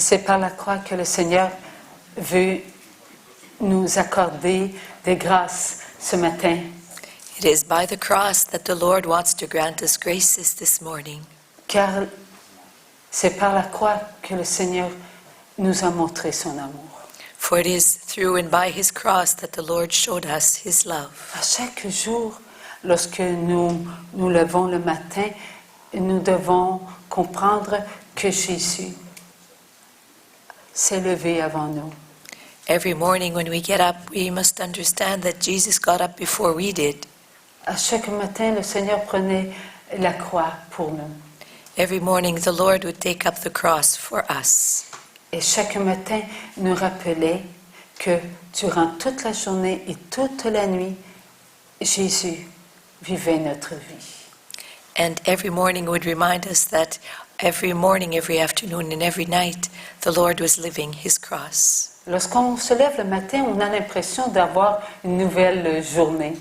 Et c'est par la croix que le Seigneur veut nous accorder des grâces ce matin. It is by the cross that the Lord wants to grant us graces this morning. Car c'est par la croix que le Seigneur nous a montré son amour. For it is through and by his cross that the Lord showed us his love. À chaque jour, lorsque nous nous levons le matin, nous devons comprendre que Jésus s'est levé avant nous. Every morning when we get up, we must understand that Jesus got up before we did. À chaque matin, le Seigneur prenait la croix pour nous. Every morning the Lord would take up the cross for us. Et chaque matin nous rappelait que durant toute la journée et toute la nuit, Jésus vivait notre vie. And every morning would remind us that every morning, every afternoon, and every night, the Lord was living his cross. Lorsqu'on se lève le matin, on a l'impression d'avoir une nouvelle journée.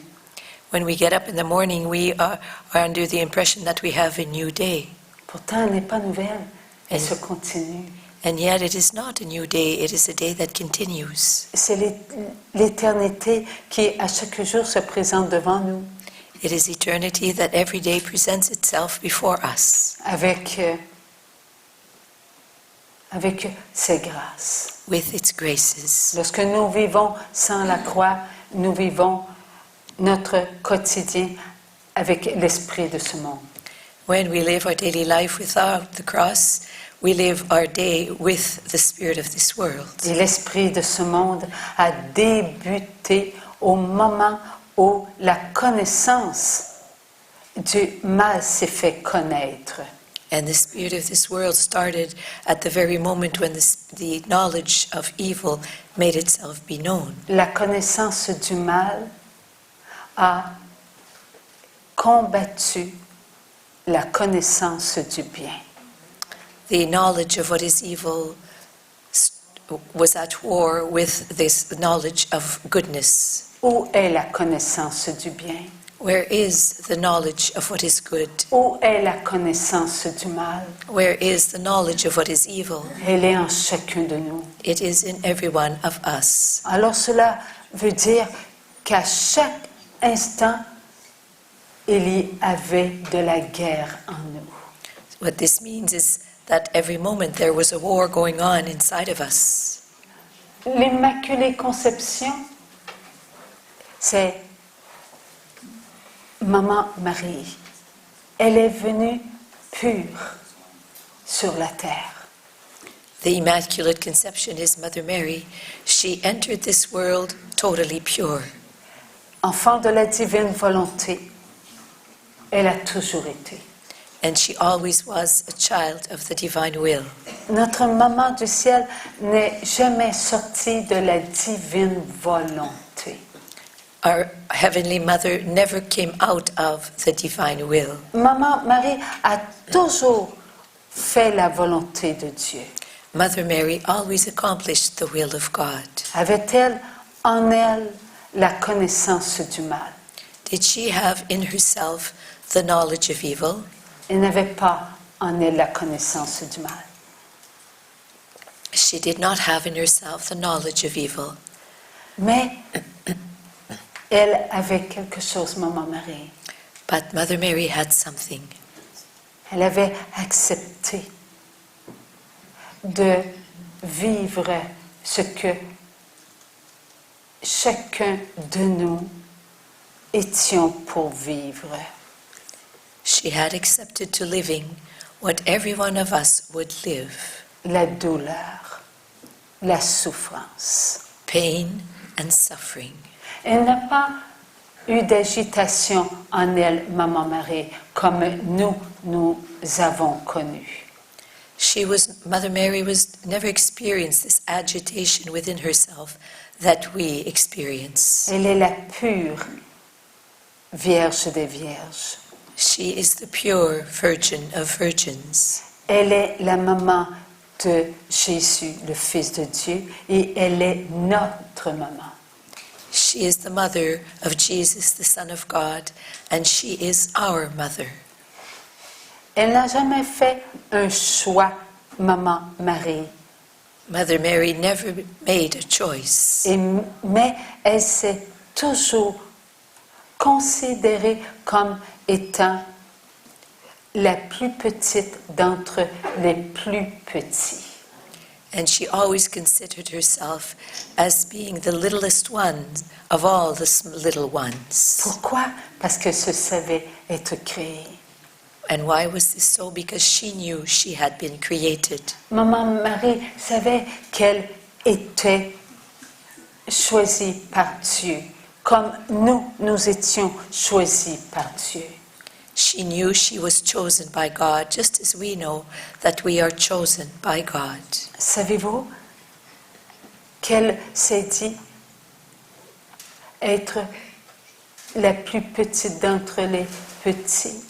When we get up in the morning, we are under the impression that we have a new day. Pourtant, elle n'est pas nouvelle, elle se continue. And yet it is not a new day, it is a day that continues. C'est l'éternité qui, à chaque jour, se présente devant nous. It is eternity that every day presents itself before us. Avec ses grâces. With its graces. Lorsque nous vivons sans la croix, nous vivons notre quotidien avec l'esprit de ce monde. When we live our daily life without the cross, we live our day with the spirit of this world. Et l'esprit de ce monde a débuté au moment où la connaissance du mal s'est fait connaître. And the spirit of this world started at the very moment when the knowledge of evil made itself be known. La connaissance du mal a combattu la connaissance du bien. The knowledge of what is evil was at war with this knowledge of goodness. Où est la connaissance du bien? Where is the knowledge of what is good? Où est la connaissance du mal? Where is the knowledge of what is evil? Elle est en chacun de nous. It is in every one of us. Alors cela veut dire qu'à chaque instant, il y avait de la guerre en nous. What this means is that every moment there was a war going on inside of us. L'Immaculée Conception, c'est Maman Marie. Elle est venue pure sur la terre. The Immaculate Conception is Mother Mary. She entered this world totally pure. Enfant de la divine volonté, elle a toujours été. And she always was a child of the divine will. Notre maman du ciel n'est jamais sortie de la divine volonté. Our Heavenly Mother never came out of the divine will. Maman Marie a toujours fait la volonté de Dieu. Mother Mary always accomplished the will of God. Avait-elle en elle la connaissance du mal? Did she have in herself the knowledge of evil? Elle n'avait pas en elle la connaissance du mal. She did not have in herself the knowledge of evil. Mais elle avait quelque chose, Maman Marie. But Mother Mary had something. Elle avait accepté de vivre ce que chacun de nous étions pour vivre. She had accepted to living what every one of us would live. La douleur, la souffrance. Pain and suffering. Elle n'a pas eu d'agitation en elle, Maman Marie, comme nous avons connu. Mother Mary never experienced this agitation within herself that we experience. Elle est la pure Vierge des Vierges. She is the pure Virgin of Virgins. Elle est la maman de Jésus, le Fils de Dieu, et elle est notre maman. She is the mother of Jesus, the Son of God, and she is our mother. Elle n'a jamais fait un choix, Maman Marie, Mother Mary never made a choice. Mais elle s'est toujours considérée comme étant la plus petite d'entre les plus petits. And she always considered herself as being the littlest one of all the little ones. Pourquoi? Parce qu'elle se savait être créée. And why was this so? Because she knew she had been created. Maman Marie savait qu'elle était choisie par Dieu, comme nous étions choisis par Dieu. She knew she was chosen by God, just as we know that we are chosen by God. Savez-vous qu'elle s'est dit être la plus petite d'entre les petits?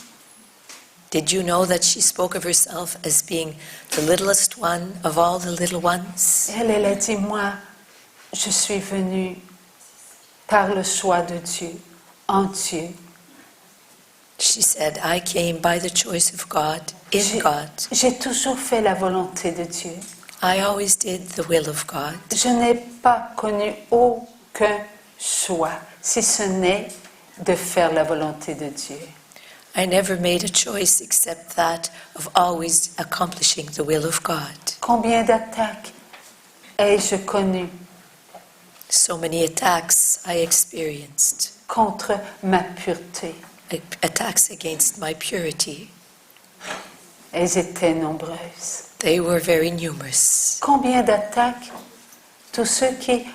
Did you know that she spoke of herself as being the littlest one of all the little ones? Elle a dit, moi, je suis venue par le choix de Dieu, en Dieu. She said, I came by the choice of God, in God. J'ai toujours fait la volonté de Dieu. I always did the will of God. Je n'ai pas connu aucun choix, si ce n'est de faire la volonté de Dieu. I never made a choice except that of always accomplishing the will of God. Combien d'attaques ai-je connues So many attacks I experienced, contre ma pureté? attacks against my purity. Elles étaient nombreuses. They were very numerous. Combien d'attaques tous ceux qui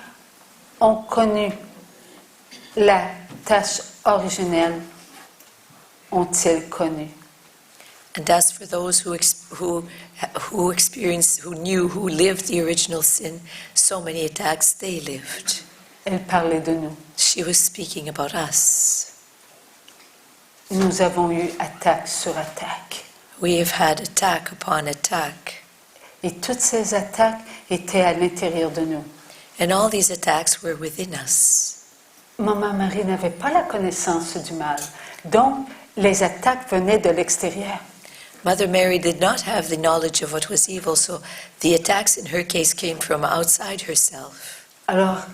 ont connu la tâche originelle ont-ils connu? And as for those who experienced, who knew, who lived the original sin, so many attacks they lived. Elle parlait de nous. She was speaking about us. Nous avons eu attaque sur attaque. We have had attack upon attack. Et toutes ces attaques étaient à l'intérieur de nous. And all these attacks were within us. Maman Marie n'avait pas la connaissance du mal. Donc, les attaques venaient de l'extérieur. Mother Mary did not have the knowledge of what was evil, so the attacks in her case came from outside herself. Alors,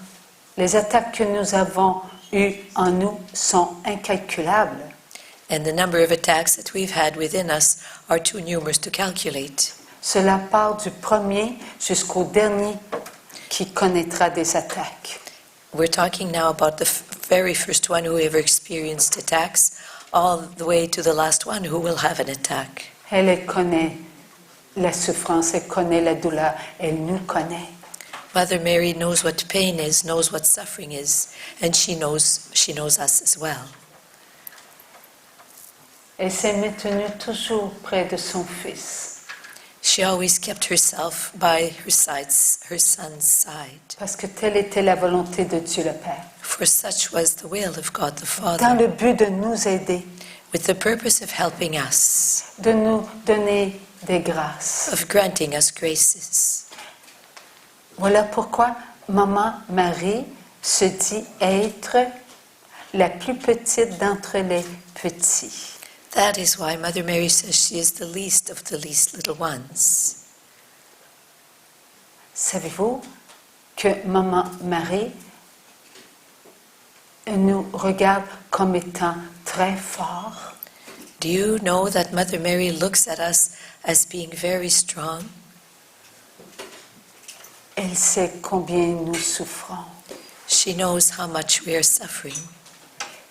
les attaques que nous avons eues en nous sont incalculables. And the number of attacks that we've had within us are too numerous to calculate. Cela part du premier jusqu'au dernier qui connaîtra des attaques. We're talking now about the very first one who ever experienced attacks, all the way to the last one who will have an attack. Elle connaît la souffrance, elle connaît la douleur, elle nous connaît. Mother Mary knows what pain is, knows what suffering is, and she knows us as well. Elle s'est maintenue toujours près de son fils. She always kept herself by her son's side. Parce que telle était la volonté de Dieu le Père. For such was the will of God the Dans Father, le but de nous aider, with the purpose of helping us, de nous donner des grâces. of granting us graces. Voilà pourquoi Maman Marie se dit être la plus petite d'entre les petits. That is why Mother Mary says she is the least of the least little ones. Savez-vous que Maman Marie nous regarde comme étant très forts? Do you know that Mother Mary looks at us as being very strong? Elle sait combien nous souffrons. She knows how much we are suffering.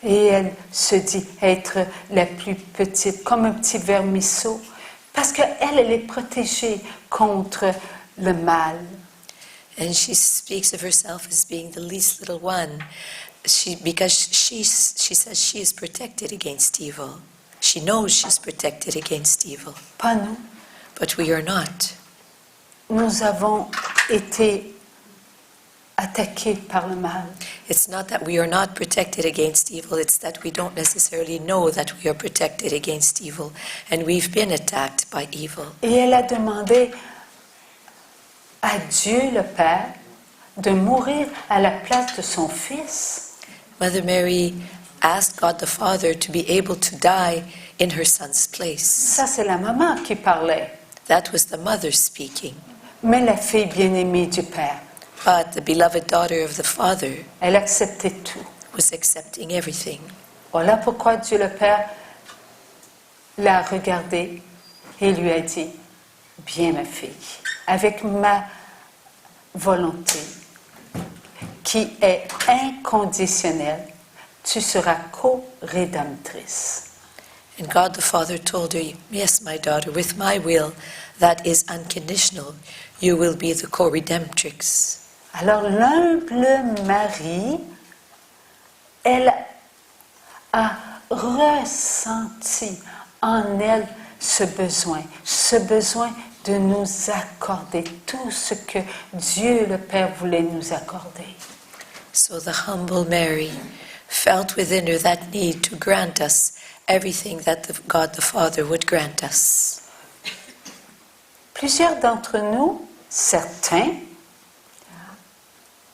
Et elle se dit être la plus petite, comme un petit vermisseau, parce qu'elle, elle est protégée contre le mal. And she speaks of herself as being the least little one, because she says she is protected against evil. She knows she's protected against evil. Pas nous. But we are not. Nous avons été attaqués par le mal. It's not that we are not protected against evil, it's that we don't necessarily know that we are protected against evil, and we've been attacked by evil. Et elle a demandé à Dieu le Père de mourir à la place de son fils. Mother Mary asked God the Father to be able to die in her son's place. Ça, c'est la maman qui parlait. That was the mother speaking. Mais la fille bien-aimée du Père, But the beloved daughter of the Father elle acceptait tout. was accepting everything. Voilà pourquoi Dieu le Père l'a regardée et lui a dit, bien ma fille, avec ma volonté qui est inconditionnelle, tu seras co-rédemptrice. And God the Father told her, yes, my daughter, with my will that is unconditional, you will be the co-redemptrix. Alors l'humble Marie, elle a ressenti en elle ce besoin de nous accorder tout ce que Dieu le Père voulait nous accorder. So the humble Mary felt within her that need to grant us everything that God the Father would grant us. Plusieurs d'entre nous, certains,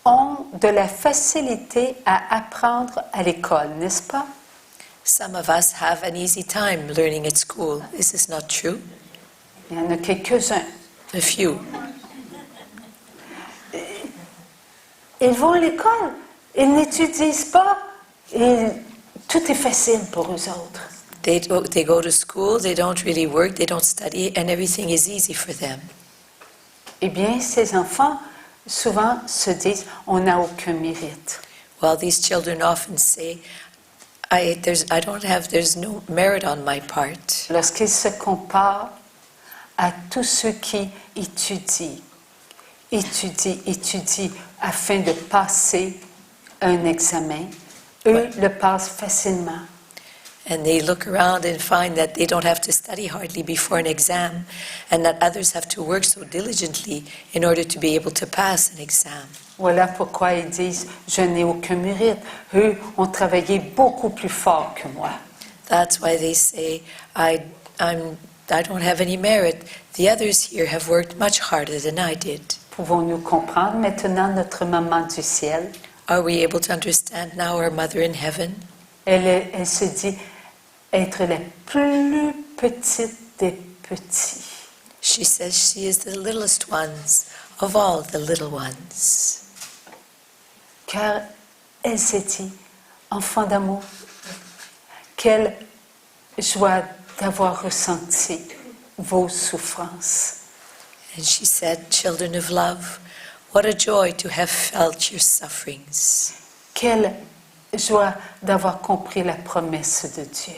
ont de la facilité à apprendre à l'école, n'est-ce pas? Some of us have an easy time learning at school. Is this not true? Il y en a quelques-uns. A few. Ils vont à l'école, ils n'étudient pas, et tout est facile pour eux autres. They go to school, they don't really work, they don't study, and everything is easy for them. Eh bien, ces enfants, souvent, se disent, on n'a aucun mérite. Well, these children often say, there's no merit on my part. Lorsqu'ils se comparent à tous ceux qui étudient afin de passer un examen, eux le passent facilement. And they look around and find that they don't have to study hardly before an exam, and that others have to work so diligently in order to be able to pass an exam. Voilà pourquoi ils disent, je n'ai aucun mérite. Eux ont travaillé beaucoup plus fort que moi. That's why they say, I don't have any merit. The others here have worked much harder than I did. Pouvons-nous comprendre maintenant notre maman du ciel? Are we able to understand now our Mother in heaven? Elle se dit être la plus petite des petits. She says she is the littlest ones of all the little ones. Car elle s'est dit, enfant d'amour, quelle joie d'avoir ressenti vos souffrances. And she said, children of love, what a joy to have felt your sufferings. Quelle joie d'avoir compris la promesse de Dieu.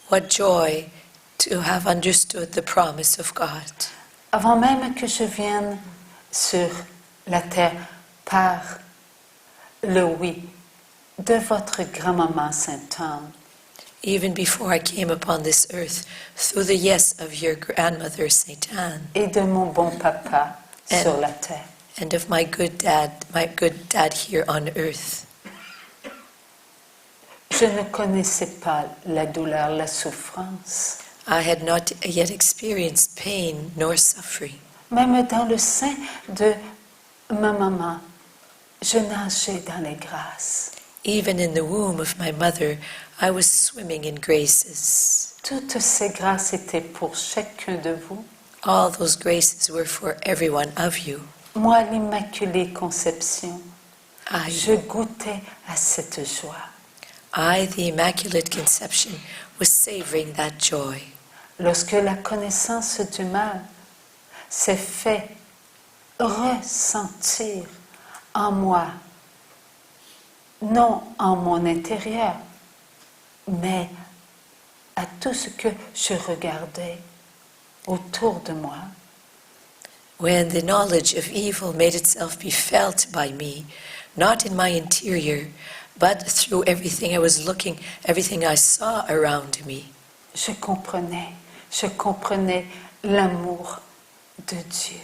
What joy to have understood the promise of God. Avant même que je vienne sur la terre par le oui de votre grand-maman Sainte-Anne, Even before I came upon this earth, through the yes of your grandmother, Saint Anne, et de mon bon papa sur la terre. and of my good dad here on earth. Je ne connaissais pas la douleur, la souffrance. I had not yet experienced pain nor suffering. Même dans le sein de ma maman, je nageais dans les grâces. Even in the womb of my mother, I was swimming in graces. Toutes ces grâces étaient pour chacun de vous. All those graces were for every one of you. Moi, l'Immaculée Conception, I, je goûtais à cette joie. the Immaculate Conception, was savoring that joy. Lorsque la connaissance du mal s'est fait ressentir en moi, non en mon intérieur, mais à tout ce que je regardais autour de moi. When the knowledge of evil made itself be felt by me, not in my interior, but through everything I was looking, everything I saw around me, Je comprenais l'amour de Dieu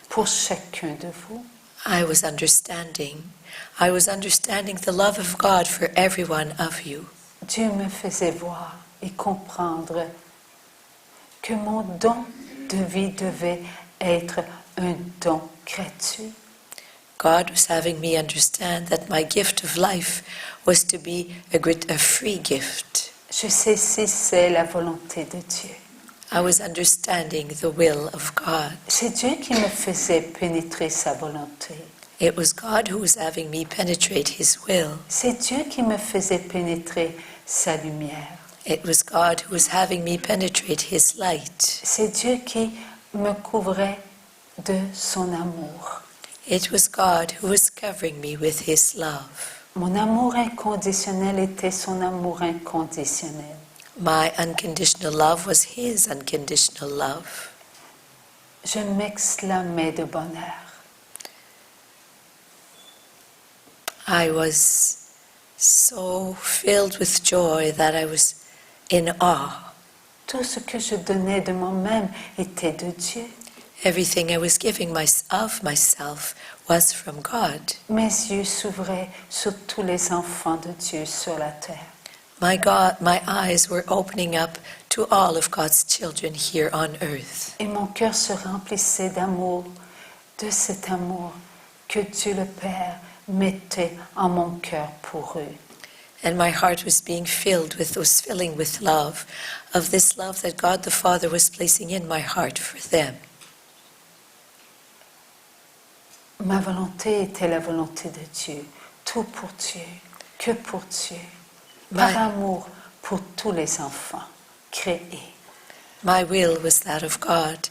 pour chacun de vous. I was understanding the love of God for every one of you. Dieu me faisait voir et comprendre que mon don de vie devait être un don gratuit. God was having me understand that my gift of life was to be a free gift. Je sais si c'est la volonté de Dieu. I was understanding the will of God. C'est Dieu qui me faisait pénétrer sa volonté. It was God who was having me penetrate His will. C'est Dieu qui me faisait pénétrer sa lumière. It was God who was having me penetrate His light. C'est Dieu qui me couvrait de son amour. It was God who was covering me with His love. Mon amour inconditionnel était son amour inconditionnel. My unconditional love was His unconditional love. Je m'exclamais de bonheur. I was so filled with joy that I was in awe. Tout ce que je donnais de moi-même était de Dieu. Everything I was giving of myself was from God. Mes yeux s'ouvraient sur tous les enfants de Dieu sur la terre. My eyes were opening up to all of God's children here on earth. Et mon cœur se remplissait d'amour, de cet amour que Dieu le Père mettait en mon cœur pour eux. And my heart was filling with love, of this love that God the Father was placing in my heart for them. Ma volonté était la volonté de Dieu, tout pour Dieu, que pour Dieu, par amour pour tous les enfants créés. My will was that of God,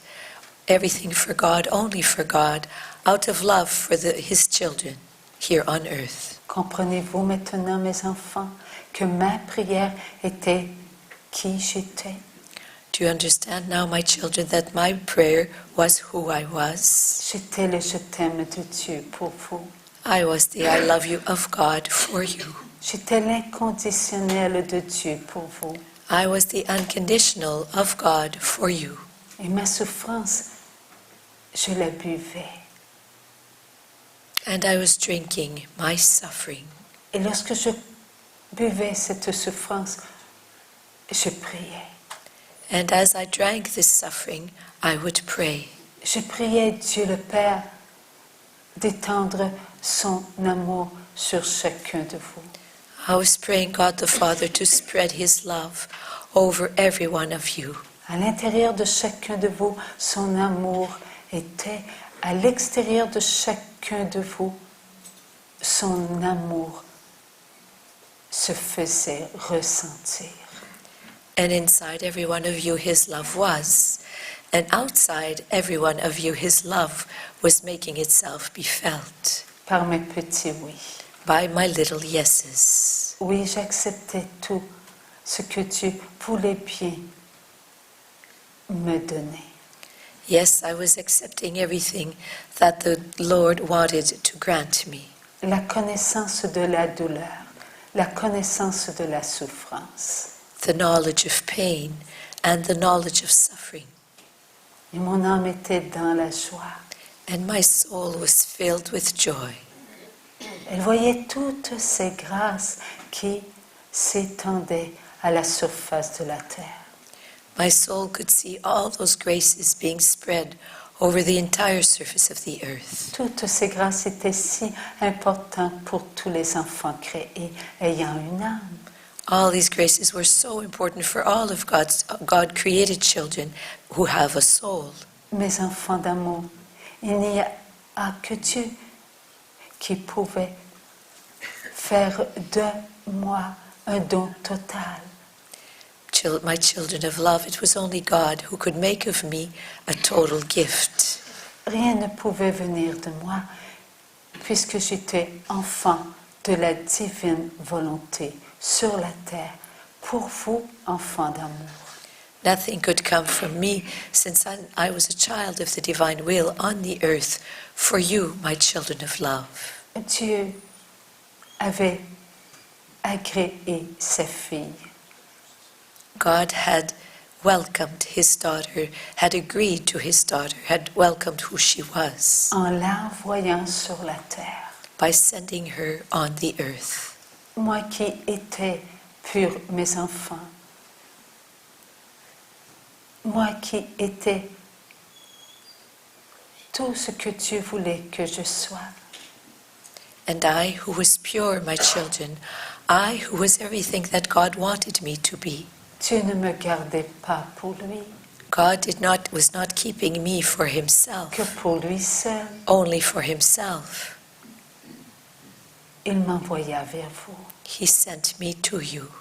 everything for God, only for God, out of love for His children here on earth. Comprenez-vous maintenant, mes enfants, que ma prière était qui j'étais? Do you understand now, my children, that my prayer was who I was? J'étais le je t'aime de Dieu pour vous. I was the I love you of God for you. J'étais l'inconditionnel de Dieu pour vous. I was the unconditional of God for you. Et ma souffrance, je la buvais. And I was drinking my suffering. Et lorsque je buvais cette souffrance, je priais. And as I drank this suffering, I would pray. Je priais Dieu le Père d'étendre son amour sur chacun de vous. I was praying God the Father to spread His love over every one of you. À l'intérieur de chacun de vous, son amour était. À l'extérieur de chacun de vous, son amour se faisait ressentir. And inside every one of you His love was. And outside every one of you His love was making itself be felt. Par mes petits oui. By my little yeses. Oui, j'acceptais tout ce que Dieu voulait bien me donner. Yes, I was accepting everything that the Lord wanted to grant me. La connaissance de la douleur, la connaissance de la souffrance. The knowledge of pain and the knowledge of suffering. Et mon âme était dans la joie. And my soul was filled with joy. Elle voyait toutes ces grâces qui s'étendaient à la surface de la terre. My soul could see all those graces being spread over the entire surface of the earth. Toutes ces grâces étaient si importantes pour tous les enfants créés ayant une âme. All these graces were so important for all of God-created children who have a soul. Mes enfants d'amour, il n'y a que Dieu qui pouvait faire de moi un don total. My children of love, it was only God who could make of me a total gift. Rien ne pouvait venir de moi puisque j'étais enfant de la divine volonté sur la terre pour vous, enfants d'amour. Nothing could come from me since I was a child of the divine will on the earth for you, my children of love. Dieu avait agréé sa fille. God had welcomed His daughter, had agreed to His daughter, had welcomed who she was. En l'envoyant sur la terre. By sending her on the earth. Moi qui étais pur, mes enfants. Moi qui étais tout ce que Dieu voulait que je sois. And I who was pure, my children, I who was everything that God wanted me to be. Dieu ne me gardait pas pour lui. God was not keeping me for himself, que pour lui seul. only for himself. Il m'envoya vers vous. He sent me to you.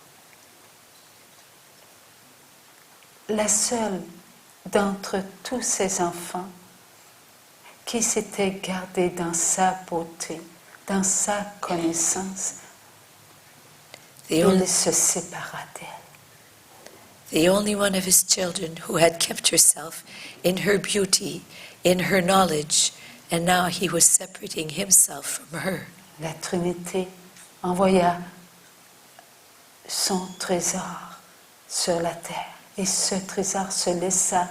La seule d'entre tous ces enfants qui s'était gardée dans sa beauté, dans sa connaissance, il se sépara d'elle. The only one of his children who had kept herself in her beauty, in her knowledge, and now he was separating himself from her. La Trinité envoya son trésor sur la terre et ce trésor se laissa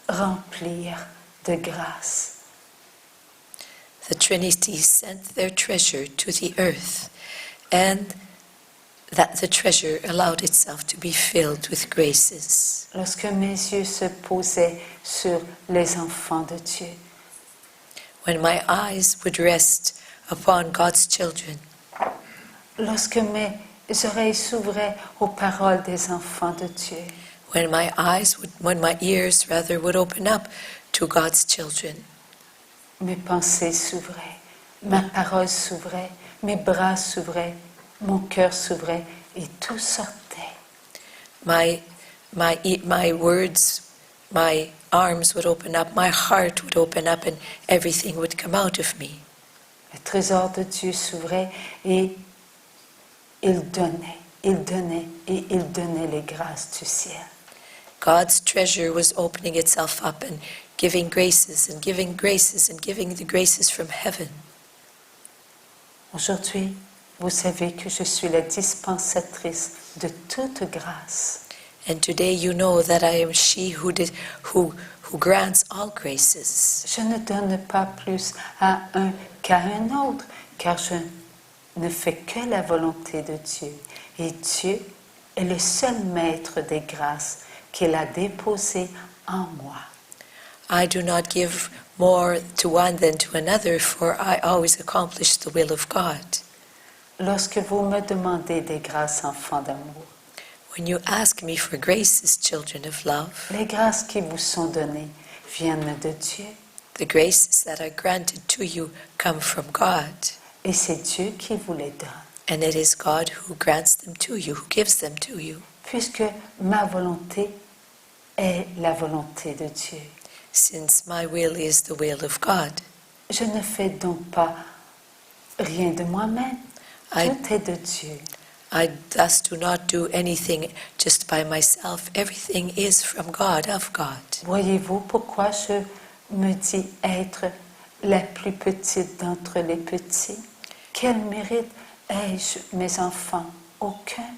remplir de grâce. The Trinity sent their treasure to the earth, and that the treasure allowed itself to be filled with graces. Lorsque mes yeux se posaient sur les enfants de Dieu, When my eyes would rest upon God's children, lorsque mes oreilles s'ouvraient aux paroles des enfants de Dieu, when my ears would open up to God's children, mes pensées s'ouvraient, ma parole s'ouvrait, mes bras s'ouvraient, mon cœur s'ouvrait et tout sortait. my words, my arms would open up, my heart would open up, and everything would come out of me. Le trésor de Dieu s'ouvrait et il donnait et il donnait les grâces du ciel. God's treasure was opening itself up and giving graces and giving graces and giving the graces from heaven. Aujourd'hui, vous savez que je suis la dispensatrice de toute grâce. And today you know that I am she who grants all graces. Je ne donne pas plus à un qu'à un autre, car je ne fais que la volonté de Dieu. Et Dieu est le seul maître des grâces qu'il a déposées en moi. I do not give more to one than to another, for I always accomplish the will of God. Lorsque vous me demandez des grâces, enfants d'amour, When you ask me for graces, children of love, les grâces qui vous sont données viennent de Dieu. the graces that are granted to you come from God. Et c'est Dieu qui vous les donne. And it is God who grants them to you, who gives them to you. Puisque ma volonté est la volonté de Dieu. Since my will is the will of God. Je ne fais donc pas rien de moi-même. Tout est de Dieu. I thus do not do anything just by myself. Everything is from God, of God. Voyez-vous pourquoi je me dis être la plus petite d'entre les petits? Quel mérite ai-je, mes enfants? Aucun.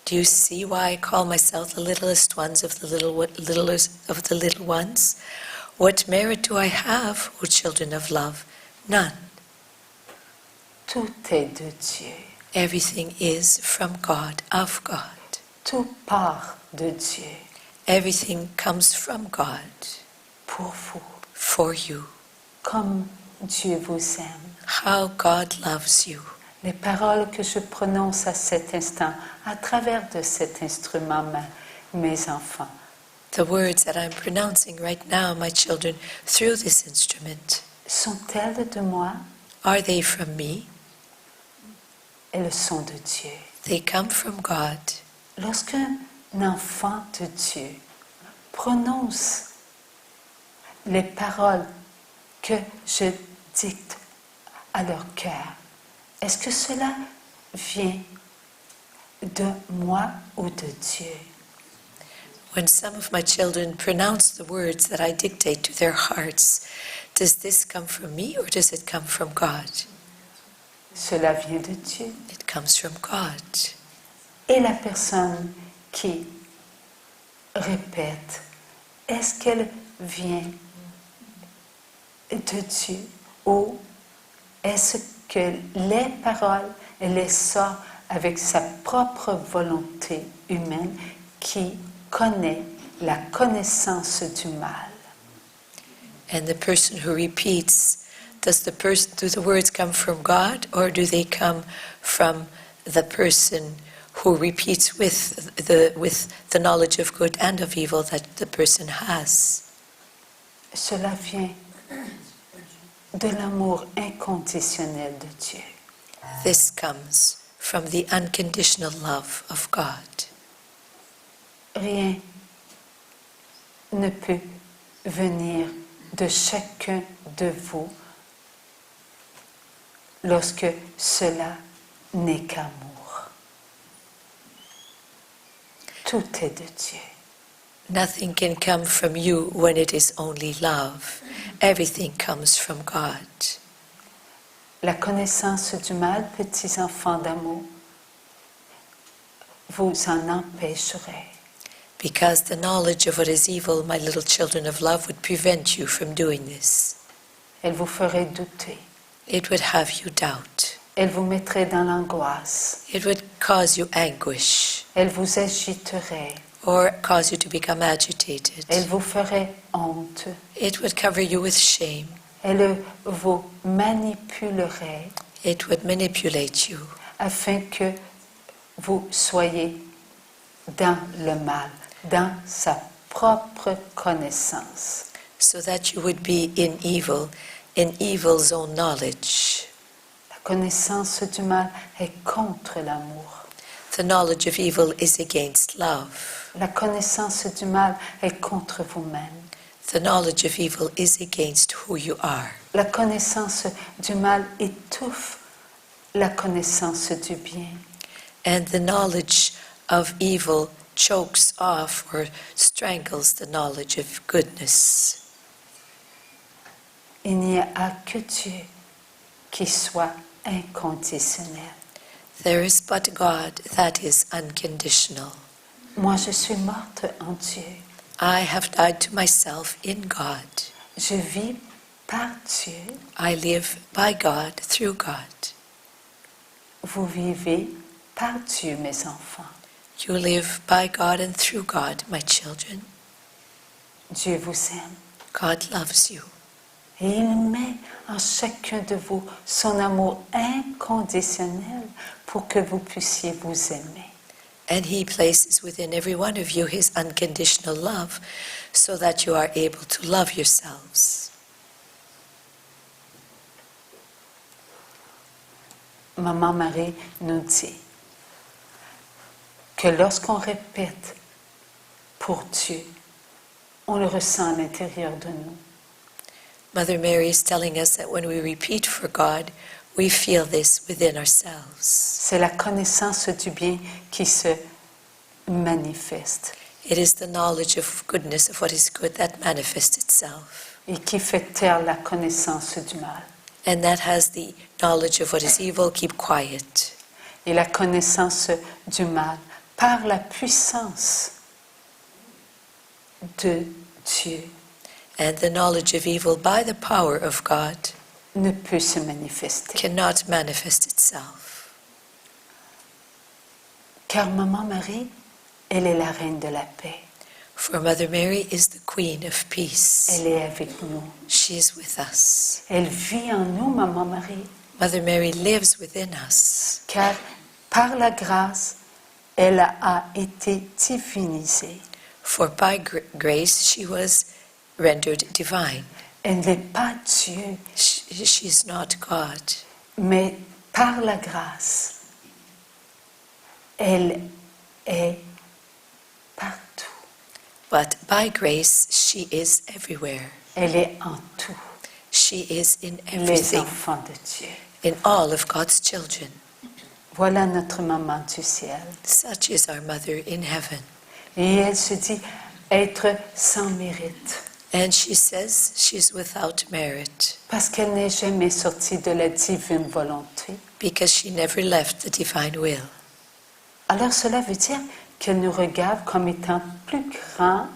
Do you see why I call myself the littlest ones of the little ones? What merit do I have, O children of love? None. Tout est de Dieu. Everything is from God, of God. Tout part de Dieu. Everything comes from God. Pour vous. For you. Comme Dieu vous aime. How God loves you. Les paroles que je prononce à cet instant, à travers de cet instrument, mes enfants, The words that I'm pronouncing right now, my children, through this instrument, sont-elles de moi? are they from me? Elles sont de Dieu. They come from God. Lorsqu'un enfant de Dieu prononce les paroles que je dicte à leur cœur, est-ce que cela vient de moi ou de Dieu? When some of my children pronounce the words that I dictate to their hearts, does this come from me or does it come from God? Cela vient de Dieu. It comes from God. Et la personne qui répète, est-ce qu'elle vient de Dieu ou est-ce que les paroles, elle les sort avec sa propre volonté humaine qui connaît la connaissance du mal? And the person who repeats, do the words come from God or do they come from the person who repeats with the knowledge of good and of evil that the person has. Cela vient de l'amour inconditionnel de Dieu. This comes from the unconditional love of God. Rien ne peut venir de chacun de vous lorsque cela n'est qu'amour. Tout est de Dieu. Nothing can come from you when it is only love. Everything comes from God. La connaissance du mal, petits enfants d'amour, vous en empêcherait. Because the knowledge of what is evil, my little children of love, would prevent you from doing this. Elle vous ferait douter. It would have you doubt. Elle vous mettrait dans l'angoisse. It would cause you anguish Elle vous agiterait. or cause you to become agitated. Elle vous ferait honte. It would cover you with shame. Elle vous manipulerait It would manipulate you afin que vous soyez dans le mal, dans sa propre connaissance. so that you would be in evil's own knowledge. La connaissance du mal est contre l'amour. The knowledge of evil is against love. La connaissance du mal est contre vous-même. The knowledge of evil is against who you are. La connaissance du mal étouffe la connaissance du bien. And the knowledge of evil chokes off or strangles the knowledge of goodness. Il n'y a que Dieu qui soit inconditionnel. There is but God that is unconditional. Moi, je suis morte en Dieu. I have died to myself in God. Je vis par Dieu. I live by God, through God. Vous vivez par Dieu, mes enfants. You live by God and through God, my children. Dieu vous aime. God loves you. Et il met en chacun de vous son amour inconditionnel pour que vous puissiez vous aimer. And He places within every one of you His unconditional love so that you are able to love yourselves. Maman Marie nous dit que lorsqu'on répète pour Dieu, on le ressent à l'intérieur de nous. Mother Mary is telling us that when we repeat for God, we feel this within ourselves. C'est la connaissance du bien qui se manifeste It is the knowledge of goodness, of what is good, that manifests itself. et qui fait taire la connaissance du mal. And that has the knowledge of what is evil keep quiet. Et la connaissance du mal par la puissance de Dieu And the knowledge of evil by the power of God ne peut se manifester. cannot manifest itself. Car Maman Marie, elle est la reine de la paix. For Mother Mary is the Queen of Peace. Elle est avec nous. She is with us. Elle vit en nous, Maman Marie. Mother Mary lives within us. Car par la grâce, elle a été divinisée. For by grace she was rendered divine. Elle n'est pas Dieu, She is not God. mais par la grâce, elle est partout. But by grace she is everywhere. Elle est en tout. She is in Les everything, enfants de Dieu. in all of God's children. Voilà notre maman du ciel. Such is our Mother in heaven. Et elle se dit être sans mérite. And she says she's without merit Parce qu'elle n'est jamais sortie de la divine volonté. because she never left the divine will. Alors cela veut dire qu'elle nous regarde comme étant plus grand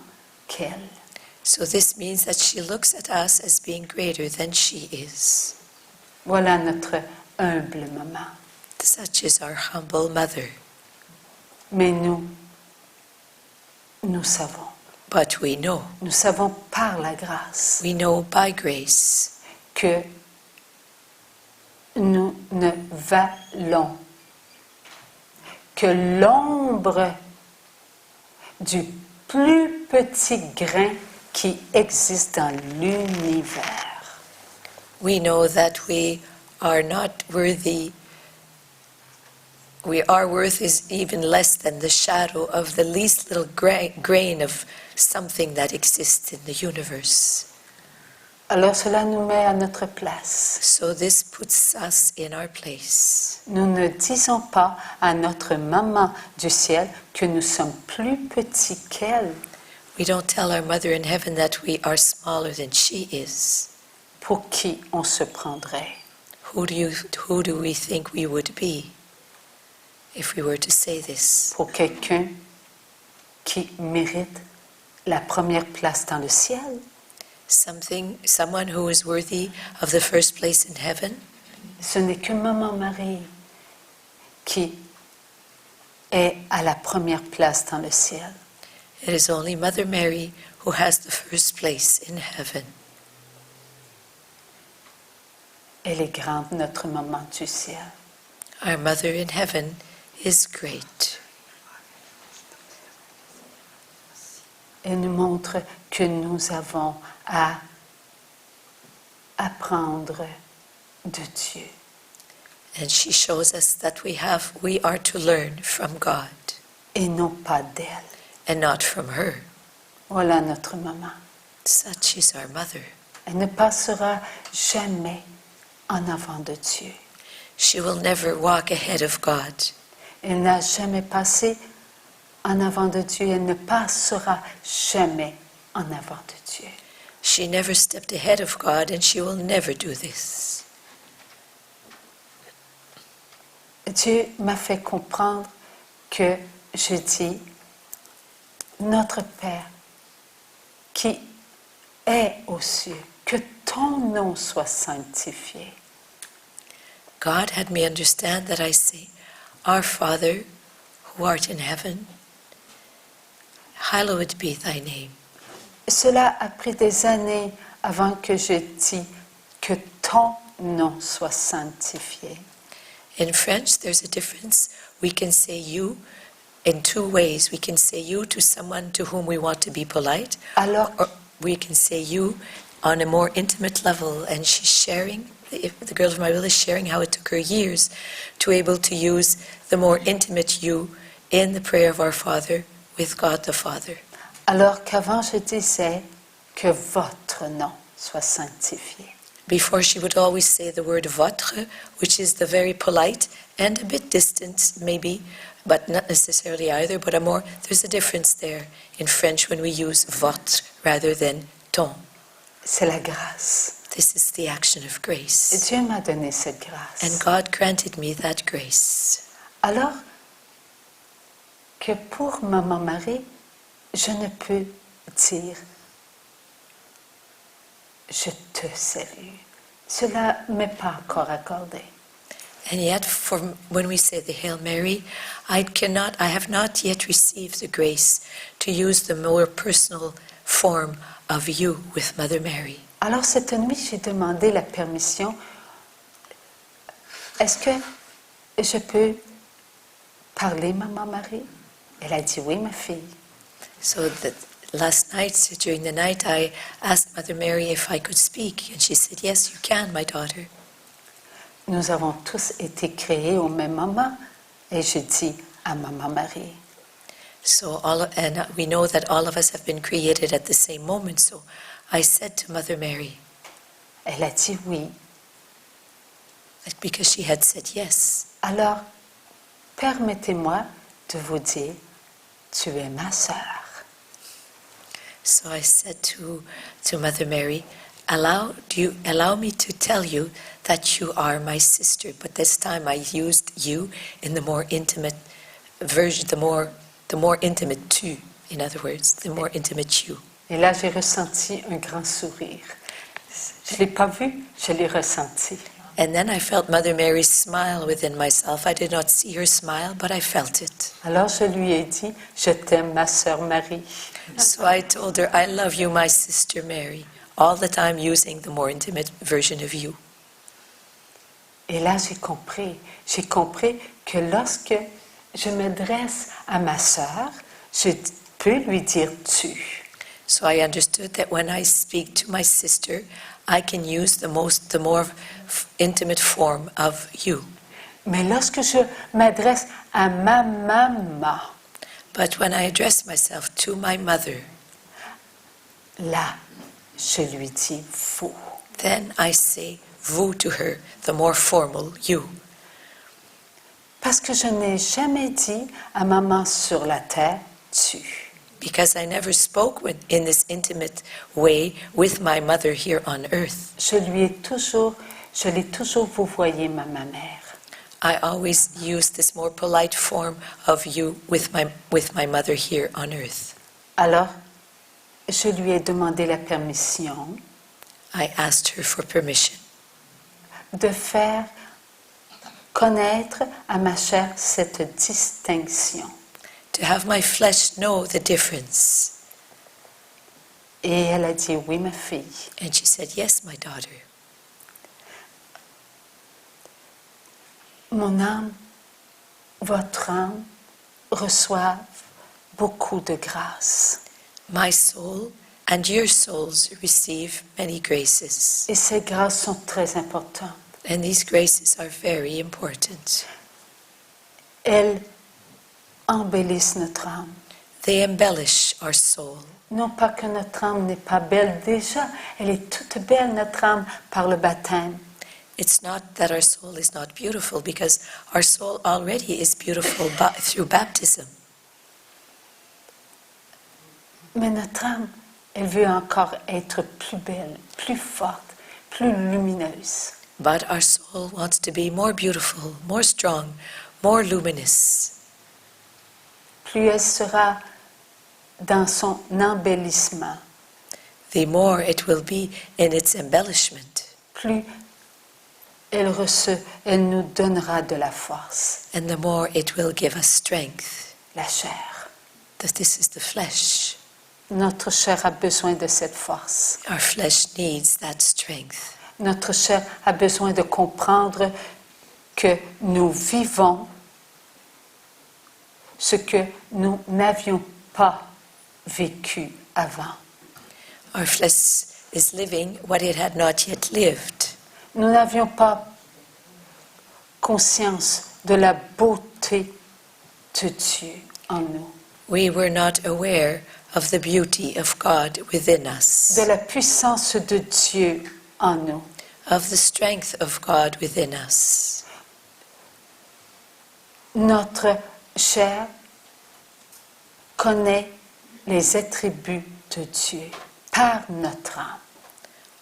qu'elle. So this means that she looks at us as being greater than she is. Voilà notre humble maman. Such is our humble mother. Mais nous savons. But we know Par la grâce by grace que nous ne valons que l'ombre du plus petit grain qui existe dans l'univers. We know that we are not worthy. Our worth is even less than the shadow of the least little grain of something that exists in the universe. Alors cela nous met à notre place. So this puts us in our place. Nous ne disons pas à notre maman du ciel que nous sommes plus petits qu'elle. We don't tell our mother in heaven that we are smaller than she is. Pour qui on se prendrait? Who do we think we would be if we were to say this? Pour quelqu'un qui mérite la première place dans le ciel? Someone who is worthy of the first place in heaven? Ce n'est que Maman Marie qui est à la première place dans le ciel. It is only Mother Mary who has the first place in heaven. Elle est grande, notre maman du ciel. Our Mother in heaven is great. Elle nous montre que nous avons à apprendre de Dieu. And she shows us that we are to learn from God Et non pas d'elle. and not from her. Voilà notre maman. Such is our mother. Elle ne passera jamais en avant de Dieu. She will never walk ahead of God. Elle n'a jamais passé en avant de Dieu. Elle ne passera jamais en avant de Dieu. She never stepped ahead of God, and she will never do this. Dieu m'a fait comprendre que je dis, notre Père qui est aux cieux, que ton nom soit sanctifié. God had me understand that I say, Our Father, who art in heaven, hallowed be thy name. Cela a pris des années avant que je dise que ton nom soit sanctifié. In French, there's a difference. We can say you in two ways. We can say you to someone to whom we want to be polite, Alors, or we can say you on a more intimate level. And she's sharing, the girl of my will is sharing how it took her years to able to use the more intimate you in the prayer of our Father with God the Father. alors qu'avant je disais que votre nom soit sanctifié. Before she would always say the word votre, which is the very polite and a bit distant maybe, but not necessarily either, but there's a difference there in French when we use votre rather than ton. C'est la grâce. This is the action of grace. Et Dieu m'a donné cette grâce. And God granted me that grace. Alors que pour Maman Marie, je ne peux dire je te salue. Cela ne m'est pas encore accordé. And yet, when we say the Hail Mary, I have not yet received the grace to use the more personal form of you with Mother Mary. Alors cette nuit, j'ai demandé la permission. Est-ce que je peux parler, Maman Marie? Elle a dit oui, ma fille. So last night, during the night, I asked Mother Mary if I could speak, and she said, "Yes, you can, my daughter." Nous avons tous été créés au même moment, et je dis à Maman Marie. So we know that all of us have been created at the same moment. So I said to Mother Mary, Elle a dit oui. because she had said yes. Alors, permettez-moi de vous dire, tu es ma sœur. So I said to Mother Mary, allow me to tell you that you are my sister. But this time I used you in the more intimate version, the more intimate tu, in other words, the more intimate you. Et là, j'ai ressenti un grand sourire. Je ne l'ai pas vu, je l'ai ressenti. And then I felt Mother Mary's smile within myself. I did not see her smile, but I felt it. Alors je lui ai dit, je t'aime, ma sœur Marie. So I told her, I love you, my sister Mary, all the time using the more intimate version of you. Et là, j'ai compris que lorsque je m'adresse à ma sœur, je peux lui dire tu. So I understood that when I speak to my sister, I can use the more intimate form of you. Mais lorsque je m'adresse à ma maman, But when I address myself to my mother, là, je lui dis vous. then I say vous to her, the more formal you. Parce que je n'ai jamais dit à maman sur la terre tu. Because I never spoke in this intimate way with my mother here on earth. Je l'ai toujours vouvoyé ma mère. I always use this more polite form of you with my mother here on earth. Alors, je lui ai demandé la permission I asked her for permission de faire connaître à ma chair cette distinction. to have my flesh know the difference. Et elle a dit oui, ma fille. And she said, yes, my daughter. Mon âme, votre âme reçoivent beaucoup de grâces. My soul and your souls receive many graces. Et ces grâces sont très importantes. And these graces are very important. Elles embellissent notre âme. They embellish our soul. Non pas que notre âme n'est pas belle déjà, elle est toute belle, notre âme, par le baptême. It's not that our soul is not beautiful, because our soul already is beautiful through baptism. Mais notre âme, elle veut encore être plus belle, plus forte, plus lumineuse. But our soul wants to be more beautiful, more strong, more luminous. Plus elle sera dans son embellissement, The more it will be in its embellishment, plus elle nous donnera de la force, and the more it will give us strength. la chair. That this is the flesh. Notre chair a besoin de cette force. Our flesh needs that strength. Notre chair a besoin de comprendre que nous vivons ce que nous n'avions pas vécu avant. Our flesh is living what it had not yet lived. Nous n'avions pas conscience de la beauté de Dieu en nous, We were not aware of the beauty of God within us, de la puissance de Dieu en nous. of the strength of God within us. Notre chair connaît les attributs de Dieu par notre âme.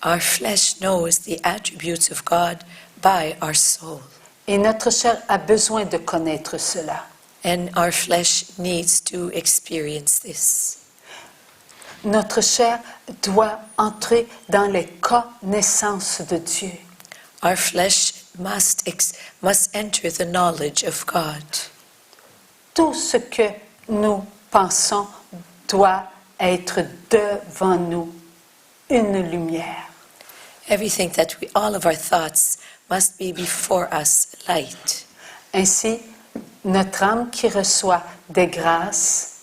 Our flesh knows the attributes of God by our soul, Et notre chair a besoin de connaître cela. and our flesh needs to experience this. Notre chair doit entrer dans les connaissances de Dieu. Our flesh must enter the knowledge of God. Tout ce que nous pensons doit être devant nous une lumière. Everything all of our thoughts must be before us light. Ainsi, notre âme qui reçoit des grâces,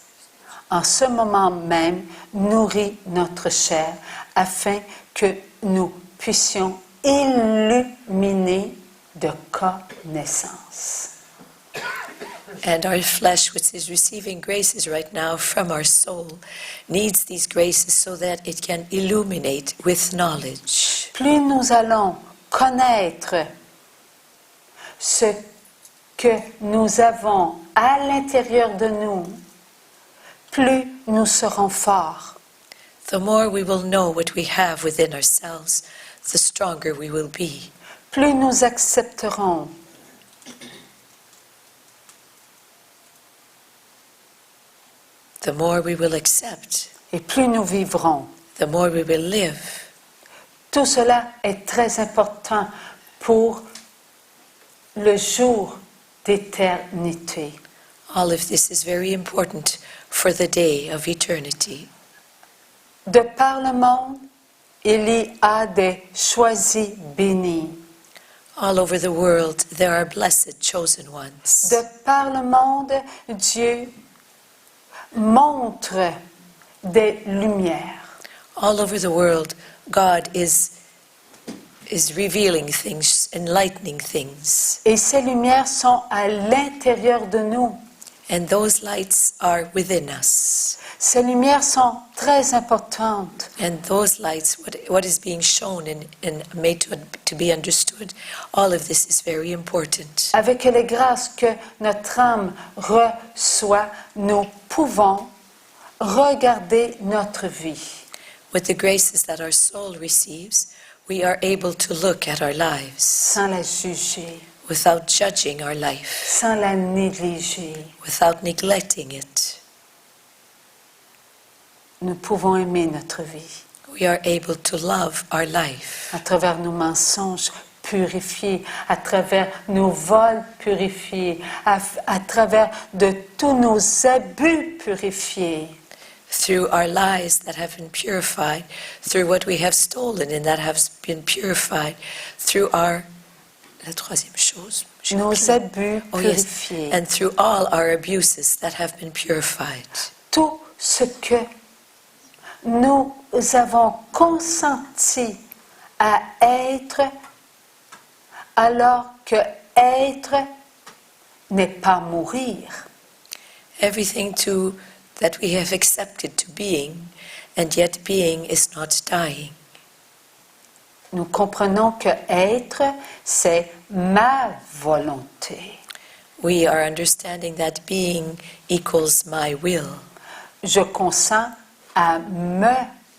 en ce moment même, nourrit notre chair afin que nous puissions illuminer de connaissance. And our flesh, which is receiving graces right now from our soul, needs these graces so that it can illuminate with knowledge. Plus nous allons connaître ce que nous avons à l'intérieur de nous, plus nous serons forts. The more we will know what we have within ourselves, the stronger we will be. Plus nous accepterons The more we will accept, et plus nous vivrons. the more we will live. Tout cela est très important pour le jour d'éternité. All of this is very important for the day of eternity. De par le monde, il y a des choisis bénis. All over the world, there are blessed chosen ones. De par le monde, Dieu montre des lumières. All over the world, God is revealing things, enlightening things. Et ces lumières sont à l'intérieur de nous. And those lights are within us. Ces lumières sont très importantes. And those lights, what is being shown and made to be understood, all of this is very important. Avec les grâces que notre âme reçoit, nous pouvons regarder notre vie. With the graces that our soul receives, we are able to look at our lives Sans la juger, without judging our life, sans la négliger. without neglecting it. Nous pouvons aimer notre vie We are able to love our life à travers nos mensonges purifiés, à travers nos vols purifiés, à travers de tous nos abus purifiés. through our lies that have been purified, through what we have stolen and that has been purified, through our, la troisième chose, Nos abus oh yes, purifiés. and through all our abuses that have been purified. Tout ce que nous avons consenti à être alors que être n'est pas mourir. Everything that we have accepted to being, and yet being is not dying. Nous comprenons que être, c'est ma volonté. We are understanding that being equals my will. Je consens à me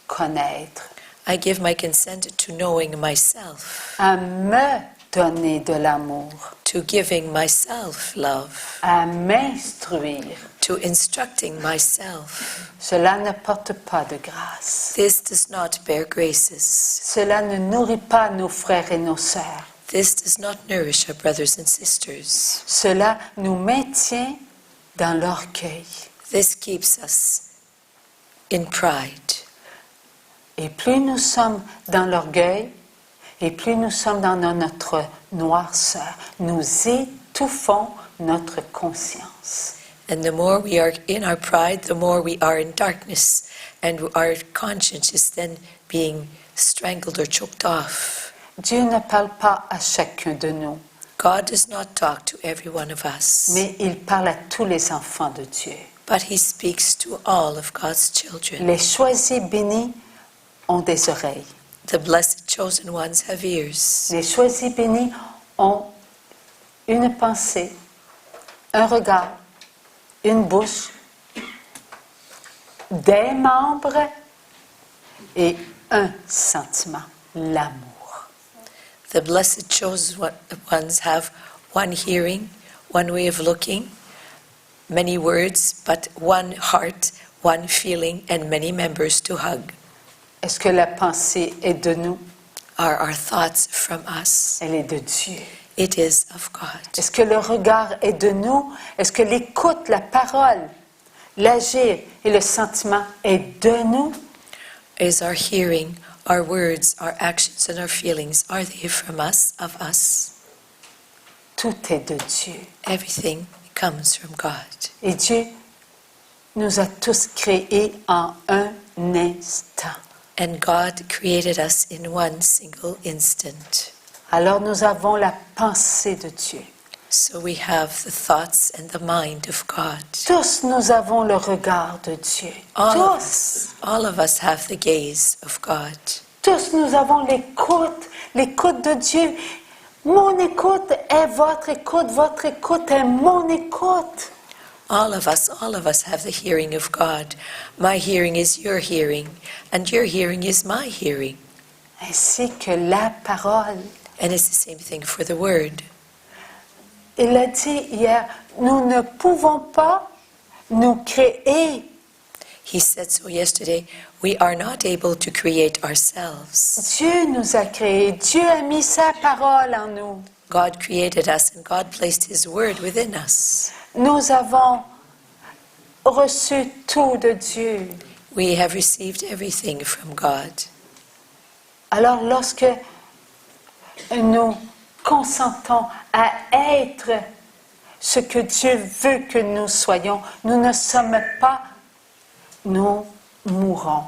connaître, I give my consent to knowing myself, à me donner de l'amour, to giving myself love, à m'instruire. to instructing myself. Cela ne porte pas de grâce. This does not bear graces. Cela ne nourrit pas nos frères et nos sœurs. This does not nourish our brothers and sisters. Cela nous maintient dans l'orgueil. This keeps us in pride. Et plus nous sommes dans l'orgueil, et plus nous sommes dans notre noirceur, nous étouffons notre conscience. And the more we are in our pride, the more we are in darkness, and our conscience is then being strangled or choked off. Dieu ne parle pas à chacun de nous, God does not talk to every one of us, mais il parle à tous les enfants de Dieu. but He speaks to all of God's children. Les choisis bénis ont des oreilles. The blessed chosen ones have ears. Les choisis bénis ont une pensée, un regard, une bouche, des membres et un sentiment, l'amour. The blessed chosen ones have one hearing, one way of looking, many words, but one heart, one feeling, and many members to hug. Est-ce que la pensée est de nous? Are our thoughts from us? Elle est de Dieu. It is of God. Est-ce que le regard est de nous? Est-ce que l'écoute, la parole, l'agir et le sentiment est de nous? Is our hearing, our words, our actions, and our feelings, are they from us, of us? Tout est de Dieu. Everything comes from God. Et Dieu nous a tous créés en un instant. And God created us in one single instant. Alors nous avons la pensée de Dieu. So we have the thoughts and the mind of God. Tous nous avons le regard de Dieu. Tous. All of us have the gaze of God. Tous nous avons l'écoute de Dieu. Mon écoute est votre écoute est mon écoute. All of us have the hearing of God. My hearing is your hearing, and your hearing is my hearing. Ainsi que la parole. And it's the same thing for the word. Il a dit hier, nous ne pouvons pas nous créer. He said so yesterday, we are not able to create ourselves. Dieu nous a créés. Dieu a mis sa parole en nous. God created us and God placed His word within us. Nous avons reçu tout de Dieu. We have received everything from God. Alors lorsque nous consentons à être ce que Dieu veut que nous soyons, nous ne sommes pas, nous mourons.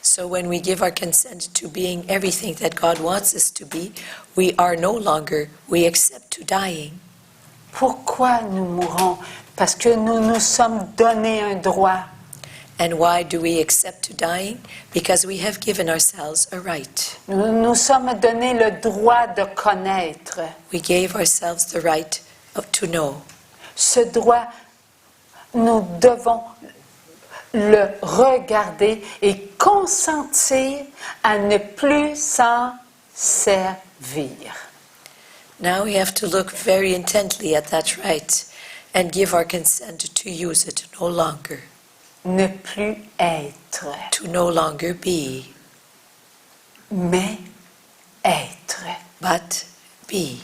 So when we give our consent to being everything that God wants us to be, we are no longer, we accept to dying. Pourquoi nous mourons? Parce que nous nous sommes donné un droit. And why do we accept to dying? Because we have given ourselves a right. Nous nous sommes donné le droit de connaître. We gave ourselves the right to know. Ce droit, nous devons le regarder et consentir à ne plus s'en servir. Now we have to look very intently at that right and give our consent to use it no longer. Ne plus être, To no longer be, mais être. but be.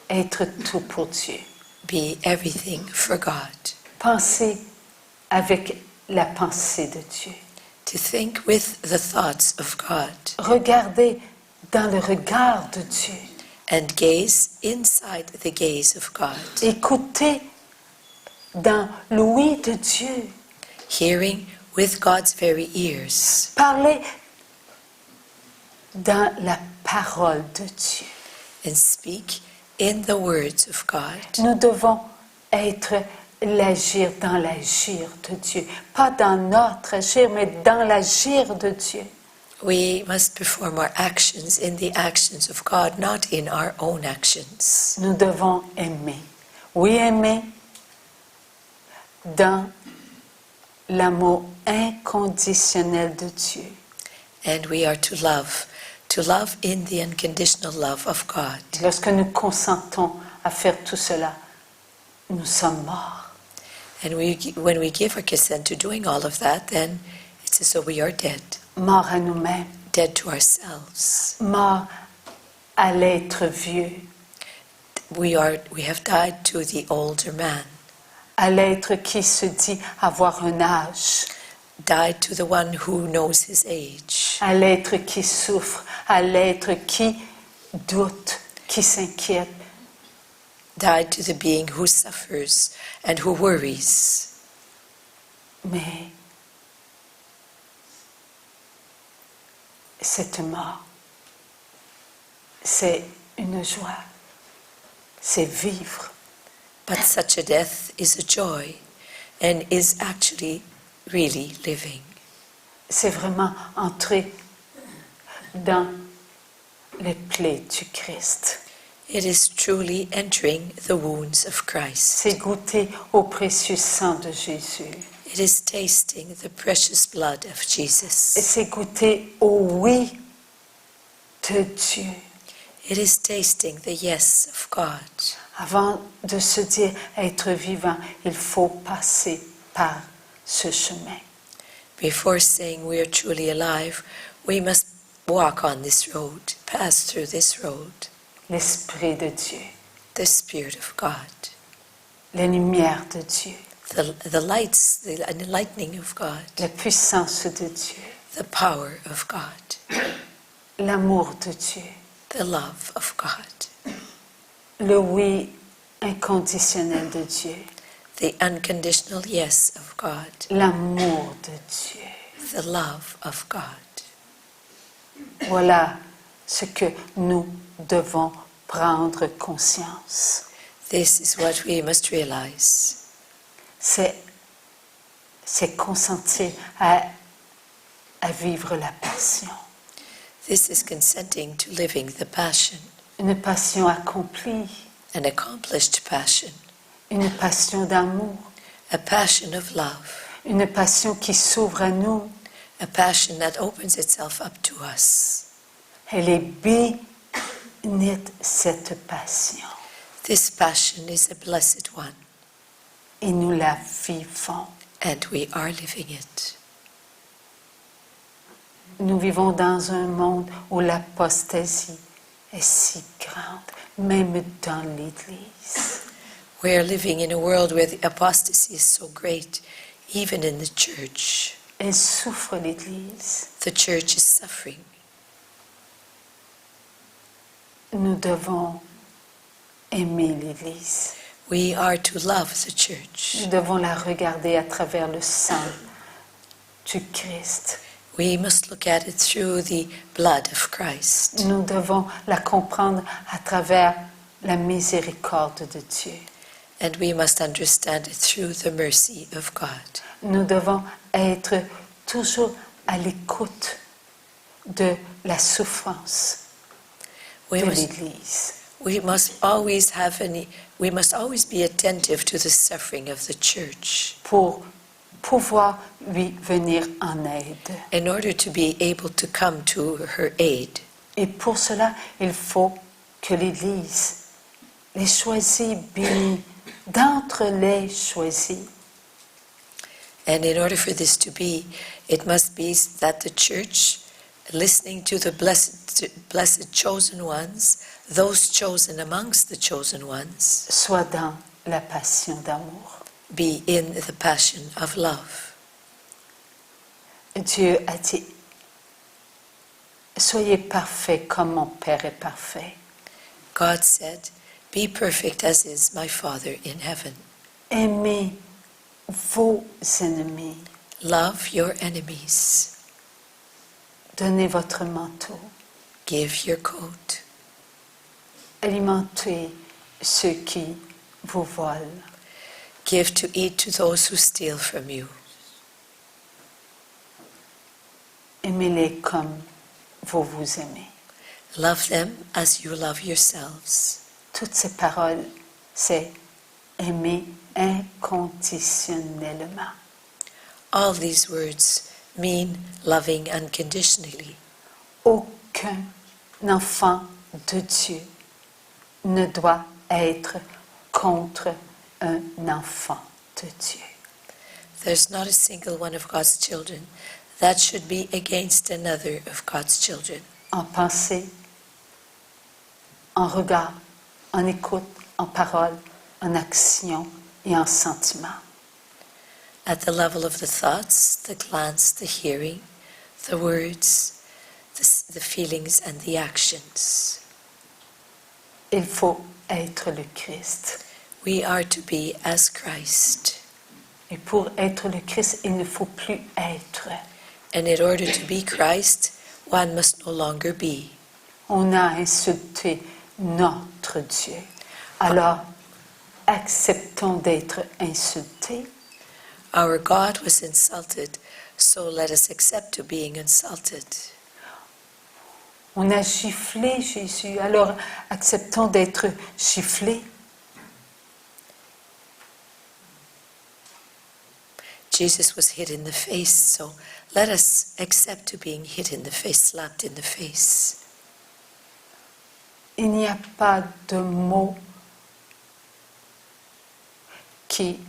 Être tout pour Dieu. Be everything for God. Penser avec la pensée de Dieu. To think with the thoughts of God. Regarder dans le regard de Dieu. And gaze inside the gaze of God. Écouter dans l'ouïe de Dieu. Hearing with God's very ears. Parler dans la parole de Dieu. And speak in the words of God. Nous devons être l'agir dans l'agir de Dieu. Pas dans notre agir, mais dans l'agir de Dieu. We must perform our actions in the actions of God, not in our own actions. Nous devons aimer. Oui, aimer dans l'amour inconditionnel de Dieu. And we are to love in the unconditional love of God. Lorsque nous consentons à faire tout cela, nous sommes morts. And when we give our consent to doing all of that, then it's as though we are dead. Morts à nous-mêmes, Dead to ourselves. morts à l'être vieux, We have died to the older man. à l'être qui se dit avoir un âge, Died to the one who knows his age. à l'être qui souffre, à l'être qui doute, qui s'inquiète. Died to the being who suffers and who worries. Mais cette mort, c'est une joie, c'est vivre. But such a death is a joy and is actually really living. C'est vraiment entrer dans les plaies du Christ. It is truly entering the wounds of Christ. C'est goûter au précieux sang de Jésus. It is tasting the precious blood of Et Jesus. c'est goûter au oui de Dieu. It is tasting the yes of God. Avant de se dire être vivant, il faut passer par ce chemin. Before saying we are truly alive, we must walk on this road, pass through this road. L'Esprit de Dieu, The Spirit of God, la lumière de Dieu, the lights, the enlightening of God, la puissance de Dieu, the power of God, l'amour de Dieu, the love of God, le oui inconditionnel de Dieu, the unconditional yes of God, l'amour de Dieu. the love of God. Voilà ce que nous devons prendre conscience. This is what we must realize. C'est consentir à vivre la passion. This is consenting to living the passion, Une passion accomplie, an accomplished passion, une passion d'amour, a passion of love, une passion qui s'ouvre à nous. a passion that opens itself up to us. Elle est bénite, cette passion. This passion is a blessed one, Et nous la vivons. and we are living it. Nous vivons dans un monde où l'apostasie est si grande, même dans l'Église. We are living in a world where the apostasy is so great, even in the church. Elle souffre, l'Église. The church is suffering. Nous devons aimer l'Église. We are to love the church. Nous devons la regarder à travers le sang du Christ. We must look at it through the blood of Christ. Nous devons la comprendre à travers la miséricorde de Dieu. And we must understand it through the mercy of God. Nous devons être toujours à l'écoute de la souffrance de l'Église. We must always be attentive to the suffering of the church Pour pouvoir lui venir en aide. in order to be able to come to her aid. Et pour cela, il faut que l'Église, les choisis bénis, d'entre les choisis, And in order for this to be, it must be that the church, listening to the blessed chosen ones, those chosen amongst the chosen ones, soit dans la passion d'amour. be in the passion of love. Dieu a dit, soyez parfaits comme mon Père est parfait. God said, "Be perfect as is my Father in heaven." Aimez vos ennemis. Love your enemies. Donnez votre manteau. Give your coat. Alimentez ceux qui vous volent. Give to eat to those who steal from you. Aimez-les comme vous vous aimez. Love them as you love yourselves. Toutes ces paroles, c'est aimer inconditionnellement. All these words mean loving unconditionally. Aucun enfant de Dieu ne doit être contre un enfant de Dieu. There's not a single one of God's children that should be against another of God's children. En pensée, en regard, en écoute, en parole, en action et en sentiment. At the level of the thoughts, the glance, the hearing, the words, the feelings and the actions. Il faut être le Christ. We are to be as Christ. Et pour être le Christ, il ne faut plus être. And in order to be Christ, one must no longer be. On a insulté notre Dieu. Alors, acceptons d'être insultés. Our God was insulted, so let us accept to being insulted. On a giflé Jésus, alors acceptons d'être giflés. Jesus was hit in the face, so let us accept to being hit in the face, slapped in the face. Il n'y a pas de mots qui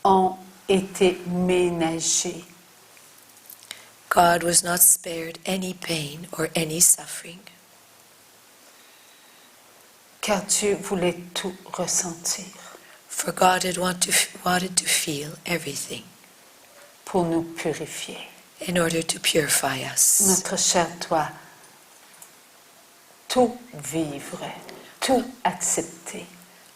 ont été ménagés. God was not spared any pain or any suffering, Car Dieu voulait tout ressentir for God had wanted to feel everything pour nous purifier. in order to purify us. Notre chair doit tout vivre, tout accepter.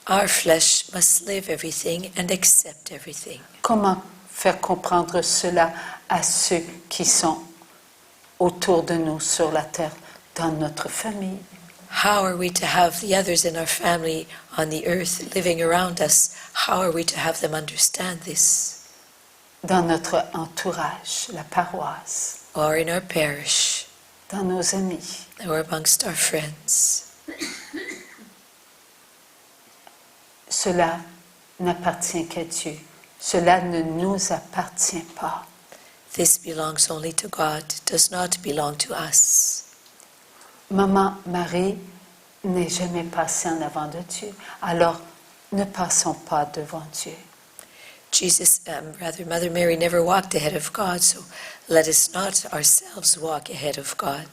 Our flesh must live everything and accept everything. Comment faire comprendre cela à ceux qui sont autour de nous sur la terre, dans notre famille? How are we to have the others in our family on the earth living around us? How are we to have them understand this? Dans notre entourage, la paroisse, Or in our parish, dans nos amis. or amongst our friends. Cela n'appartient qu'à Dieu. Cela ne nous appartient pas. This belongs only to God, does not belong to us. Maman Marie n'est jamais passée en avant de Dieu. Alors, ne passons pas devant Dieu. Mother Mary never walked ahead of God, so let us not ourselves walk ahead of God.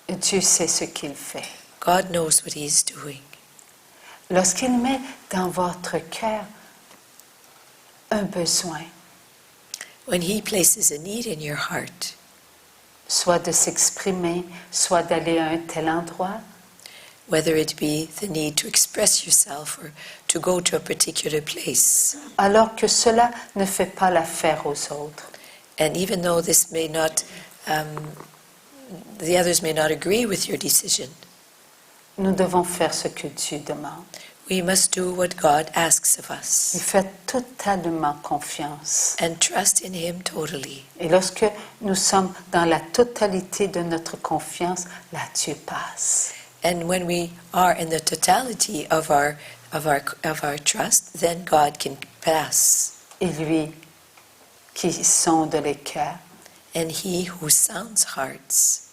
Dieu sait ce qu'il fait. God knows what He is doing. Lorsqu'il met dans votre cœur un besoin, When He places a need in your heart, soit de s'exprimer, soit d'aller à un tel endroit, whether it be the need to express yourself or to go to a particular place. alors que cela ne fait pas l'affaire aux autres. And even though this may not, the others may not agree with your decision, Nous devons faire ce que Dieu demande. we must do what God asks of Il us fait totalement confiance. and trust in Him totally. Et lorsque nous sommes dans la totalité de notre confiance, là Dieu passe. And when we are in the totality of our trust, then God can pass. Et lui qui sonde les cœurs, And He who sounds hearts,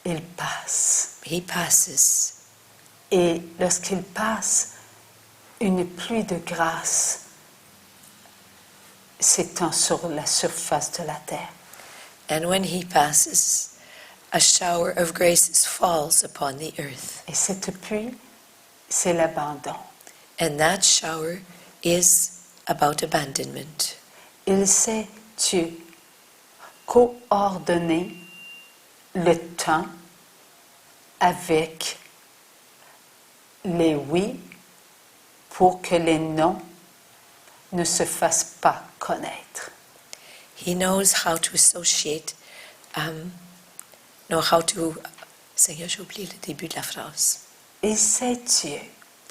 il passe. He passes. Et lorsqu'il passe, une pluie de grâce s'étend sur la surface de la terre. And when He passes, a shower of graces falls upon the earth. Et cette pluie, c'est l'abandon. And that shower is about abandonment. Il sait, Dieu, coordonner le temps avec les oui pour que les non ne se fassent pas connaître. He knows how to associate, how to... Seigneur, j'ai oublié le début de la phrase. Et c'est Dieu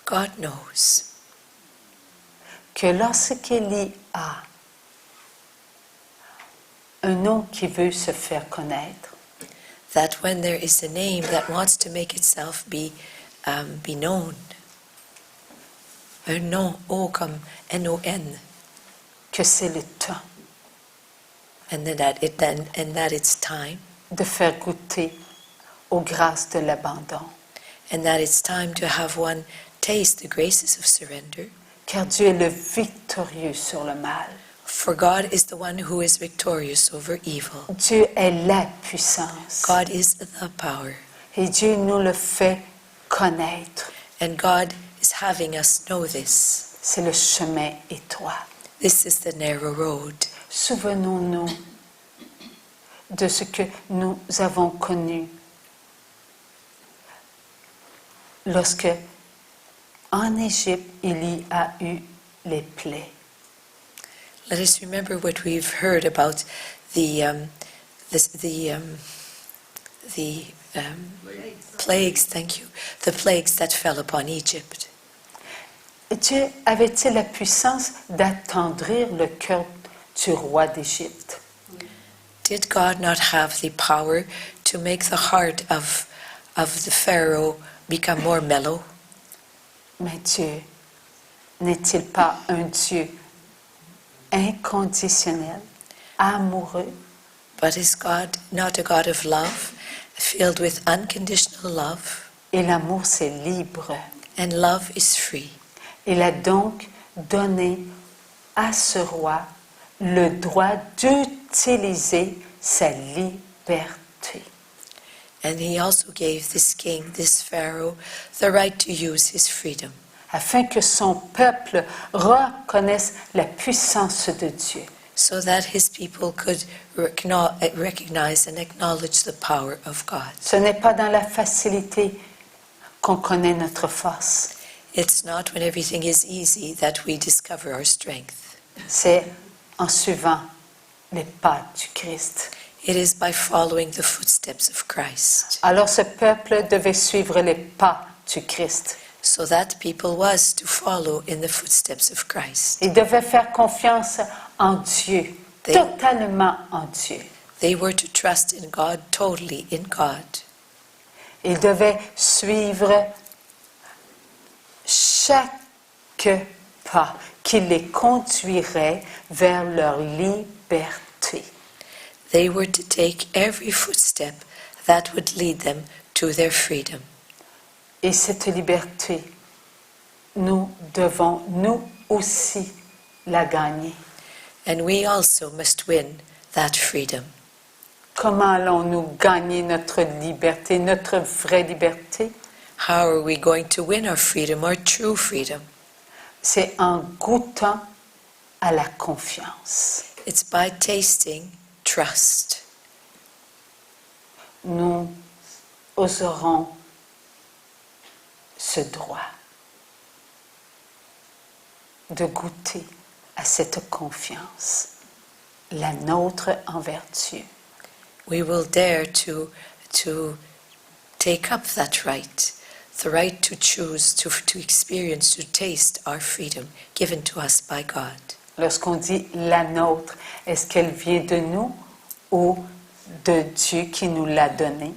God knows que lorsqu'il y a un nom qui veut se faire connaître, that when there is a name that wants to make itself be known, un nom, O comme N-O-N, que c'est le temps and that it's time, de faire goûter aux grâces de l'abandon. and that it's time to have one taste the graces of surrender. Car Dieu est le victorieux sur le mal. For God is the one who is victorious over evil. Dieu est la puissance. God is the power. Et Dieu nous le fait connaître. And God is having us know this. C'est le chemin étroit. This is the narrow road. Souvenons-nous de ce que nous avons connu lorsque, en Égypte, il y a eu les plaies. Let us remember what we've heard about the plagues. Thank you. The plagues that fell upon Egypt. Dieu avait-il la puissance d'attendrir le cœur du roi d'Égypte? Did God not have the power to make the heart of the Pharaoh become more mellow? Mais Dieu n'est-il pas un Dieu inconditionnel, amoureux? But is God not a God of love, filled with unconditional love? Et l'amour, c'est libre. And love is free. Il a donc donné à ce roi le droit d'utiliser sa liberté. And he also gave this king, this Pharaoh, the right to use his freedom, Afin que son peuple reconnaisse la puissance de Dieu. so that his people could recognize and acknowledge the power of God. Ce n'est pas dans la facilité qu'on connaît notre force. It's not when everything is easy that we discover our strength. C'est en suivant les pas du Christ. It is by following the footsteps of Christ. Alors ce peuple devait suivre les pas du Christ. So that people was to follow in the footsteps of Christ. Il devait faire confiance en Dieu, totalement en Dieu. They were to trust in God, totally in God. Il devait suivre chaque pas qui les conduirait vers leur liberté. They were to take every footstep that would lead them to their freedom. Et cette liberté, nous devons nous aussi la gagner. And we also must win that freedom. Comment allons-nous gagner notre liberté, notre vraie liberté? How are we going to win our freedom, our true freedom? C'est en goûtant à la confiance. It's by tasting trust. Nous oserons ce droit de goûter à cette confiance, la nôtre envers Dieu. We will dare to take up that right, the right to choose, to experience, to taste our freedom given to us by God. Lorsqu'on dit la nôtre, est-ce qu'elle vient de nous ou de Dieu qui nous l'a donnée?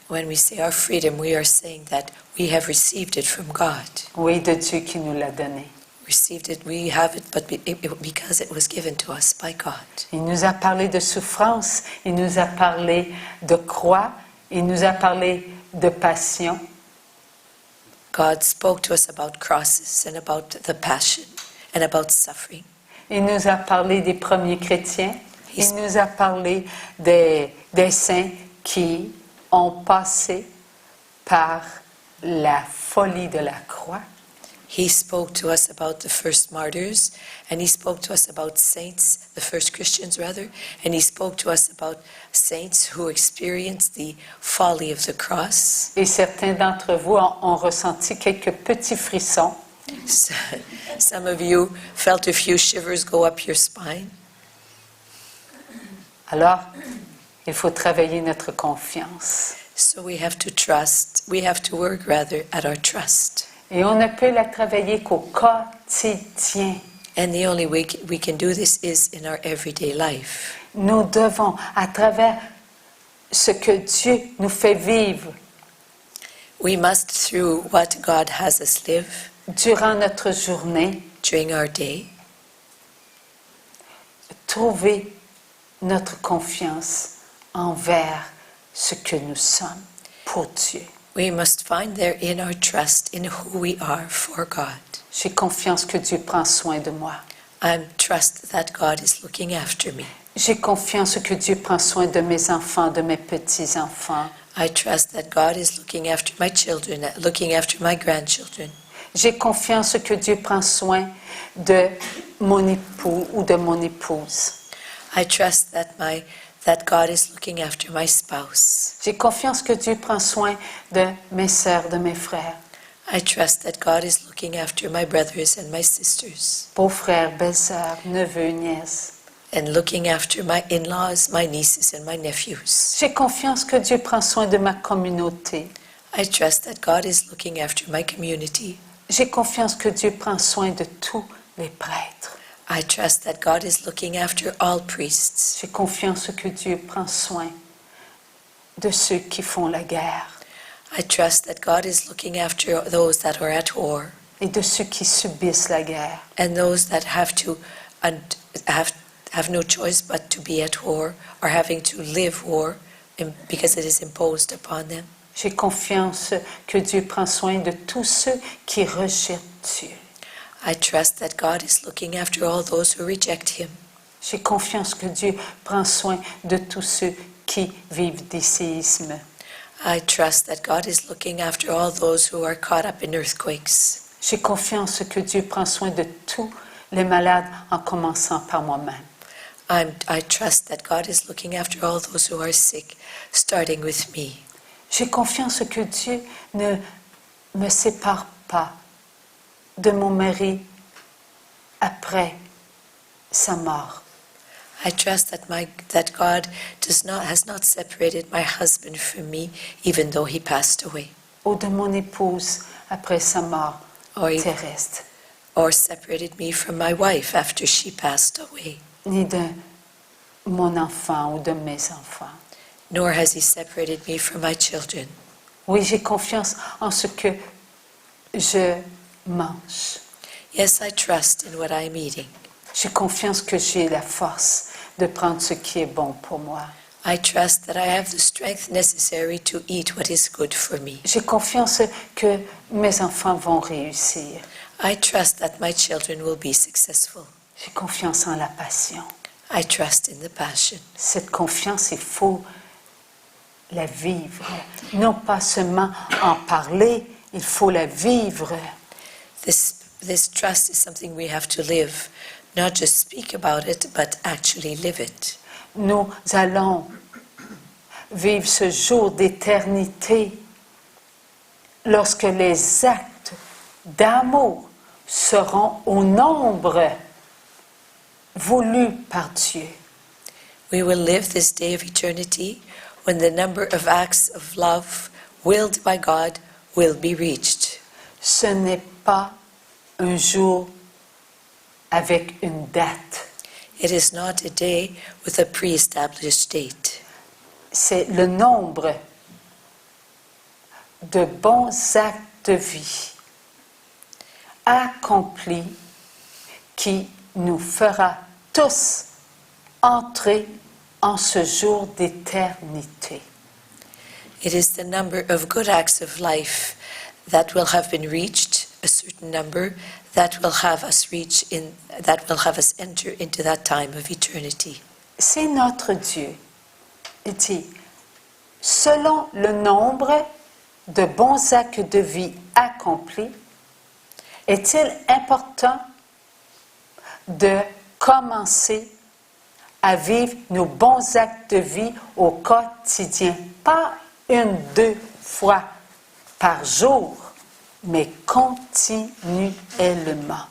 When we say our freedom, we are saying that we have received it from God. Oui, de Dieu qui nous l'a donnée. Received it, we have it, but because it was given to us by God. Il nous a parlé de souffrance, il nous a parlé de croix, il nous a parlé de passion. God spoke to us about crosses and about the passion and about suffering. Il nous a parlé des premiers chrétiens. Il nous a parlé des saints qui ont passé par la folie de la croix. He spoke to us about the first martyrs, and he spoke to us about saints, the first Christians rather, and he spoke to us about saints who experienced the folly of the cross. Et certains d'entre vous ont ressenti quelques petits frissons. Some of you felt a few shivers go up your spine. Alors, il faut travailler notre confiance. So we have to trust, we have to work rather at our trust. Et on ne peut la travailler qu'au quotidien. And the only way we can do this is in our everyday life. Nous devons, à travers ce que Dieu nous fait vivre, We must, through what God has us live durant notre journée, during our day, trouver notre confiance envers ce que nous sommes pour Dieu. we must find therein our trust in who we are for God. J'ai confiance que Dieu prend soin de moi. I trust that God is looking after me. J'ai confiance que Dieu prend soin de mes enfants, de mes petits-enfants. I trust that God is looking after my children, looking after my grandchildren. J'ai confiance que Dieu prend soin de mon époux ou de mon épouse. I trust that God is looking after my spouse. J'ai confiance que Dieu prend soin de mes sœurs, de mes frères. I trust that God is looking after my brothers and my sisters, Beaux-frères, belles-sœurs, neveux, nièces. and looking after my in-laws, my nieces, and my nephews. J'ai confiance que Dieu prend soin de ma communauté. I trust that God is looking after my community. J'ai confiance que Dieu prend soin de tous les prêtres. I trust that God is looking after all priests. J'ai confiance que Dieu prend soin de ceux qui font la guerre I trust that God is looking after those that are at war et de ceux qui subissent la guerre. and those that have to have no choice but to be at war or having to live war because it is imposed upon them. J'ai confiance que Dieu prend soin de tous ceux qui rejettent Dieu. I trust that God is looking after all those who reject Him. J'ai confiance que Dieu prend soin de tous ceux qui vivent des séismes. I trust that God is looking after all those who are caught up in earthquakes. J'ai confiance que Dieu prend soin de tous les malades en commençant par moi-même. I trust that God is looking after all those who are sick, starting with me. J'ai confiance que Dieu ne me sépare pas de mon mari après sa mort. I trust that God has not separated my husband from me, even though he passed away, Ou de mon épouse après sa mort or terrestre. separated me from my wife after she passed away. Ni de mon enfant ou de mes enfants. Nor has he separated me from my children. Oui, j'ai confiance en ce que je mange. Yes, I trust in what I am eating. J'ai confiance que j'ai la force de prendre ce qui est bon pour moi. I trust that I have the strength necessary to eat what is good for me. J'ai confiance que mes enfants vont réussir. I trust that my children will be successful. J'ai confiance en la passion. I trust in the passion. Cette confiance, il faut la vivre. Non pas seulement en parler, il faut la vivre. This trust is something we have to live, not just speak about it, but actually live it. Nous allons vivre ce jour d'éternité lorsque les actes d'amour seront au nombre voulu par Dieu. We will live this day of eternity when the number of acts of love willed by God will be reached. Ce n'est pas un jour avec une date. It is not a day with a pre-established date. C'est le nombre de bons actes de vie accomplis qui nous fera tous entrer en ce jour d'éternité. It is the number of good acts of life that will have been reached, a certain number that will have us enter into that time of eternity. C'est notre Dieu. Il dit, selon le nombre de bons actes de vie accomplis, est-il important de commencer à vivre nos bons actes de vie au quotidien, pas 1-2 fois par jour, mais continuellement.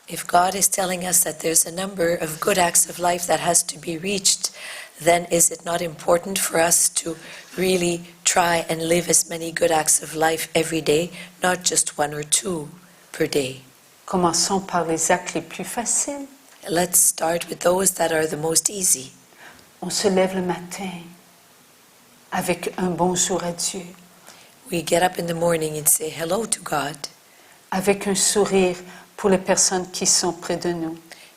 If God is telling us that there's a number of good acts of life that has to be reached, then is it not important for us to really try and live as many good acts of life every day, not just 1 or 2 per day? Commençons par les actes les plus faciles. Let's start with those that are the most easy. On se lève le matin avec un bonjour à Dieu, We get up in the morning and say hello to God, avec un sourire pour les personnes qui sont près de nous.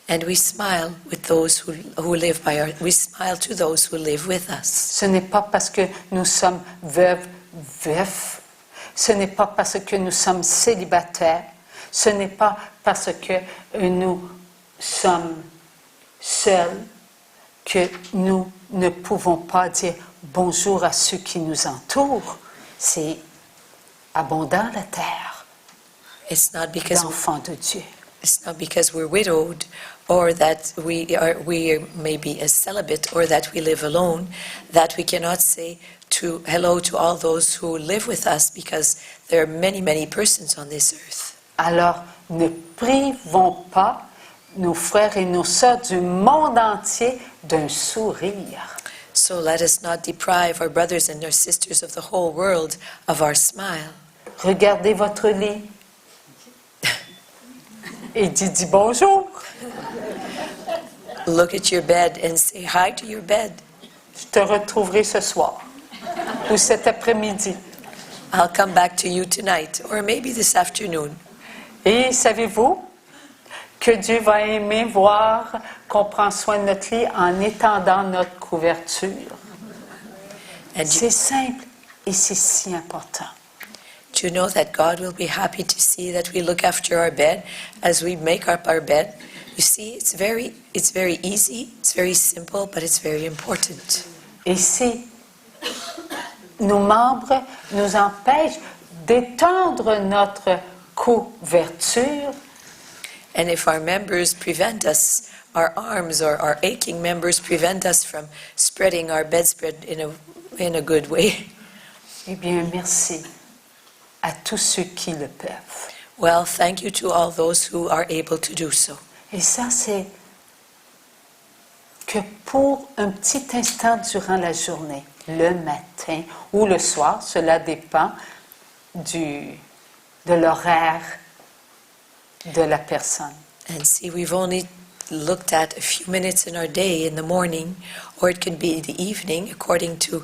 and we smile with those who live by our. We smile to those who live with us. Ce n'est pas parce que nous sommes veuves, veufs, ce n'est pas parce que nous sommes célibataires, ce n'est pas parce que nous sommes seuls que nous ne pouvons pas dire bonjour à ceux qui nous entourent. C'est abondant la terre It's not because d'enfants de Dieu. It's not because we're widowed or that we are maybe a celibate or that we live alone that we cannot say hello to all those who live with us, because there are many persons on this earth. Alors, ne privons pas nos frères et nos sœurs du monde entier d'un sourire. So let us not deprive our brothers and our sisters of the whole world of our smile. Regardez votre lit et dis bonjour. Look at your bed and say hi to your bed. Je te retrouverai ce soir ou cet après-midi. I'll come back to you tonight or maybe this afternoon. Et savez-vous que Dieu va aimer voir qu'on prend soin de notre lit en étendant notre couverture. C'est simple et c'est si important. Do you know that God will be happy to see that we look after our bed as we make up our bed? You see, it's very easy, it's very simple, but it's very important. Et si nos membres nous empêchent d'étendre notre couverture, And if our members prevent us, our arms or our aching members prevent us from spreading our bedspread in a good way, eh bien, merci à tous ceux qui le peuvent. well, thank you to all those who are able to do so. Et ça, c'est que pour un petit instant durant la journée, le matin ou le soir, cela dépend de l'horaire de la personne. And see, we've only looked at a few minutes in our day in the morning, or it can be the evening, according to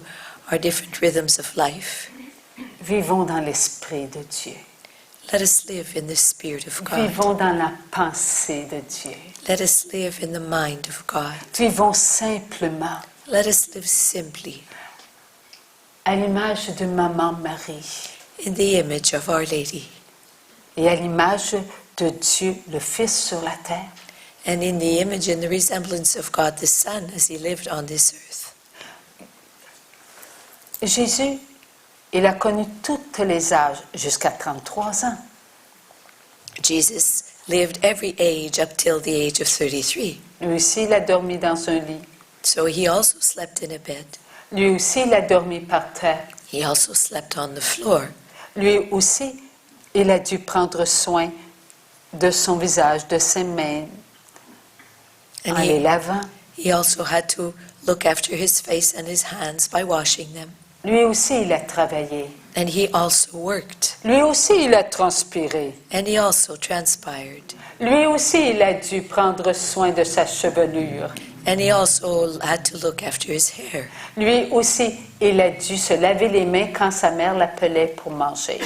our different rhythms of life. Vivons dans l'esprit de Dieu. Let us live in the Spirit of God. Vivons dans la pensée de Dieu. Let us live in the mind of God. Vivons simplement Let us live simply à l'image de Maman Marie in the image of Our Lady et à l'image de Dieu le Fils sur la terre. and in the image and the resemblance of God the Son as He lived on this earth. Jésus, il a connu tous les âges jusqu'à 33 ans. Jesus lived every age up till the age of 33. Lui aussi, il a dormi dans un lit. So He also slept in a bed. Lui aussi, il a dormi par terre. He also slept on the floor. Lui aussi, il a dû prendre soin de son visage, de ses mains, And en les lavant. he also had to look after his face and his hands by washing them. Lui aussi, il a travaillé. And he also worked. Lui aussi, il a transpiré. And he also transpired. Lui aussi, il a dû prendre soin de sa chevelure. And he also had to look after his hair. Lui aussi, il a dû se laver les mains quand sa mère l'appelait pour manger.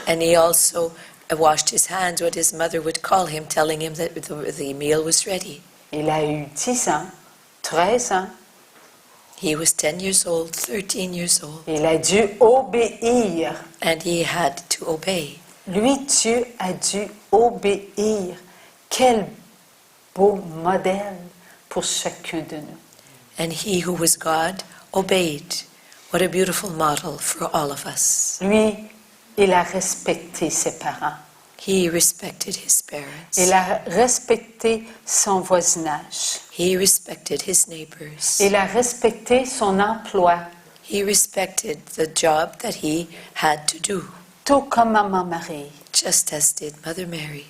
And he also washed his hands when his mother would call him, telling him that the meal was ready. Il a eu 10 ans, 13 ans. He was 10 years old, 13 years old, Il a dû obéir. and he had to obey. Lui, Dieu a dû obéir. Quel beau modèle pour chacun de nous. And he who was God obeyed. What a beautiful model for all of us. Lui, il a respecté ses parents. He respected his parents. Il a respecté son voisinage. He respected his neighbors. Il a respecté son emploi, He respected the job that he had to do, tout comme Maman Marie. just as did Mother Mary.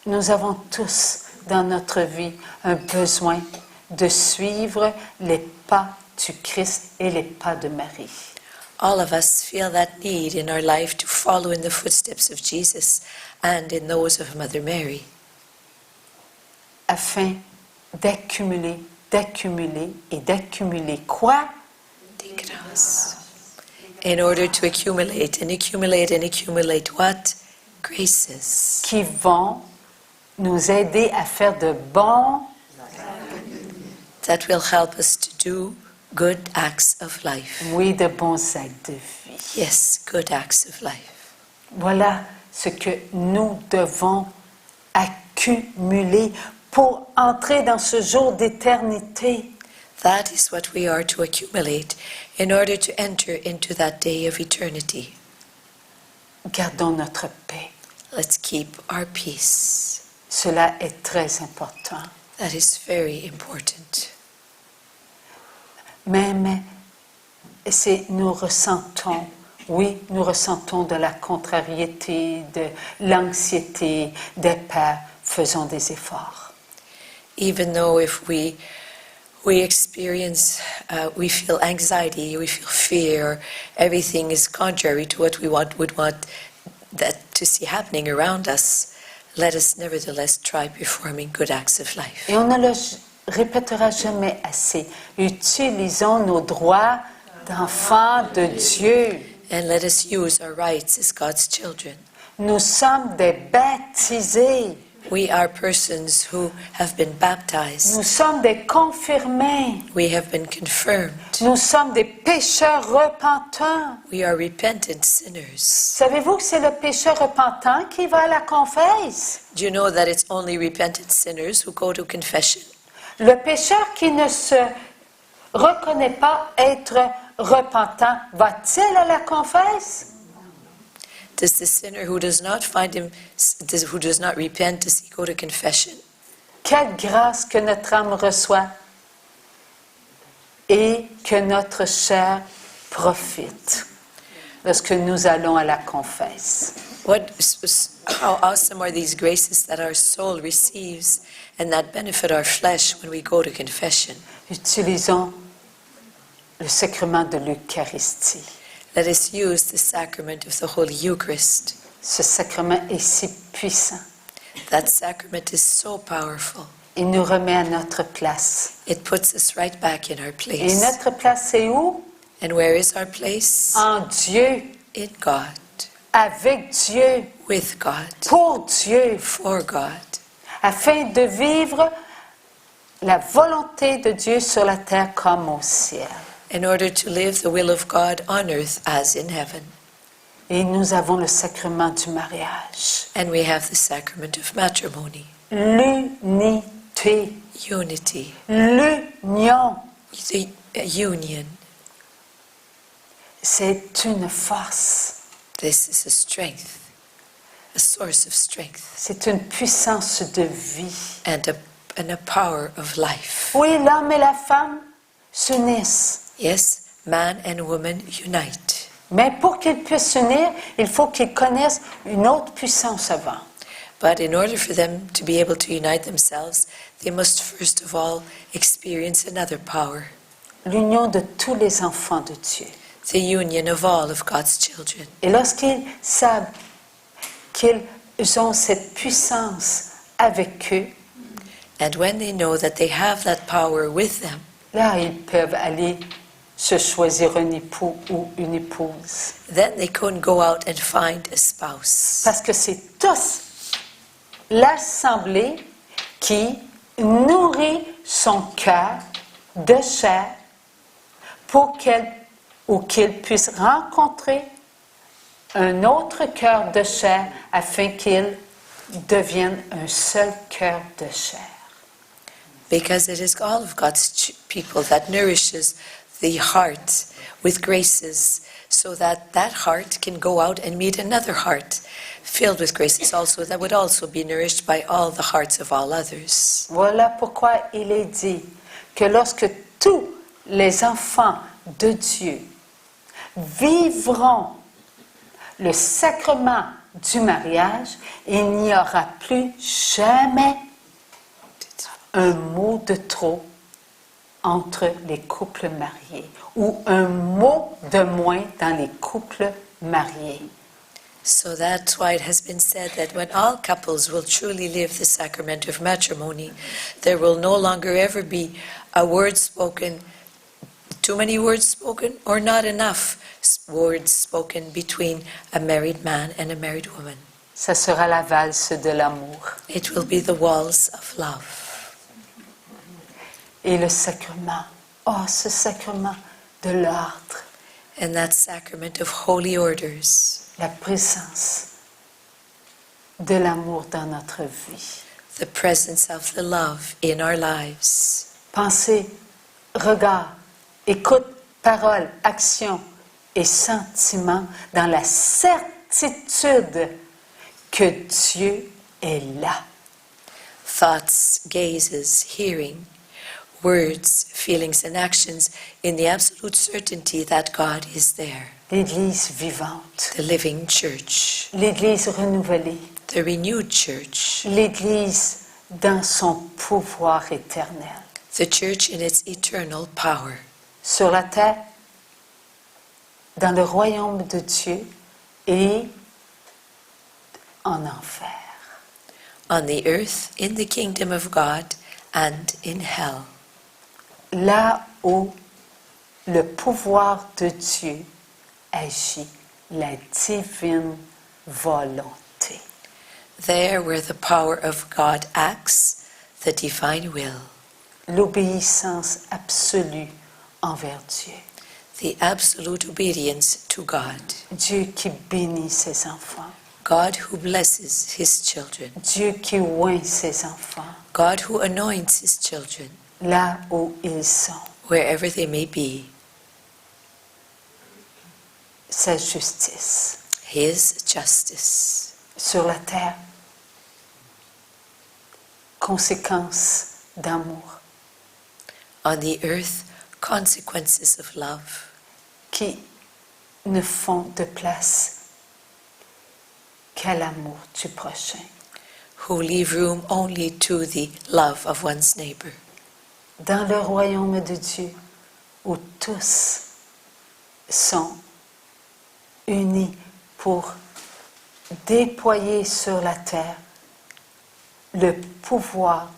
Nous avons tous dans notre vie un besoin de suivre les pas du Christ et les pas de Marie. All of us feel that need in our life to follow in the footsteps of Jesus and in those of Mother Mary, Afin d'accumuler, d'accumuler et d'accumuler quoi? des grâces. In order to accumulate and accumulate and accumulate what? Graces. Qui vont nous aider à faire de bons That will help us to do good acts of life. oui, de bons actes de vie. Yes, good acts of life. Voilà ce que nous devons accumuler pour entrer dans ce jour d'éternité. That is what we are to accumulate in order to enter into that day of eternity. Gardons notre paix. Let's keep our peace. Cela est très important. That is very important. Même si nous ressentons, oui, nous ressentons de la contrariété, de l'anxiété, des peurs, faisons des efforts. Even though if we experience, we feel anxiety, we feel fear, everything is contrary to what we would want that to see happening around us, let us nevertheless try performing good acts of life. Et on ne le répétera jamais assez. Utilisons nos droits d'enfants de Dieu. And let us use our rights as God's children. Nous sommes des baptisés. We are persons who have been baptized. Nous sommes des confirmés. We have been confirmed. Nous sommes des pécheurs repentants. We are repentant sinners. Savez-vous que c'est le pécheur repentant qui va à la confesse? Do you know that it's only repentant sinners who go to confession? Le pécheur qui ne se reconnaît pas être repentant, va-t-il à la confesse? Does the sinner who does not who does not repent, does he go to confession? Quelle grâce que notre âme reçoit et que notre chair profite lorsque nous allons à la confesse. How awesome are these graces that our soul receives and that benefit our flesh when we go to confession. Utilisons le sacrement de l'Eucharistie. Let us use the sacrament of the Holy Eucharist. Ce sacrement est si puissant. That sacrament is so powerful. Il nous remet à notre place. It puts us right back in our Et place. notre place, c'est où? And where is our place? En Dieu, In God, avec Dieu, with God, pour Dieu, for God, afin de vivre la volonté de Dieu sur la terre comme au ciel. in order to live the will of God on earth as in heaven. Et nous avons le sacrement du mariage. And we have the sacrament of matrimony, L'unité, unity, l'union, the union. c'est une force, This is a strength, a source of strength, c'est une puissance de vie. and a power of life. Oui, l'homme et la femme s'unissent. Yes, man and woman unite. Mais pour qu'ils puissent s'unir, il faut qu'ils connaissent une autre puissance avant. But in order for them to be able to unite themselves, they must first of all experience another power. L'union de tous les enfants de Dieu. The union of all of God's children. Et lorsqu'ils savent qu'ils ont cette puissance avec eux, And when they know that they have that power with them, là, ils peuvent aller se choisir un époux ou une épouse. then they can go out and find a spouse. Parce que c'est tous l'assemblée qui nourrit son cœur de chair pour qu'il puisse rencontrer un autre cœur de chair afin qu'il devienne un seul cœur de chair. Because it is all of God's people that nourishes the heart with graces, so that that heart can go out and meet another heart filled with graces also, that would also be nourished by all the hearts of all others. Voilà pourquoi il est dit que lorsque tous les enfants de Dieu vivront le sacrement du mariage, il n'y aura plus jamais un mot de trop entre les couples mariés ou un mot de moins dans les couples mariés. So that's why it has been said that when all couples will truly live the sacrament of matrimony, there will no longer ever be a word spoken, too many words spoken, or not enough words spoken between a married man and a married woman. Ça sera la valse de l'amour. It will be the waltz of love. Et le sacrement, oh, ce sacrement de l'ordre, And that sacrament of holy orders, la présence de l'amour dans notre vie. the presence of the love in our lives. Pensée, regard, écoute, parole, action et sentiment dans la certitude que Dieu est là. Thoughts, gazes, hearing, words, feelings, and actions in the absolute certainty that God is there. L'Église vivante, The living church, l'Église renouvelée, the renewed church, l'Église dans son pouvoir éternel. the church in its eternal power, Sur la terre, dans le royaume de Dieu et en enfer. on the earth, in the kingdom of God, and in hell. Là où le pouvoir de Dieu agit, la divine volonté. There where the power of God acts, the divine will, L'obéissance absolue envers Dieu. the absolute obedience to God, Dieu qui bénit ses enfants. God who blesses his children, Dieu qui oint ses enfants God who anoints his children, là où ils sont. wherever they may be, Sa justice his justice. sur la terre. Conséquence d'amour On the earth, consequences of love, qui ne font de place qu'à l'amour du prochain. who leave room only to the love of one's neighbor. Dans le royaume de Dieu, où tous sont unis pour déployer sur la terre le pouvoir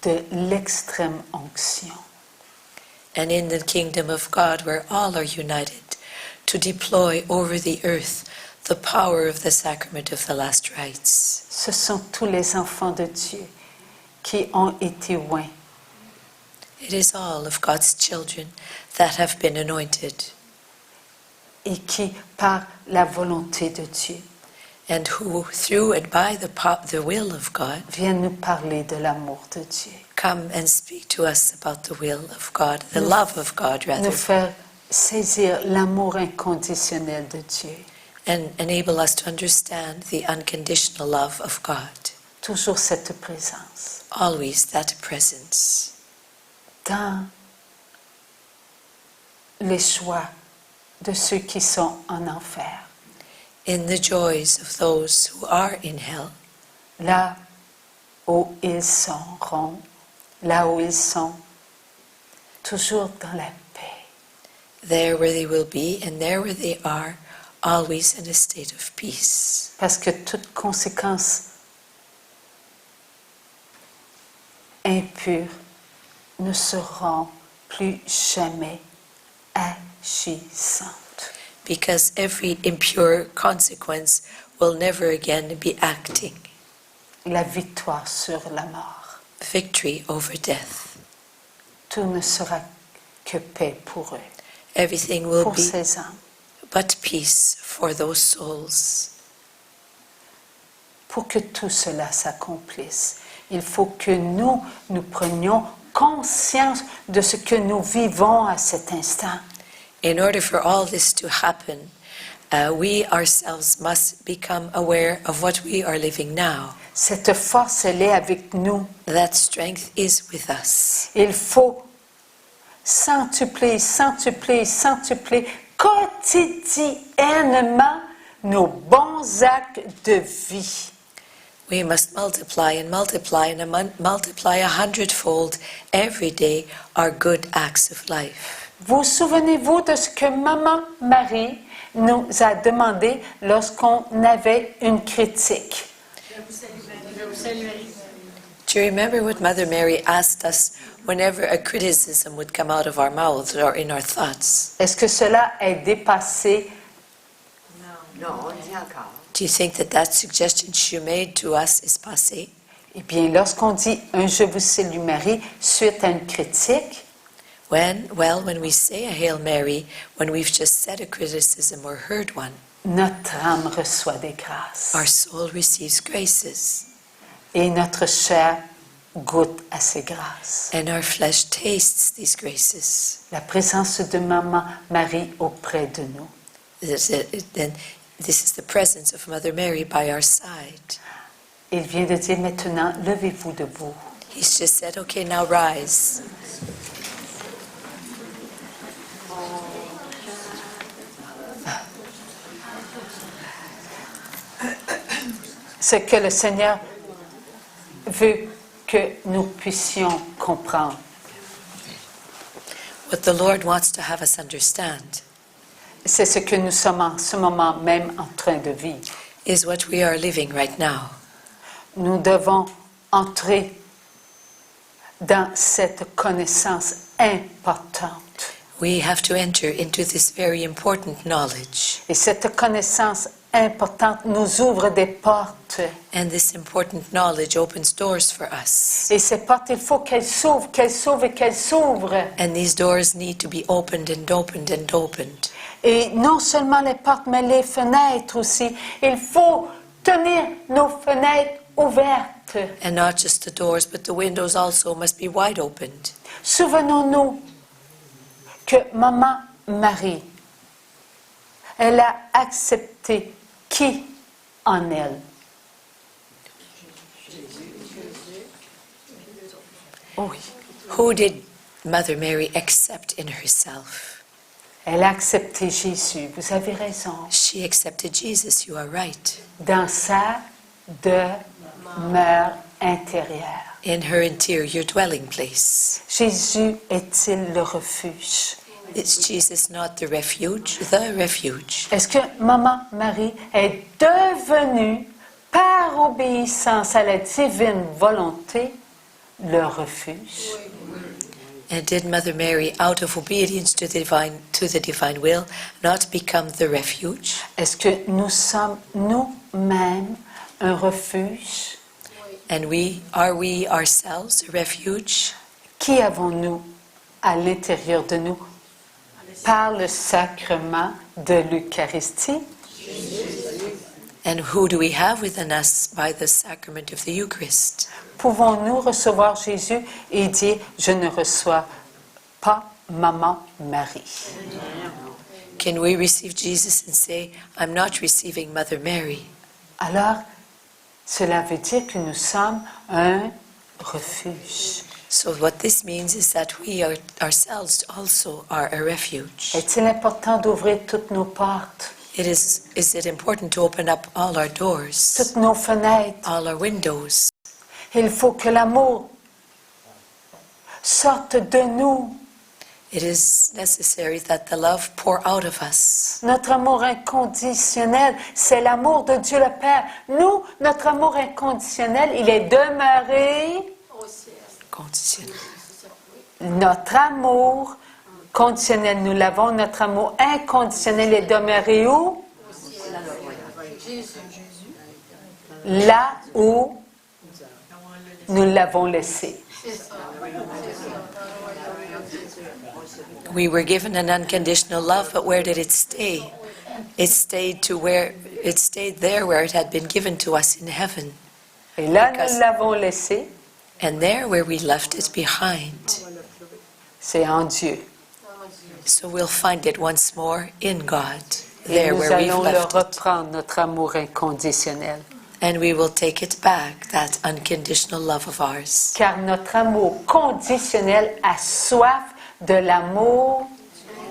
de l'extrême onction. And in the kingdom of God, where all are united, to deploy over the earth the power of the sacrament of the last rites. Ce sont tous les enfants de Dieu qui ont été oints. It is all of God's children that have been anointed, Et qui, par la volonté de Dieu, and who, through and by the will of God, viennent nous parler de l'amour de Dieu. come and speak to us about the will of God, the love of God, rather, Nous faire saisir l'amour inconditionnel de Dieu. and enable us to understand the unconditional love of God. Toujours cette présence. Always that presence Dans les choix de ceux qui sont en enfer. in the joys of those who are in hell. Là où ils seront, là où ils sont, toujours dans la paix. There where they will be and there where they are, always in a state of peace. Parce que toute conséquence impure ne seront plus jamais agissantes. Because every impure consequence will never again be acting. La victoire sur la mort. Victory over death. Tout ne sera que paix pour eux, Everything will pour be ces âmes. but peace for those souls. Pour que tout cela s'accomplisse, il faut que nous prenions conscience de ce que nous vivons à cet instant. In order for all this to happen, we ourselves must become aware of what we are living now. Cette force, elle est avec nous. That strength is with us. Il faut centupler quotidiennement nos bons actes de vie. We must multiply and multiply and multiply 100-fold every day our good acts of life. Vous souvenez-vous de ce que Maman Marie nous a demandé lorsqu'on avait une critique? Do you remember what Mother Mary asked us whenever a criticism would come out of our mouths or in our thoughts? Est-ce que cela est dépassé? Non, on dit encore. Do you think that suggestion she made to us is passé? Eh bien, lorsqu'on dit « un Je vous salue Marie » suite à une critique, When we say a Hail Mary, when we've just said a criticism or heard one, notre âme reçoit des grâces our soul receives graces et notre chair goûte à ces grâces. and our flesh tastes these graces. La présence de Maman Marie auprès de nous. Then this is the presence of Mother Mary by our side. Il vient de dire maintenant, levez-vous debout. He's just said, okay, now rise. Ce que le Seigneur veut que nous puissions comprendre. What the Lord wants to have us understand C'est ce que nous sommes en ce moment même en train de vivre. is what we are living right now. Nous devons entrer dans cette connaissance importante. We have to enter into this very important knowledge. Et cette connaissance importante nous ouvre des portes. And this important knowledge opens doors for us. Et ces portes, il faut qu'elles s'ouvrent, qu'elles s'ouvrent et qu'elles s'ouvrent. And these doors need to be opened and opened and opened. Et non seulement les portes, mais les fenêtres aussi. Il faut tenir nos fenêtres ouvertes. And not just the doors, but the windows also must be wide opened. Souvenons-nous que Maman Marie, elle a accepté qui en elle? Oui. Who did Mother Mary accept in herself? Elle a accepté Jésus, vous avez raison, She accepted Jesus, you are right. dans sa demeure intérieure. In her interior dwelling place. Jésus est-il le refuge? Is Jesus not the refuge? The refuge. Est-ce que Maman Marie est devenue, par obéissance à la divine volonté, le refuge? And did Mother Mary, out of obedience to the divine will, not become the refuge? Est-ce que nous sommes nous-mêmes un refuge? And are we ourselves a refuge? Qui avons-nous à l'intérieur de nous par le sacrement de l'Eucharistie? And who do we have within us by the sacrament of the Eucharist? Pouvons-nous recevoir Jésus et dire « Je ne reçois pas Maman Marie ». Can we receive Jesus and say, I'm not receiving Mother Mary? Alors, cela veut dire que nous sommes un refuge. So what this means is that we are ourselves also are a refuge. Est-il important d'ouvrir toutes nos portes, Is it important to open up all our doors, toutes nos fenêtres? all our windows? Il faut que l'amour sorte de nous. It is necessary that the love pour out of us. Notre amour inconditionnel, c'est l'amour de Dieu le Père. Nous, notre amour inconditionnel, il est demeuré. Conditionnel. Notre amour conditionnel, nous l'avons. Notre amour inconditionnel est demeuré où? Là où nous l'avons laissé. We were given an unconditional love, but where did it stay? It stayed there where it had been given to us in heaven. Et là, nous l'avons laissé. And there where we left it behind. C'est en Dieu. So we'll find it once more in God. Et There nous where we've allons le left it. reprendre, notre amour inconditionnel. And we will take it back, that unconditional love of ours. Car notre amour conditionnel a soif de l'amour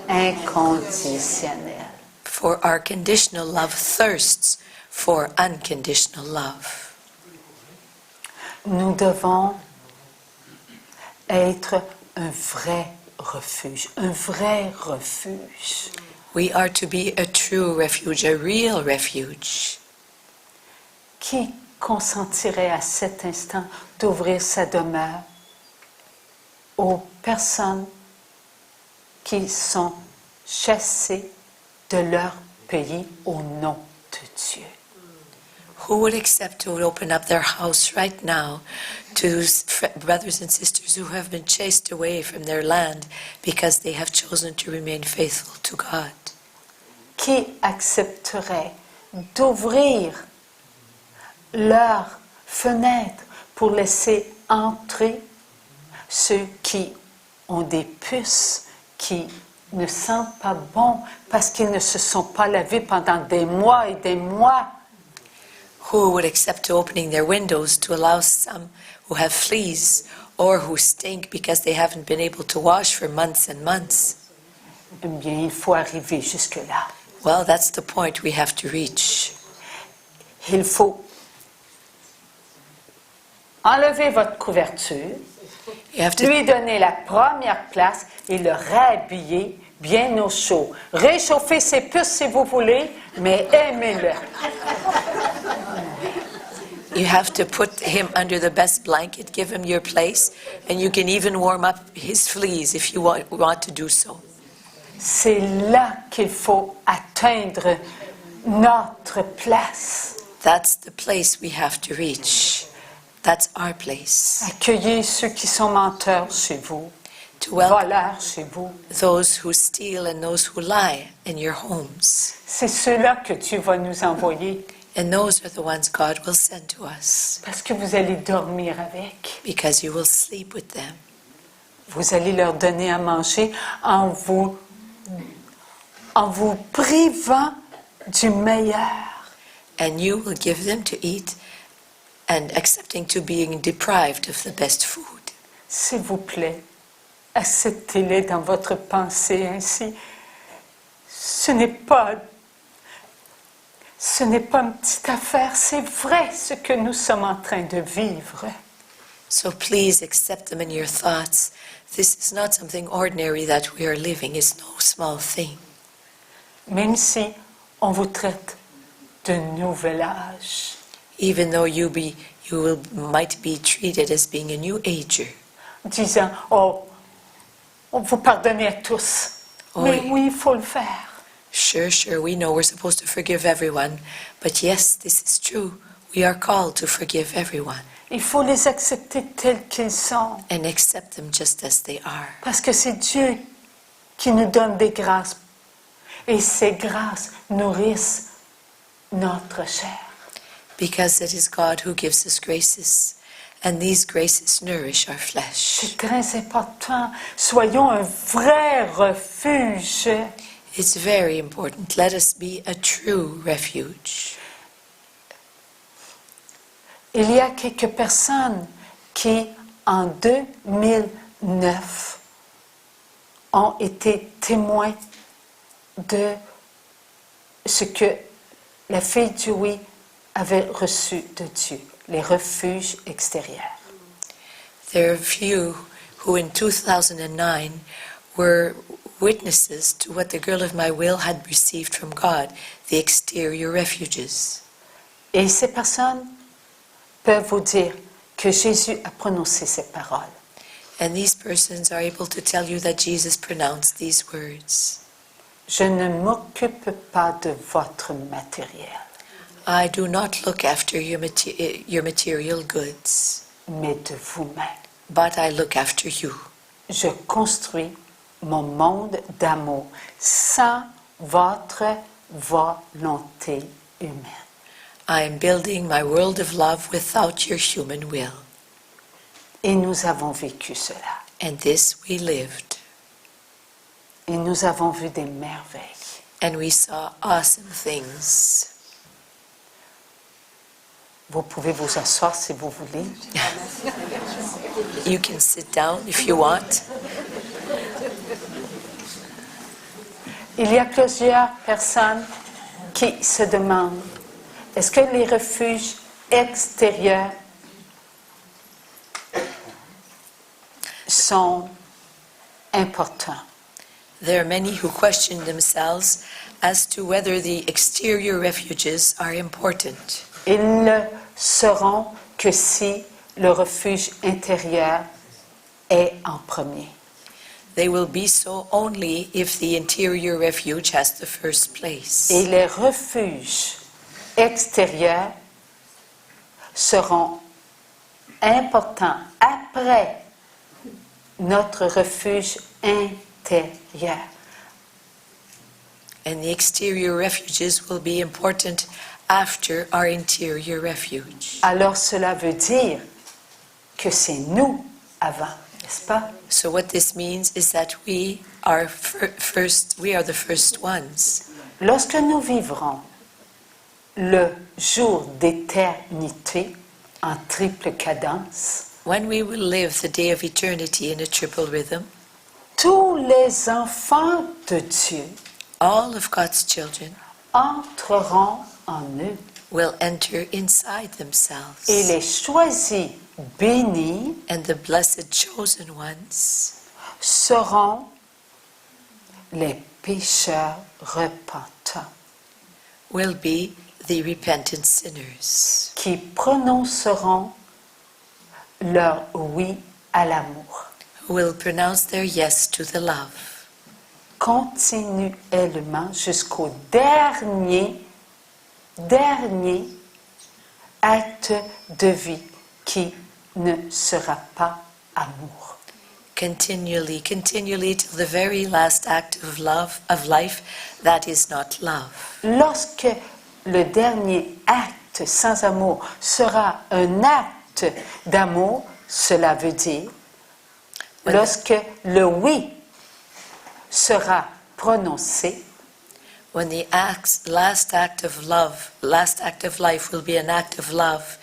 inconditionnel. For our conditional love thirsts for unconditional love. Nous devons être un vrai refuge, un vrai refuge. We are to be a true refuge, a real refuge. Qui consentirait à cet instant d'ouvrir sa demeure aux personnes qui sont chassées de leur pays au nom de Dieu? Who would accept to open up their house right now to brothers and sisters who have been chased away from their land because they have chosen to remain faithful to God? Qui accepterait d'ouvrir leurs fenêtres pour laisser entrer ceux qui ont des puces, qui ne sentent pas bon parce qu'ils ne se sont pas lavés pendant des mois et des mois? Who would accept to opening their windows to allow some who have fleas or who stink because they haven't been able to wash for months and months? Eh bien, il faut arriver jusque-là. Well, that's the point we have to reach. Il faut enlever votre couverture, You have to lui donner la première place et le rhabiller bien au chaud. Réchauffez ses puces si vous voulez, mais aimez-le. You have to put him under the best blanket, give him your place, and you can even warm up his fleas if you want to do so. C'est là qu'il faut atteindre notre place. That's the place we have to reach. That's our place. Accueillez ceux qui sont menteurs chez vous, To welcome voleurs chez vous. those who steal and those who lie in your homes. C'est ceux-là que Dieu va nous envoyer And those are the ones God will send to us parce que vous allez dormir avec. because you will sleep with them. Vous allez leur donner à manger en vous privant du meilleur. And you will give them to eat and accepting to being deprived of the best food. S'il vous plaît, acceptez-les dans votre pensée ainsi. Ce n'est pas une petite affaire, c'est vrai ce que nous sommes en train de vivre. So please accept them in your thoughts. This is not something ordinary that we are living. It's no small thing. Même si on vous traite de nouvel âge, Even though might be treated as being a new ager. disant « Oh, on vous pardonnez à tous. » Mais Oui. oui, il faut le faire. Sure, we know we're supposed to forgive everyone. But yes, this is true. We are called to forgive everyone Il faut les accepter tels qu'ils sont. and accept them just as they are. Parce que c'est Dieu qui nous donne des grâces. Et ces grâces nourrissent notre chair. Because it is God who gives us graces. And these graces nourish our flesh. C'est très important. Soyons un vrai refuge. It's very important. Let us be a true refuge. Il y a quelques personnes qui en 2009 ont été témoins de ce que la fille Joey avait reçu de Dieu, les refuges extérieurs. There are few who in 2009 were witnesses to what the girl of my will had received from God, the exterior refuges. Et ces personnes peuvent vous dire que Jésus a prononcé ces paroles. And these persons are able to tell you that Jesus pronounced these words. Je ne m'occupe pas de votre matériel, I do not look after your material goods, mais de vous-même. but I look after you. Je construis mon monde d'amour sans votre volonté humaine. I am building my world of love without your human will. Et nous avons vécu cela. And this we lived. Et nous avons vu des merveilles. And we saw awesome things. Vous pouvez vous asseoir si vous voulez. You can sit down if you want. Il y a plusieurs personnes qui se demandent, est-ce que les refuges extérieurs sont importants? There are many who question themselves as to whether the exterior refuges are important. Ils ne seront que si le refuge intérieur est en premier. They will be so only if the interior refuge has the first place. Et les refuges extérieurs seront importants après notre refuge intérieur. And the exterior refuges will be important after our interior refuge. Alors cela veut dire que c'est nous avant, n'est-ce pas? So what this means is that we are the first ones. Lorsque nous vivrons le jour d'éternité en triple cadence, When we will live the day of eternity in a triple rhythm, tous les enfants de Dieu all of God's children entreront en eux will enter inside themselves. et les choisis bénis And the blessed chosen ones seront les pécheurs repentants will be the repentant sinners qui prononceront leur oui à l'amour who will pronounce their yes to the love continuellement jusqu'au dernier acte de vie qui ne sera pas amour. continually till the very last act of life that is not love. Lorsque le dernier acte sans amour sera un acte d'amour, cela veut dire lorsque le oui sera prononcé, When the last act of life will be an act of love,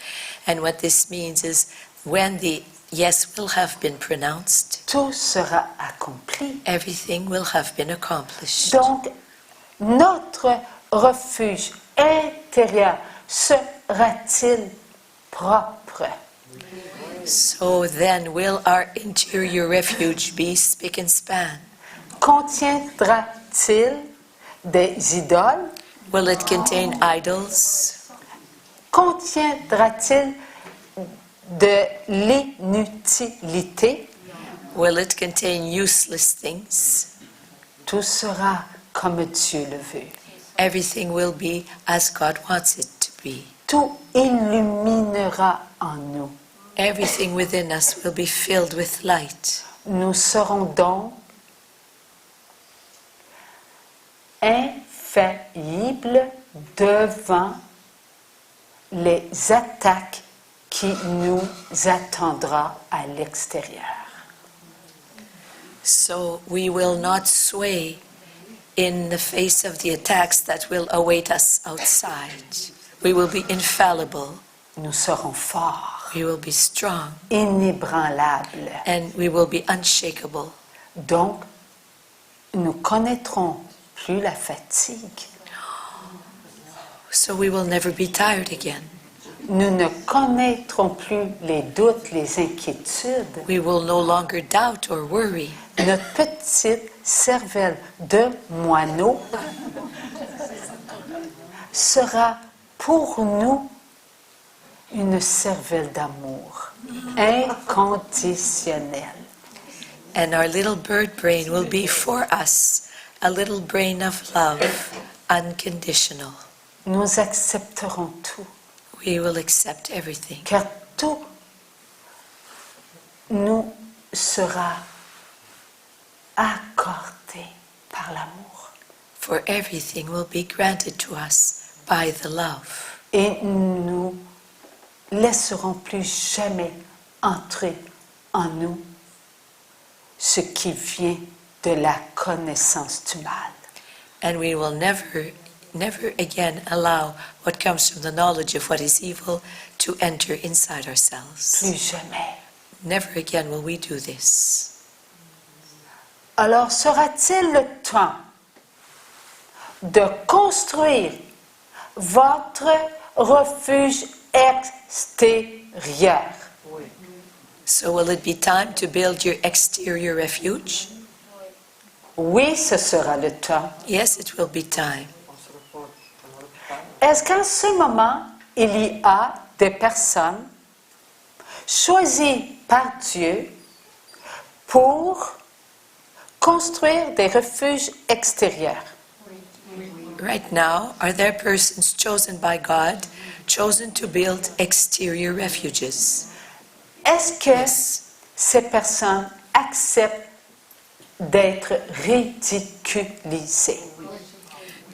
and what this means is when the yes will have been pronounced, tout sera accompli. everything will have been accomplished. Donc, notre refuge intérieur sera-t-il propre? So then will our interior refuge be spick and span? Contiendra-t-il des idoles? Will it contain idols? Contiendra-t-il de l'inutilité? Will it contain useless things? Tout sera comme Dieu le veut. Everything will be as God wants it to be. Tout illuminera en nous. Everything within us will be filled with light. Nous serons donc infaillibles devant les attaques qui nous attendra à l'extérieur. So we will not sway in the face of the attacks that will await us outside. We will be infallible. Nous serons forts. We will be strong. inébranlables. And we will be unshakable. Donc, nous connaîtrons plus la fatigue. So we will never be tired again. Nous ne connaîtrons plus les doutes, les inquiétudes. We will no longer doubt or worry. Notre petite cervelle de moineau sera pour nous une cervelle d'amour inconditionnelle. And our little bird brain will be for us a little brain of love, unconditional. Nous accepterons tout, We will accept everything. car tout nous sera accordé par l'amour. For everything will be granted to us by the love. Et nous laisserons plus jamais entrer en nous ce qui vient de la connaissance du mal. And we will never again allow what comes from the knowledge of what is evil to enter inside ourselves. Plus jamais. Never again will we do this. Alors sera-t-il le temps de construire votre refuge extérieur? So will it be time to build your exterior refuge? Oui, ce sera le temps. Yes, it will be time. Est-ce qu'en ce moment, il y a des personnes choisies par Dieu pour construire des refuges extérieurs? Right now, are there persons chosen by God, chosen to build exterior refuges? Est-ce que ces personnes acceptent d'être ridiculisées?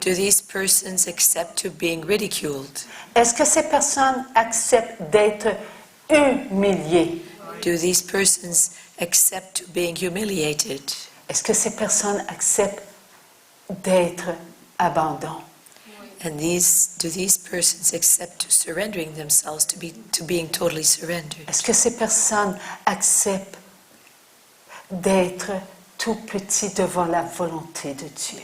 Do these persons accept to being ridiculed? Est-ce que ces personnes acceptent d'être humiliées? Do these persons accept to being humiliated? Est-ce que ces personnes acceptent d'être abandonnées? And do these persons accept to surrendering themselves to being totally surrendered? Est-ce que ces personnes acceptent d'être tout petits devant la volonté de Dieu?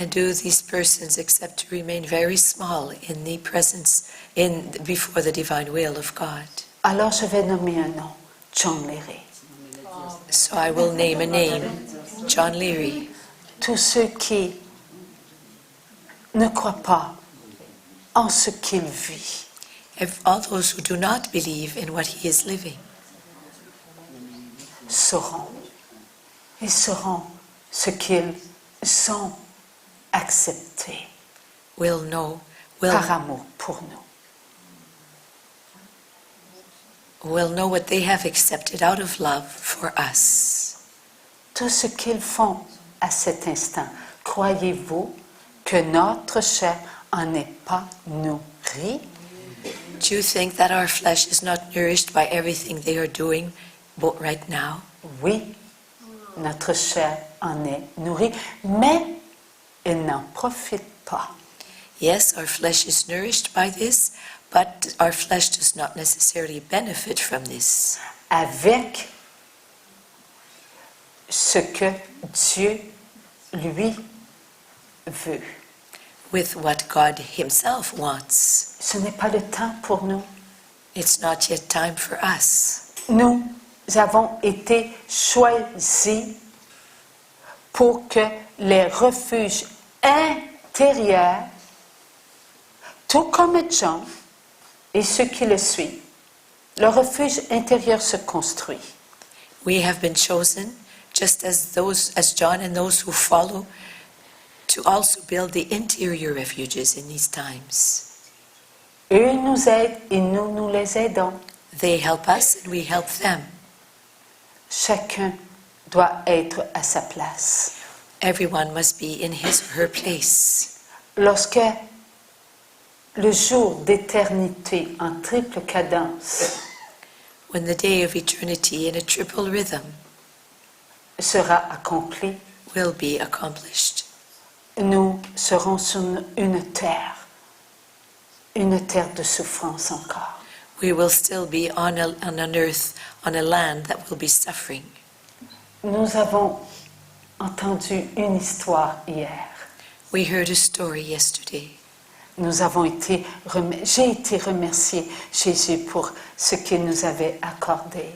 And do these persons accept to remain very small in the presence, before the divine will of God? Alors je vais nommer un nom, John Leary. So I will name a name, John Leary. Tous ceux qui ne croient pas en ce qu'il vit, All those who do not believe in what he is living sauront. Ils sauront ce qu'ils ont accepté will know par amour pour nous. what they have accepted out of love for us. Tout ce qu'ils font à cet instant, croyez-vous que notre chair en est pas nourrie? Do you think that our flesh is not nourished by everything they are doing right now? Oui, notre chair en est nourrie, mais elle n'en profite pas. Yes, our flesh is nourished by this, but our flesh does not necessarily benefit from this. Avec ce que Dieu lui veut. With what God himself wants. Ce n'est pas le temps pour nous. It's not yet time for us. Nous avons été choisis pour que les refuges intérieurs, tout comme John et ceux qui le suivent, le refuge intérieur se construit. We have been chosen, just as John and those who follow, to also build the interior refuges in these times. Eux nous aident et nous les aidons. They help us and we help them. Chacun doit être à sa place. Everyone must be in his or her place. Lorsque le jour d'éternité en triple cadence When the day of eternity in a triple rhythm sera accompli, will be accomplished, nous serons sur une terre de souffrance encore. we will still be on an earth, on a land that will be suffering. Nous avons entendu une histoire hier. We heard a story yesterday. J'ai été remercier Jésus pour ce qu'il nous avait accordé.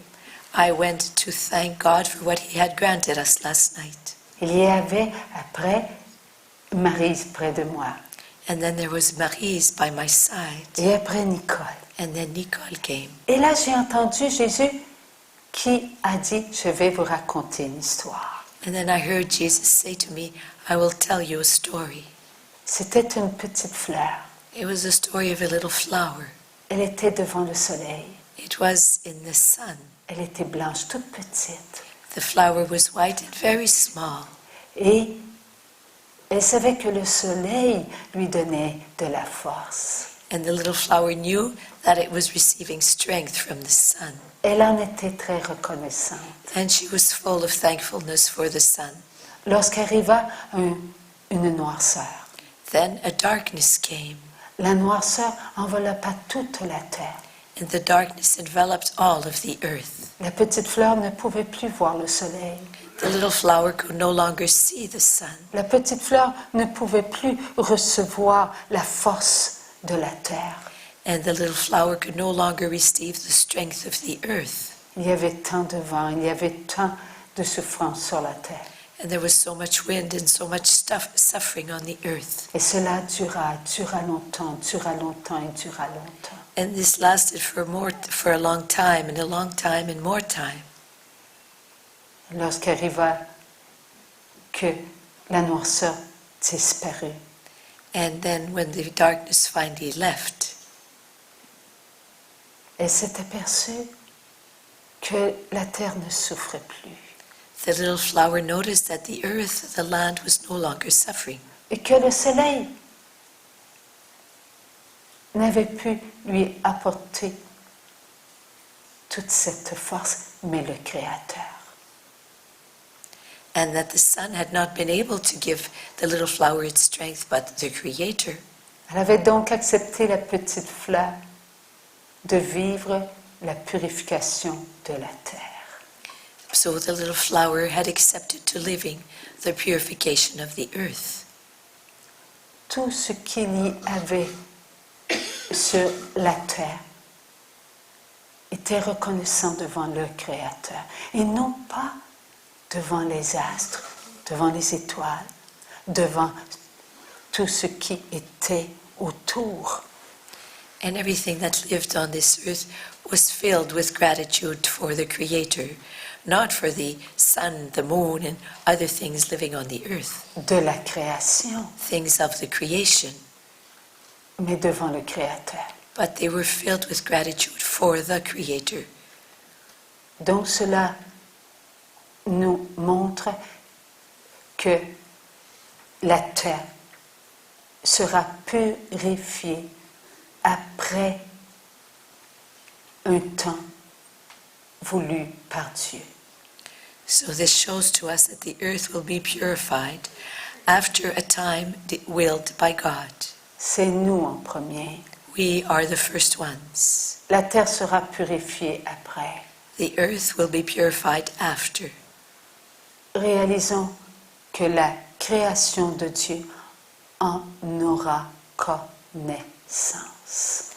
I went to thank God for what He had granted us last night. Il y avait après Maryse près de moi. And then there was Maryse by my side. Et après Nicole. And then Nicole came. Et là, j'ai entendu Jésus qui a dit, je vais vous raconter une histoire. And then I heard Jesus say to me, I will tell you a story. C'était une petite fleur. It was a story of a little flower. Elle était devant le soleil. It was in the sun. Elle était blanche, toute petite. The flower was white and very small. Et elle savait que le soleil lui donnait de la force. And the little flower knew that it was receiving strength from the sun. Elle en était très reconnaissante. And she was full of thankfulness for the sun. Lorsqu'arriva une noirceur, Then a darkness came, la noirceur enveloppa toute la terre. and the darkness enveloped all of the earth. La petite fleur ne pouvait plus voir le soleil. The little flower could no longer see the sun. La petite fleur ne pouvait plus recevoir la force de la terre. And the little flower could no longer receive the strength of the earth. Il y avait tant de vent, il y avait tant de souffrance sur la terre. And there was so much wind and so much suffering on the earth. Et cela dura longtemps, dura longtemps et dura longtemps. And this lasted for a long time and a long time and more time. Lorsqu'arriva que la noirceur disparut, And then when the darkness finally left, elle s'est aperçue que la terre ne souffrait plus the little flower noticed that the earth, the land, was no longer suffering. et que le soleil n'avait pu lui apporter toute cette force, mais le Créateur. And that the sun had not been able to give the little flower its strength, but the Creator. Elle avait donc accepté la petite fleur de vivre la purification de la terre. So the little flower had accepted to living the purification of the earth. Tout ce qu'il y avait sur la terre était reconnaissant devant le Créateur et non pas devant les astres, devant les étoiles, devant tout ce qui était autour. And everything that lived on this earth was filled with gratitude for the Creator, not for the sun, the moon, and other things living on the earth, De la création, things of the creation, mais devant le Créateur. but they were filled with gratitude for the Creator. Donc cela nous montre que la terre sera purifiée après un temps voulu par Dieu. So this shows to us that the earth will be purified after a time willed by God. C'est nous en premier. We are the first ones. La terre sera purifiée après. The earth will be purified after. Réalisons que la création de Dieu en aura connaissance.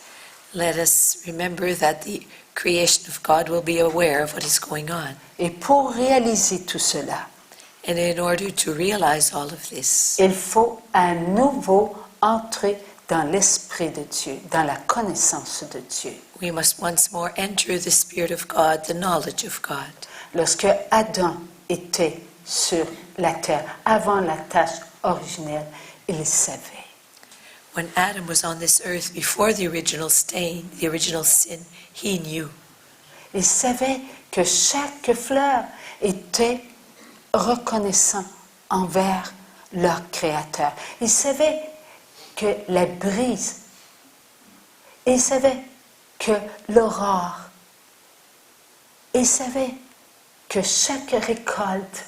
Let us remember that the creation of God will be aware of what is going on. Et pour réaliser tout cela, And in order to realize all of this, il faut à nouveau entrer dans l'esprit de Dieu, dans la connaissance de Dieu. we must once more enter the Spirit of God, the knowledge of God. Lorsque Adam était sur la terre, avant la tâche originelle, il savait. When Adam was on this earth before the original stain, the original sin, he knew. Il savait que chaque fleur était reconnaissant envers leur Créateur. Il savait que la brise, il savait que l'aurore, il savait que chaque récolte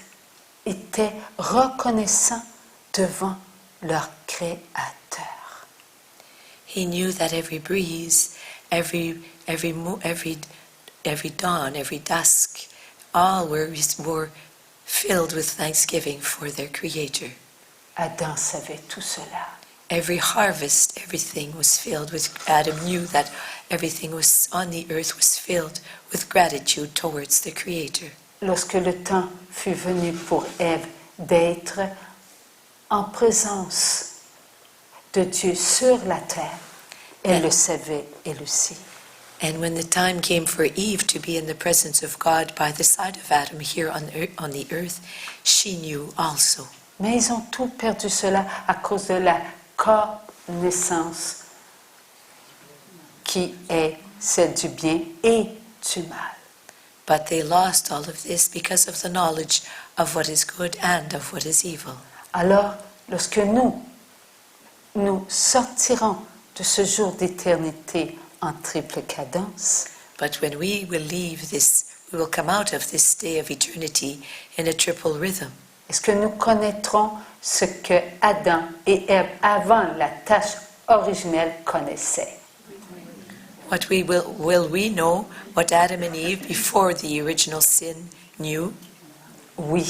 était reconnaissant devant leur Créateur. He knew that every breeze, every every dawn, every dusk, all were filled with thanksgiving for their Creator. Adam savait tout cela. Every harvest, everything was filled with, Adam knew that everything was on the earth was filled with gratitude towards the Creator. Lorsque le temps fut venu pour Ève d'être en présence de Dieu sur la terre, elle le savait elle aussi. And when the time came for Eve to be in the presence of God by the side of Adam here on the earth, she knew also. Mais ils ont tout perdu cela à cause de la connaissance qui est celle du bien et du mal. But they lost all of this because of the knowledge of what is good and of what is evil. Alors, lorsque nous sortirons de ce jour d'éternité en triple cadence, But when we will leave this, we will come out of this day of eternity in a triple rhythm. est-ce que nous connaîtrons ce que Adam et Ève, avant la tâche originelle, connaissaient? What will we know what Adam and Eve before the original sin knew? Oui,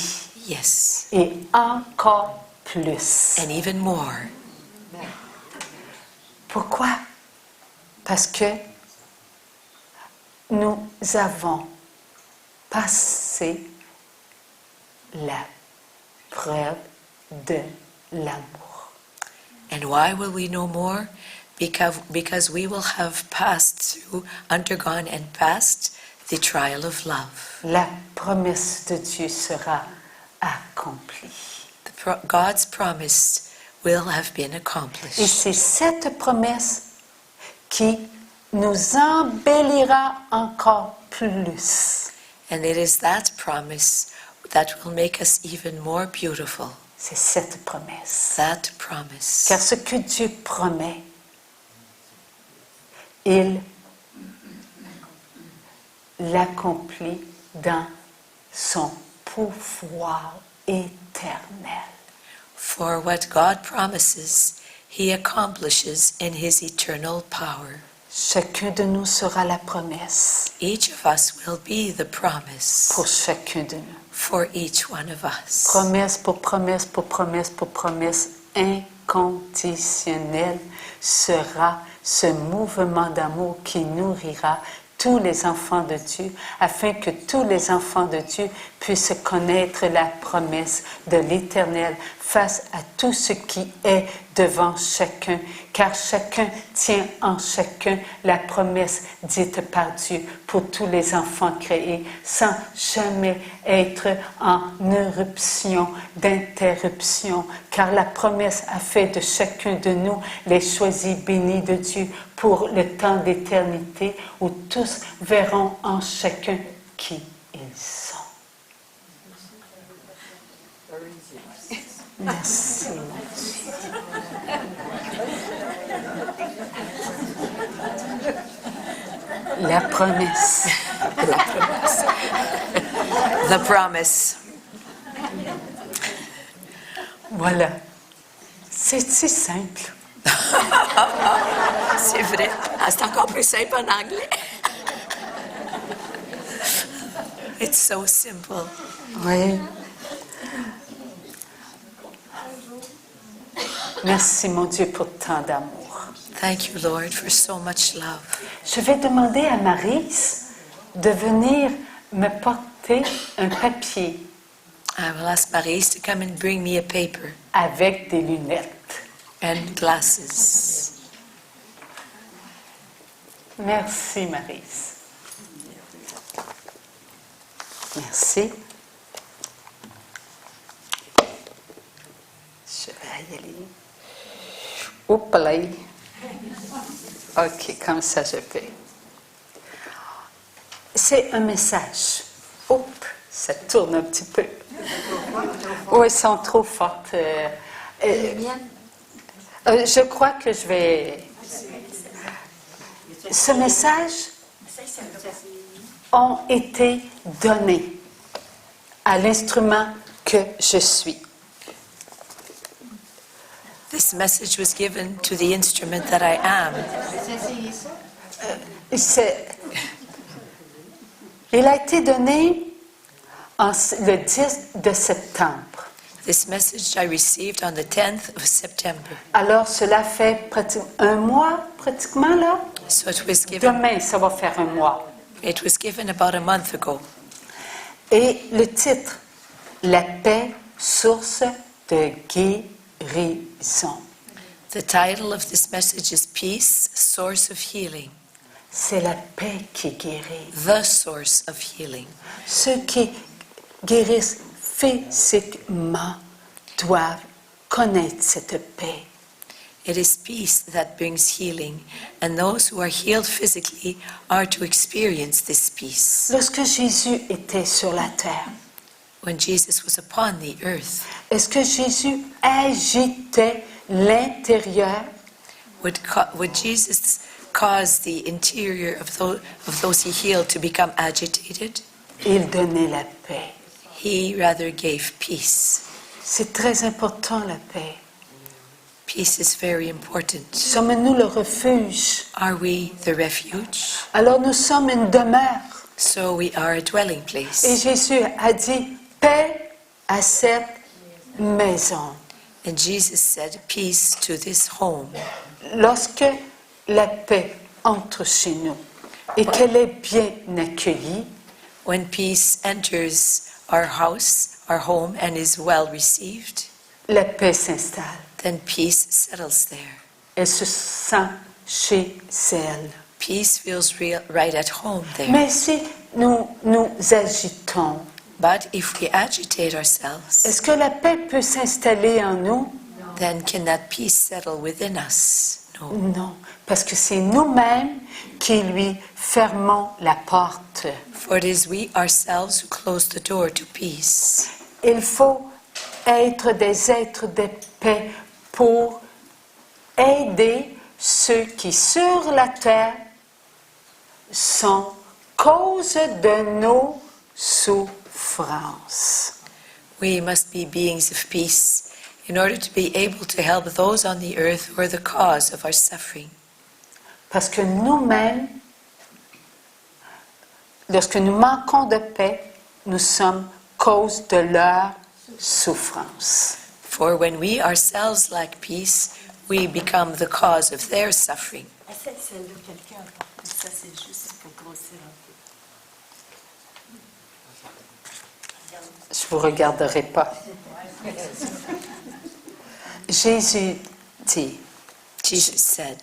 Yes, et encore plus. and even more. Pourquoi? Parce que nous avons passé la preuve de l'amour. And why will we know more? Because we will have passed through, undergone and passed the trial of love. La promesse de Dieu sera accomplie. God's promise will have been Et accomplished. c'est cette promesse qui nous embellira encore plus. And it is that promise that will make us even more beautiful. C'est cette promesse. That promise. Car ce que Dieu promet, il l'accomplit dans son pouvoir éternel. For what God promises, He accomplishes in His eternal power. Chacun de nous sera la promesse Each of us will be the promise pour chacun de nous. for each one of us. Promesse pour promesse pour promesse pour promesse inconditionnelle sera ce mouvement d'amour qui nourrira tous les enfants de Dieu, afin que tous les enfants de Dieu puissent connaître la promesse de l'Éternel face à tout ce qui est devant chacun, car chacun tient en chacun la promesse dite par Dieu pour tous les enfants créés, sans jamais être en éruption, d'interruption, car la promesse a fait de chacun de nous les choisis bénis de Dieu pour le temps d'éternité où tous verront en chacun qui ils sont. Merci, mon Dieu. La promesse. La promesse. The promise. Voilà. C'est si simple. C'est vrai. Ah, c'est encore plus simple en anglais. It's so simple. Oui. Merci, mon Dieu, pour tant d'amour. Thank you, Lord, for so much love. Je vais demander à Maryse de venir me porter un papier I will ask Maryse to come and bring me a paper avec des lunettes. and glasses. Merci, Maryse. Merci. Je vais y aller. Oups là. OK, comme ça je fais. C'est un message. Oups, ça tourne un petit peu. Oh, elles sont trop fortes. Je crois que je vais... Ce message ont été donnés à l'instrument que je suis. This message was given to the instrument that I am. Il a été donné le 10 de septembre. This message I received on the 10th of September. Alors, cela fait un mois, pratiquement, là. So it was given. Demain, ça va faire un mois. It was given about a month ago. Et le titre, La paix, source de guérison. The title of this message is Peace, Source of Healing. C'est la paix qui guérit. The source of healing. Ceux qui guérissent physiquement doivent connaître cette paix. It is peace that brings healing, and those who are healed physically are to experience this peace. Lorsque Jésus était sur la terre, When Jesus was upon the earth, est-ce que Jésus agitait l'intérieur? would Jesus cause the interior of those he healed to become agitated? Il donnait la paix. He rather gave peace. C'est très important, la paix. Peace is very important. Sommes-nous le refuge? Are we the refuge? Alors nous sommes une demeure. So we are a dwelling Et place. Jésus a dit, paix à cette maison. And Jesus said, peace to this home. Lorsque la paix entre chez nous et qu'elle est bien accueillie, When peace enters our house, our home, and is well received, la paix s'installe. then peace settles there. Elle se sent chez elle. Peace feels right at home there. Mais si nous nous agitons, But if we agitate ourselves, est-ce que la paix peut s'installer en nous? then can that peace settle within us? No. Non, parce que c'est nous-mêmes qui lui fermons la porte. For it is we ourselves who close the door to peace. Il faut être des êtres de paix pour aider ceux qui sur la terre sont cause de nos souffrances. We must be beings of peace in order to be able to help those on the earth who are the cause of our suffering. Parce que nous-mêmes, lorsque nous manquons de paix, nous sommes cause de leur souffrance. For when we ourselves lack peace, we become the cause of their suffering. Celle-là, quelqu'un, ça c'est juste pour grossir un peu. Je ne vous regarderai pas. Jésus dit, Jesus said,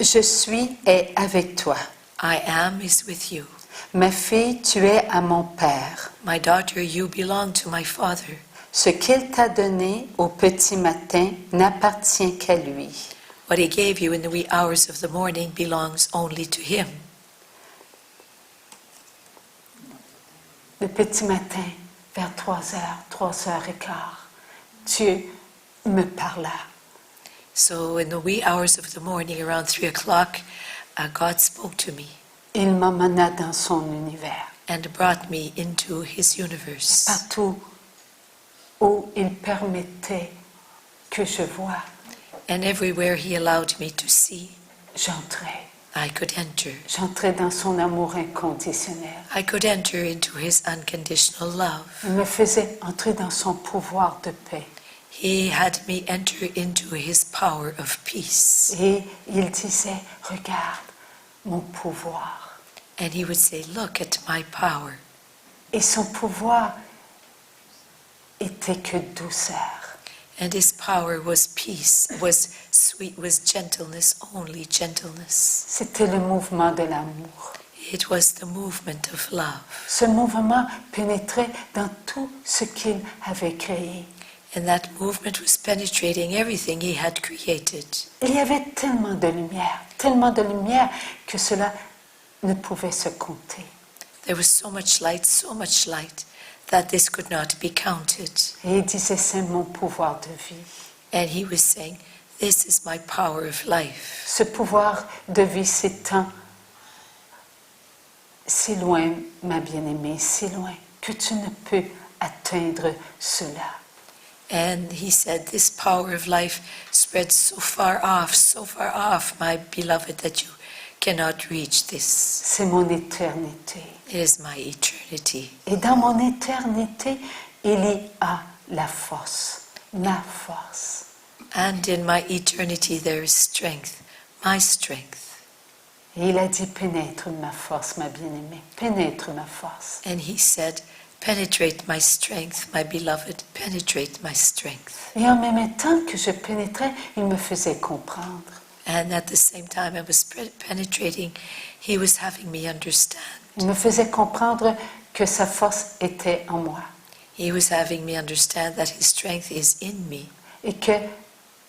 je suis et avec toi. I am is with you. Ma fille, tu es à mon Père. My daughter, you belong to my Father. Ce qu'il t'a donné au petit matin n'appartient qu'à lui. What he gave you in the wee hours of the morning belongs only to him. Le petit matin, vers 3h, 3h15, Dieu me parla. So in the wee hours of the morning, around 3 o'clock, God spoke to me Il m'emmena dans son univers. and brought me into his universe. Partout où il permettait que je voie, And everywhere he allowed me to see, j'entrais. I could enter. J'entrais dans son amour inconditionnel. I could enter into his unconditional love. Il me faisait entrer dans son pouvoir de paix. He had me enter into his power of peace. Et il disait, regarde mon pouvoir. And he would say, look at my power. Et son pouvoir était que douceur. And his power was peace, was sweet, was gentleness, only gentleness. C'était le mouvement de l'amour. It was the movement of love. Ce mouvement pénétrait dans tout ce qu'il avait créé. And that movement was penetrating everything he had created. Il y avait tellement de lumière que cela ne pouvait se compter. There was so much light, that this could not be counted. Et il disait, c'est mon pouvoir de vie. And he was saying, this is my power of life. Ce pouvoir de vie s'étend si loin, ma bien-aimée, si loin, que tu ne peux atteindre cela. And he said, this power of life spreads so far off, my beloved, that you cannot reach this. C'est mon éternité. It is my eternity. Et dans mon éternité, il y a la force, ma force. And in my eternity there is strength, my strength. Et il a dit, pénètre ma force, ma bien-aimée, pénètre ma force. And he said, penetrate my strength, my beloved, penetrate my strength. Et en même temps que je pénétrais, il me faisait comprendre. And at the same time I was penetrating, he was having me understand. Il me faisait comprendre que sa force était en moi. He was having me understand that his strength is in me. Et que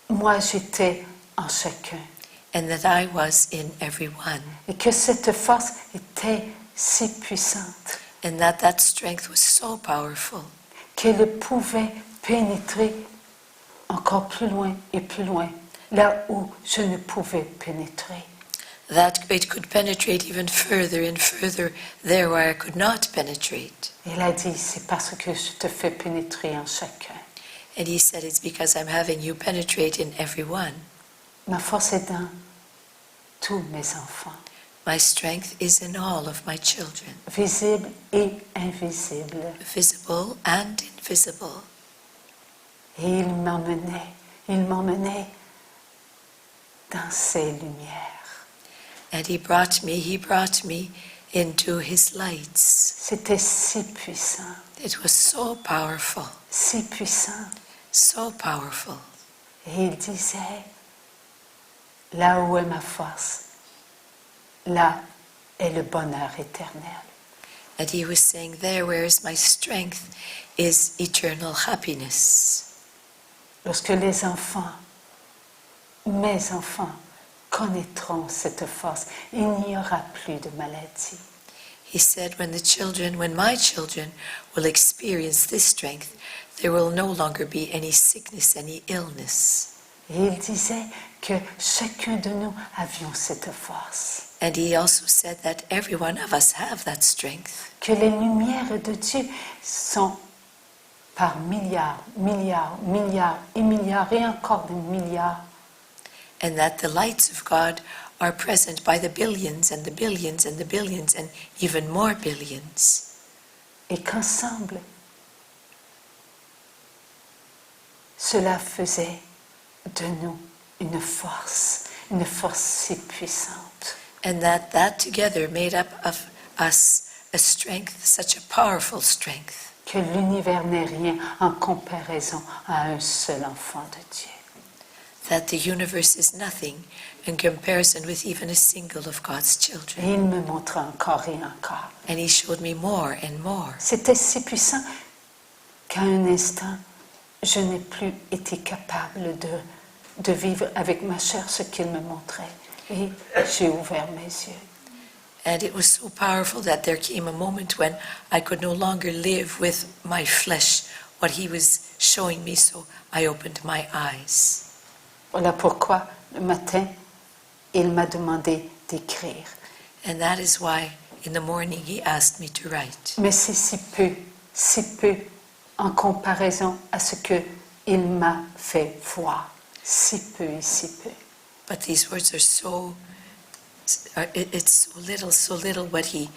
moi, j'étais en chacun. And that I was in everyone. Et que cette force était si puissante And that strength was so powerful. qu'elle pouvait pénétrer encore plus loin et plus loin, là où je ne pouvais pénétrer. That it could penetrate even further and further there where I could not penetrate. Il a dit, c'est parce que je te fais pénétrer en chacun. And he said, it's because I'm having you penetrate in everyone. Ma force est dans tous mes enfants, My strength is in all of my children, visibles et invisibles. visible and invisible. Et il m'emmenait dans ses lumières. And he brought me into his lights. C'était si puissant, It was so powerful, si puissant. so powerful. Et il disait, là où est ma force, là est le bonheur éternel. And he was saying, there where is my strength is eternal happiness. Lorsque les enfants, mes enfants, connaîtront cette force, il n'y aura plus de maladie. He said, when my children will experience this strength, there will no longer be any sickness, any illness. Et il disait que chacun de nous avions cette force. And he also said that every one of us have that strength. Que les lumières de Dieu sont par milliards, milliards, milliards et milliards et encore des milliards. And that the lights of God are present by the billions and the billions and the billions and even more billions. Et qu'ensemble, cela faisait de nous une force si puissante. And that together made up of us a strength, such a powerful strength. Que l'univers n'est rien en comparaison à un seul enfant de Dieu. That the universe is nothing in comparison with even a single of God's children. Et il me montrait encore et encore. And he showed me more and more. C'était si puissant qu'à un instant, je n'ai plus été capable de vivre avec ma chair ce qu'il me montrait. Et j'ai ouvert mes yeux. And it was so powerful that there came a moment when I could no longer live with my flesh, what he was showing me, so I opened my eyes. Voilà pourquoi, le matin, il m'a demandé d'écrire. And that is why in the morning he asked me to write. Mais c'est si peu en comparaison à ce qu'il m'a fait voir. Si peu et si peu. But these words are it's so little what he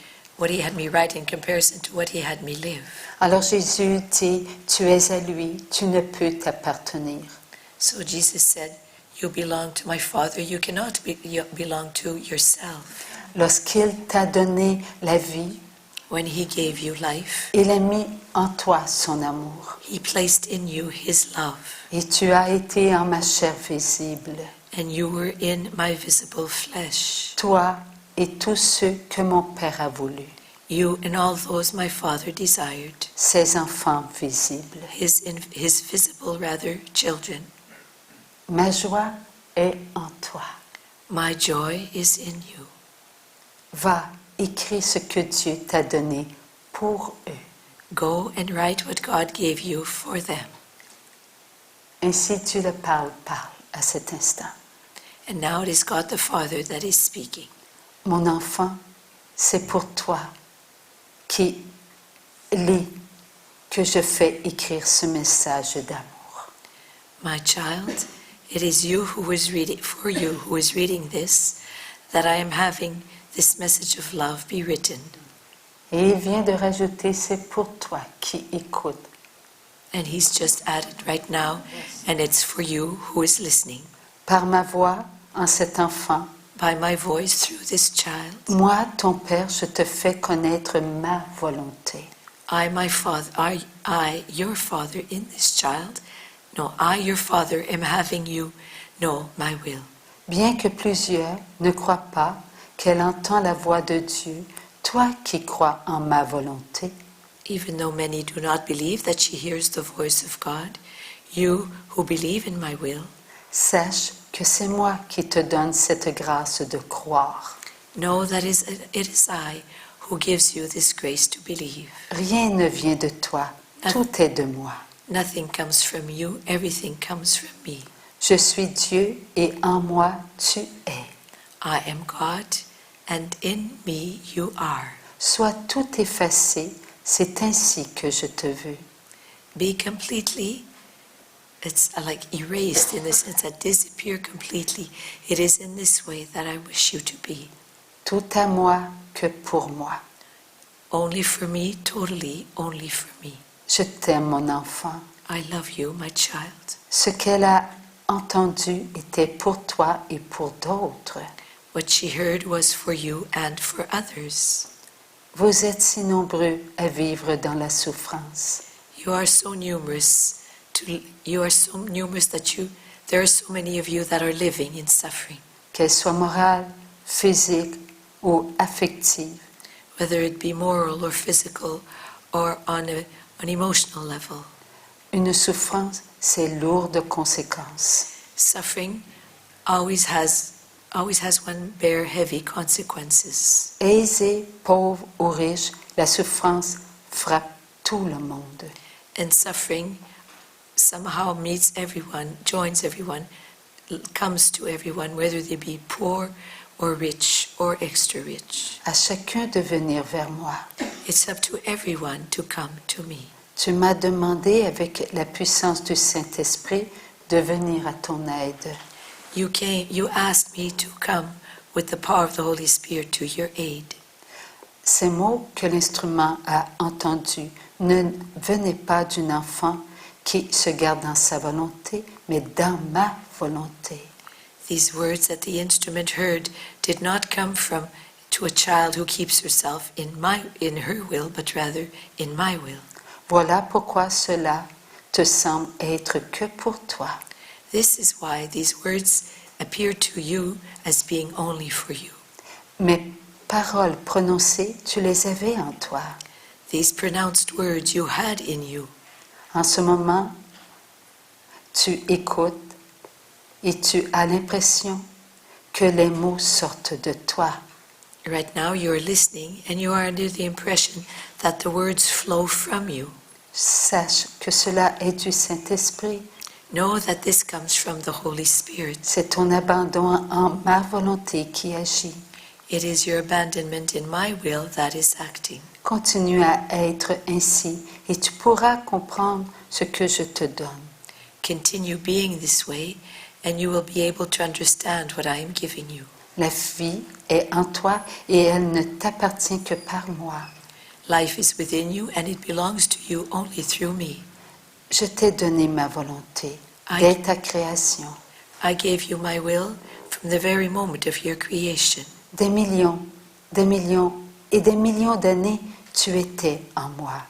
had me write in comparison to what he had me live. Alors Jésus dit, tu es à lui, tu ne peux t'appartenir. So Jesus said, you belong to my Father, you cannot belong to yourself. Lorsqu'il t'a donné la vie, When he gave you life, il a mis en toi son amour. he placed in you his love. Et tu as été en ma chair visible. And you were in my visible flesh. Toi et tous ceux que mon Père a voulu. You and all those my Father desired. Ses enfants visibles. His visible, children. Ma joie est en toi. My joy is in you. Va, écris ce que Dieu t'a donné pour eux. Go and write what God gave you for them. Ainsi Dieu le parle à cet instant. And now it is God the Father that is speaking. Mon enfant, c'est pour toi qui lis que je fais écrire ce message d'amour. My child, it is you who is reading, for you who is reading this, that I am having this message of love be written. Et il vient de rajouter, c'est pour toi qui écoutes. And he's just added right now, and it's for you who is listening. Par ma voix, en cet enfant, By my voice through this child, moi, ton Père, je te fais connaître ma volonté. I, my father, I, your father in this child, no, I, your father, am having you know my will. Bien que plusieurs ne croient pas qu'elle entend la voix de Dieu, toi qui crois en ma volonté, Even though many do not believe that she hears the voice of God, you who believe in my will, sache que c'est moi qui te donne cette grâce de croire. know that it is I who gives you this grace to believe. Rien ne vient de toi, tout est de moi. Nothing comes from you, everything comes from me. Je suis Dieu et en moi tu es. I am God, and in me you are. Sois tout effacé, c'est ainsi que je te veux. Be completely, it's like erased in the sense that disappear completely. It is in this way that I wish you to be. Tout à moi que pour moi. Only for me, totally only for me. Je t'aime, mon enfant. I love you, my child. Ce qu'elle a entendu était pour toi et pour d'autres. What she heard was for you and for others. Vous êtes si nombreux à vivre dans la souffrance. You are so numerous. There are so many of you that are living in suffering. Qu'elle soit morale, physique ou affective. Whether it be moral or physical or on an emotional level. Une souffrance, c'est lourd de conséquences. Suffering always has one bare heavy consequences. Aisé, pauvre ou riche, la souffrance frappe tout le monde. And suffering somehow meets everyone, joins everyone, comes to everyone, whether they be poor or rich or extra rich. À chacun de venir vers moi. It's up to everyone to come to me. Tu m'as demandé avec la puissance du Saint-Esprit de venir à ton aide. You asked me to come with the power of the Holy Spirit to your aid. Ces mots que l'instrument a entendus ne venaient pas d'un enfant qui se garde dans sa volonté, mais dans ma volonté. These words that the instrument heard did not come to a child who keeps herself in her will, but rather in my will. Voilà pourquoi cela te semble être que pour toi. This is why these words appear to you as being only for you. Mes paroles prononcées, tu les avais en toi. These pronounced words you had in you. En ce moment, tu écoutes et tu as l'impression que les mots sortent de toi. Right now you are listening and you are under the impression that the words flow from you. Sache que cela est du Saint-Esprit. Know that this comes from the Holy Spirit. C'est ton abandon en ma volonté qui agit. It is your abandonment in my will that is acting. Continue à être ainsi et tu pourras comprendre ce que je te donne. Continue being this way and you will be able to understand what I am giving you. La vie est en toi et elle ne t'appartient que par moi. Life is within you and it belongs to you only through me. Je t'ai donné ma volonté dès ta création. I gave you my will from the very moment of your creation. Des millions et des millions d'années, tu étais en moi.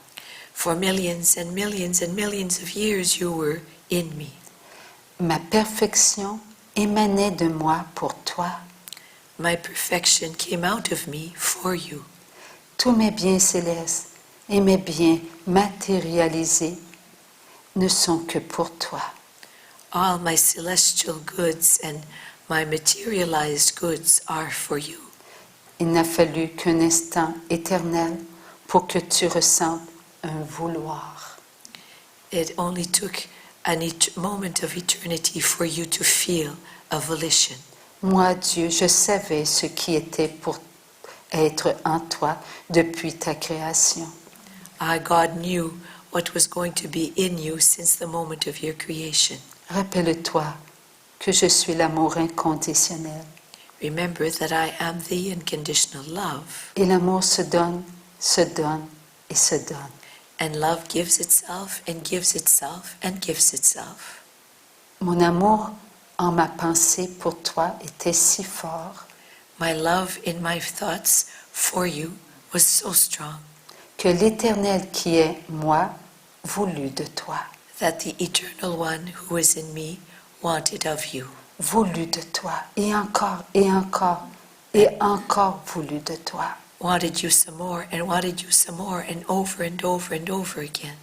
For millions and millions and millions of years you were in me. Ma perfection émanait de moi pour toi. My perfection came out of me for you. Tous mes biens célestes et mes biens matérialisés ne sont que pour toi. All my celestial goods and my materialized goods are for you. Il n'a fallu qu'un instant éternel pour que tu ressentes un vouloir. It only took a moment of eternity for you to feel a volition. Moi, Dieu, je savais ce qui était pour être en toi depuis ta création. God knew what was going to be in you since the moment of your creation. Rappelle-toi que je suis l'amour inconditionnel. Remember that I am the unconditional love. Et l'amour se donne et se donne. And love gives itself and gives itself and gives itself. Mon amour en ma pensée pour toi était si fort My love in my thoughts for you was so strong que l'Éternel qui est moi voulut de toi, that the eternal one who is in me wanted of you. voulut de toi, et encore, et encore, et encore voulut de toi. Wanted you some more and wanted you some more and over and over and over again.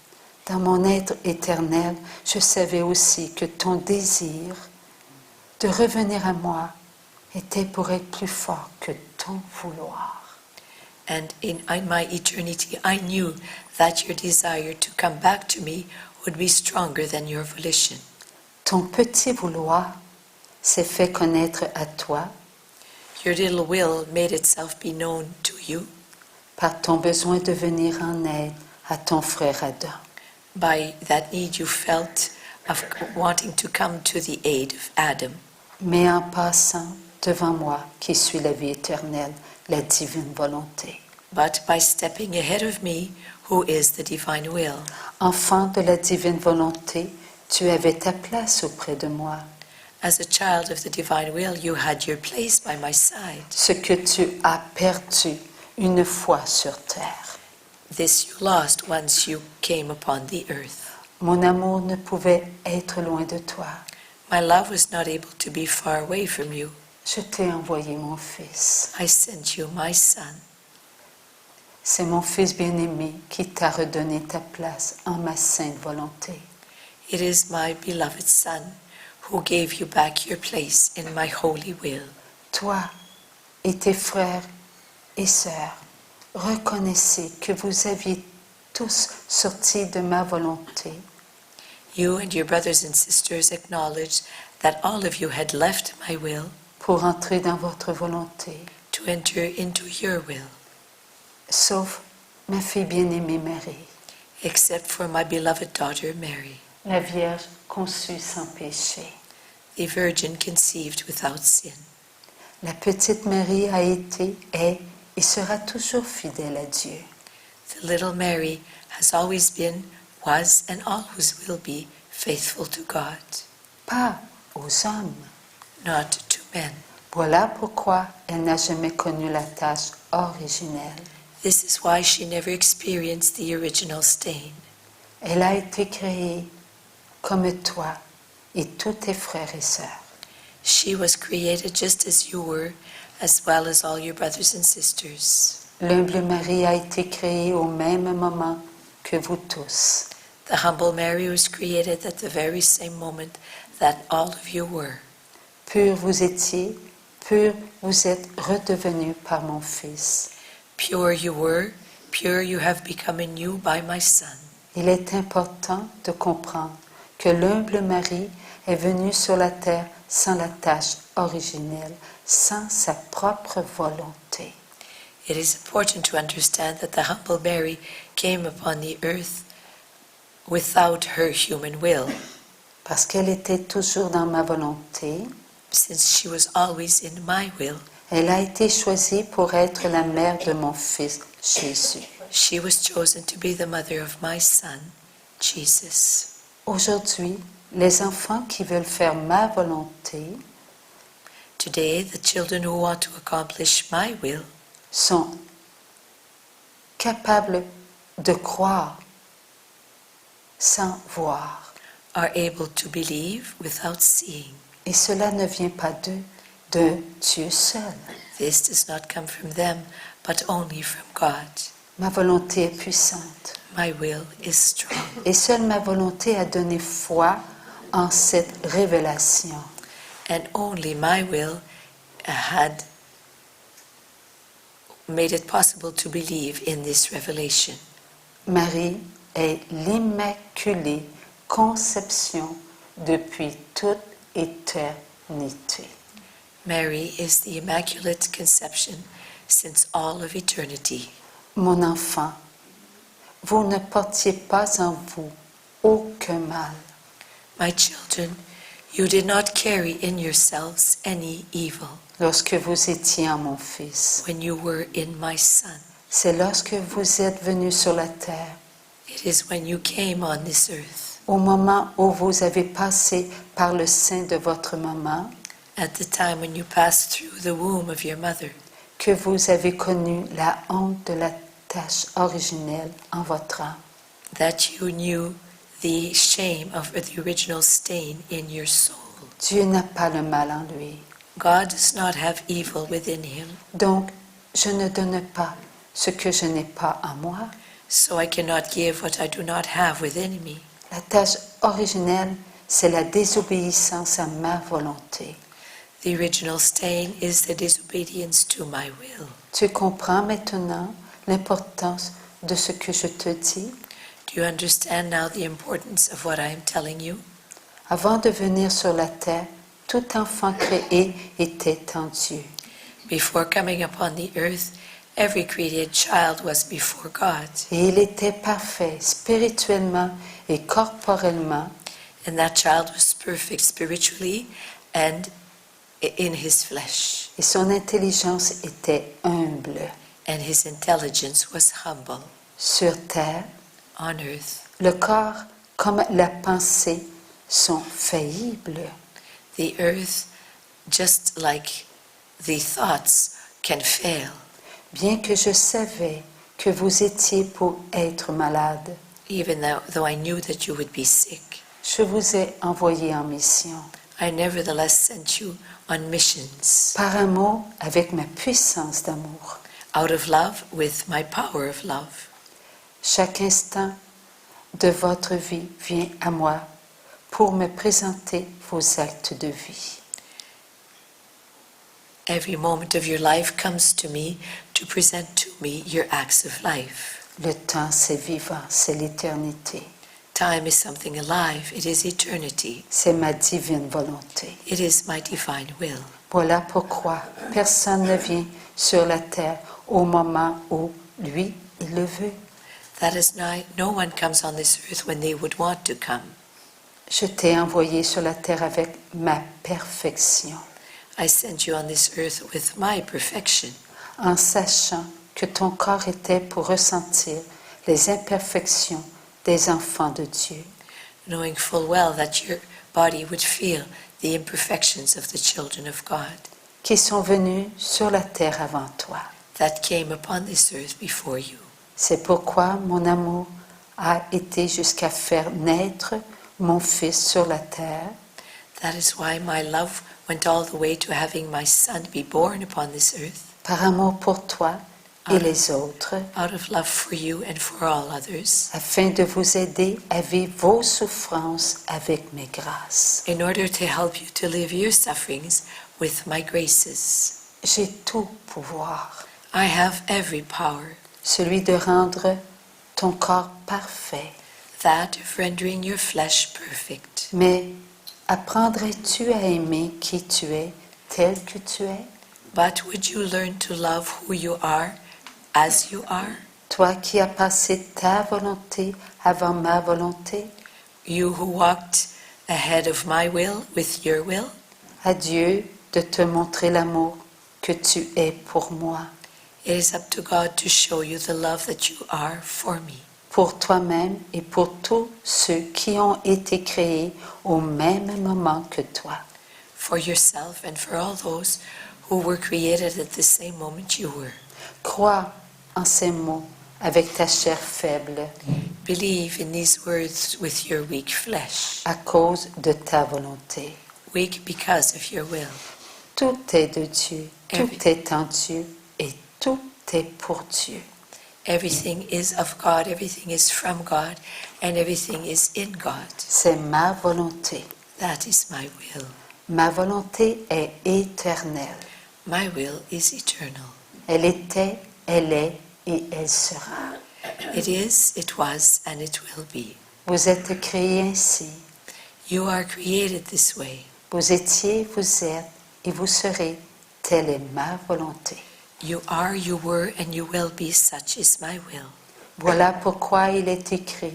Dans mon être éternel, je savais aussi que ton désir de revenir à moi était pour être plus fort que ton vouloir. And in my eternity, I knew that your desire to come back to me would be stronger than your volition. Ton petit vouloir s'est fait connaître à toi Your little will made itself be known to you par ton besoin de venir en aide à ton frère Adam. by that need you felt of wanting to come to the aid of Adam. Mais en passant devant moi, qui suis la vie éternelle, la divine volonté. But by stepping ahead of me, who is the divine will. Enfant de la divine volonté, tu avais ta place auprès de moi. As a child of the divine will, you had your place by my side. Ce que tu as perdu une fois sur terre. This you lost once you came upon the earth. Mon amour ne pouvait être loin de toi. My love was not able to be far away from you. Je t'ai envoyé mon fils. I sent you my son. C'est mon fils bien-aimé qui t'a redonné ta place en ma sainte volonté. It is my beloved son who gave you back your place in my holy will. Toi et tes frères et sœurs, reconnaissez que vous aviez tous sorti de ma volonté. You and your brothers and sisters acknowledge that all of you had left my will pour entrer dans votre volonté, to enter into your will, sauf ma fille bien-aimée Marie, except for my beloved daughter Mary, la Vierge conçue sans péché. the virgin conceived without sin. La petite Marie a été, est et sera toujours fidèle à Dieu. The little Mary has always been, was, and always will be faithful to God, Pas aux hommes. not to men. Voilà pourquoi elle n'a jamais connu la tâche originelle. This is why she never experienced the original stain. Elle a été créée comme toi et tous tes frères et sœurs. She was created just as you were, as well as all your brothers and sisters. L'humble Marie a été créée au même moment que vous tous. The humble Mary was created at the very same moment that all of you were. Pur vous étiez, pur vous êtes redevenus par mon Fils. Pure you were, pure you have become in you by my Son. Il est important de comprendre que l'humble Marie est venue sur la terre sans la tâche originelle, sans sa propre volonté. It is important to understand that the humble Mary came upon the earth without her human will, Parce qu'elle était toujours dans ma volonté, since she was always in my will. elle a été choisie pour être la mère de mon Fils Jésus. She was chosen to be the mother of my Son, Jesus. Aujourd'hui, les enfants qui veulent faire ma volonté Today, the children who want to accomplish my will sont capables de croire sans voir. are able to believe without seeing. Et cela ne vient pas de Dieu seul. This does not come from them, but only from God. Ma volonté est puissante. My will is strong, Et seule ma volonté a donné foi en cette révélation. and only my will had made it possible to believe in this revelation. Marie est l'immaculée conception depuis toute éternité. Mary is the Immaculate Conception since all of eternity. Mon enfant, vous ne portiez pas en vous aucun mal. My children, You did not carry in yourselves any evil lorsque vous étiez en mon Fils. when you were in my Son. C'est lorsque vous êtes venus sur la terre, It is when you came on this earth, au moment où vous avez passé par le sein de votre maman, at the time when you passed through the womb of your mother, que vous avez connu la honte de la tâche originelle en votre âme. that you knew the shame of the original stain in your soul. Dieu n'a pas le mal en lui. God does not have evil within him, Donc, je ne donne pas ce que je n'ai pas en moi. so I cannot give what I do not have within me. La tâche originelle, c'est la désobéissance à ma volonté. The original stain is the disobedience to my will. Tu comprends maintenant l'importance de ce que je te dis? Do you understand now the importance of what I am telling you? Avant de venir sur la terre, tout enfant créé était en Dieu. Before coming upon the earth, every created child was before God, Et il était parfait spirituellement et corporellement, and that child was perfect spiritually and in his flesh, et son intelligence était humble. and his intelligence was humble. Sur terre, On earth, le corps comme la pensée sont faillibles. the earth, just like the thoughts, can fail. Bien que je savais que vous étiez pour être malade, Even though I knew that you would be sick, je vous ai envoyé en mission. I nevertheless sent you on missions, Par amour, avec ma puissance d'amour. out of love with my power of love. Chaque instant de votre vie vient à moi pour me présenter vos actes de vie. Every moment of your life comes to me to present to me your acts of life. Le temps, c'est vivant, c'est l'éternité. Time is something alive, it is eternity, C'est ma divine volonté. it is my divine will. Voilà pourquoi personne ne vient sur la terre au moment où lui, il le veut. That is why no one comes on this earth when they would want to come. Je t'ai envoyé sur la terre avec ma perfection, I sent you on this earth with my perfection, en sachant que ton corps était pour ressentir les imperfections des enfants de Dieu. knowing full well that your body would feel the imperfections of the children of God Qui sont venus sur la terre avant toi. that came upon this earth before you. C'est pourquoi mon amour a été jusqu'à faire naître mon Fils sur la terre, That is why my love went all the way to having my Son be born upon this earth, par amour pour toi et les autres, out of love for you and for all others, afin de vous aider à vivre vos souffrances avec mes grâces. in order to help you to live your sufferings with my graces. J'ai tout pouvoir, I have every power, celui de rendre ton corps parfait. that of rendering your flesh perfect. Mais apprendrais-tu à aimer qui tu es, tel que tu es? But would you learn to love who you are as you are? Toi qui as passé ta volonté avant ma volonté, You who walked ahead of my will with your will? à Dieu de te montrer l'amour que tu es pour moi, It is up to God to show you the love that you are for me, pour toi-même et pour tous ceux qui ont été créés au même moment que toi. for yourself and for all those who were created at the same moment you were. Crois en ces mots avec ta chair faible Believe in these words with your weak flesh, à cause de ta volonté. weak because of your will. Tout est de Dieu, Every- tout est en Dieu et tout est pour Dieu. Everything is of God, everything is from God, and everything is in God. C'est ma volonté. That is my will. Ma volonté est éternelle. My will is eternal. Elle était, elle est et elle sera. It is, it was, and it will be. Vous êtes créés ainsi. You are created this way. Vous étiez, vous êtes et vous serez. Telle est ma volonté. You are, you were, and you will be. Such is my will. Voilà pourquoi il est écrit,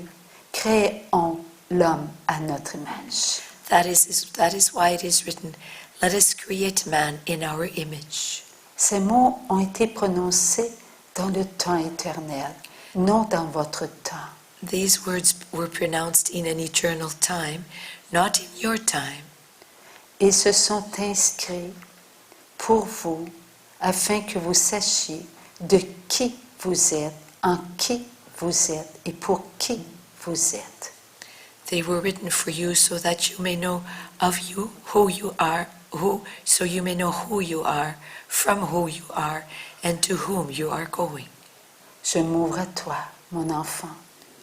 créons l'homme à notre image. That is why it is written, let us create man in our image. Ces mots ont été prononcés dans le temps éternel, non dans votre temps. These words were pronounced in an eternal time, not in your time. Ils se sont inscrits pour vous, afin que vous sachiez de qui vous êtes, en qui vous êtes et pour qui vous êtes. They were written for you so that you may know of you, who you are, so you may know who you are, from who you are, and to whom you are going. Je m'ouvre à toi, mon enfant,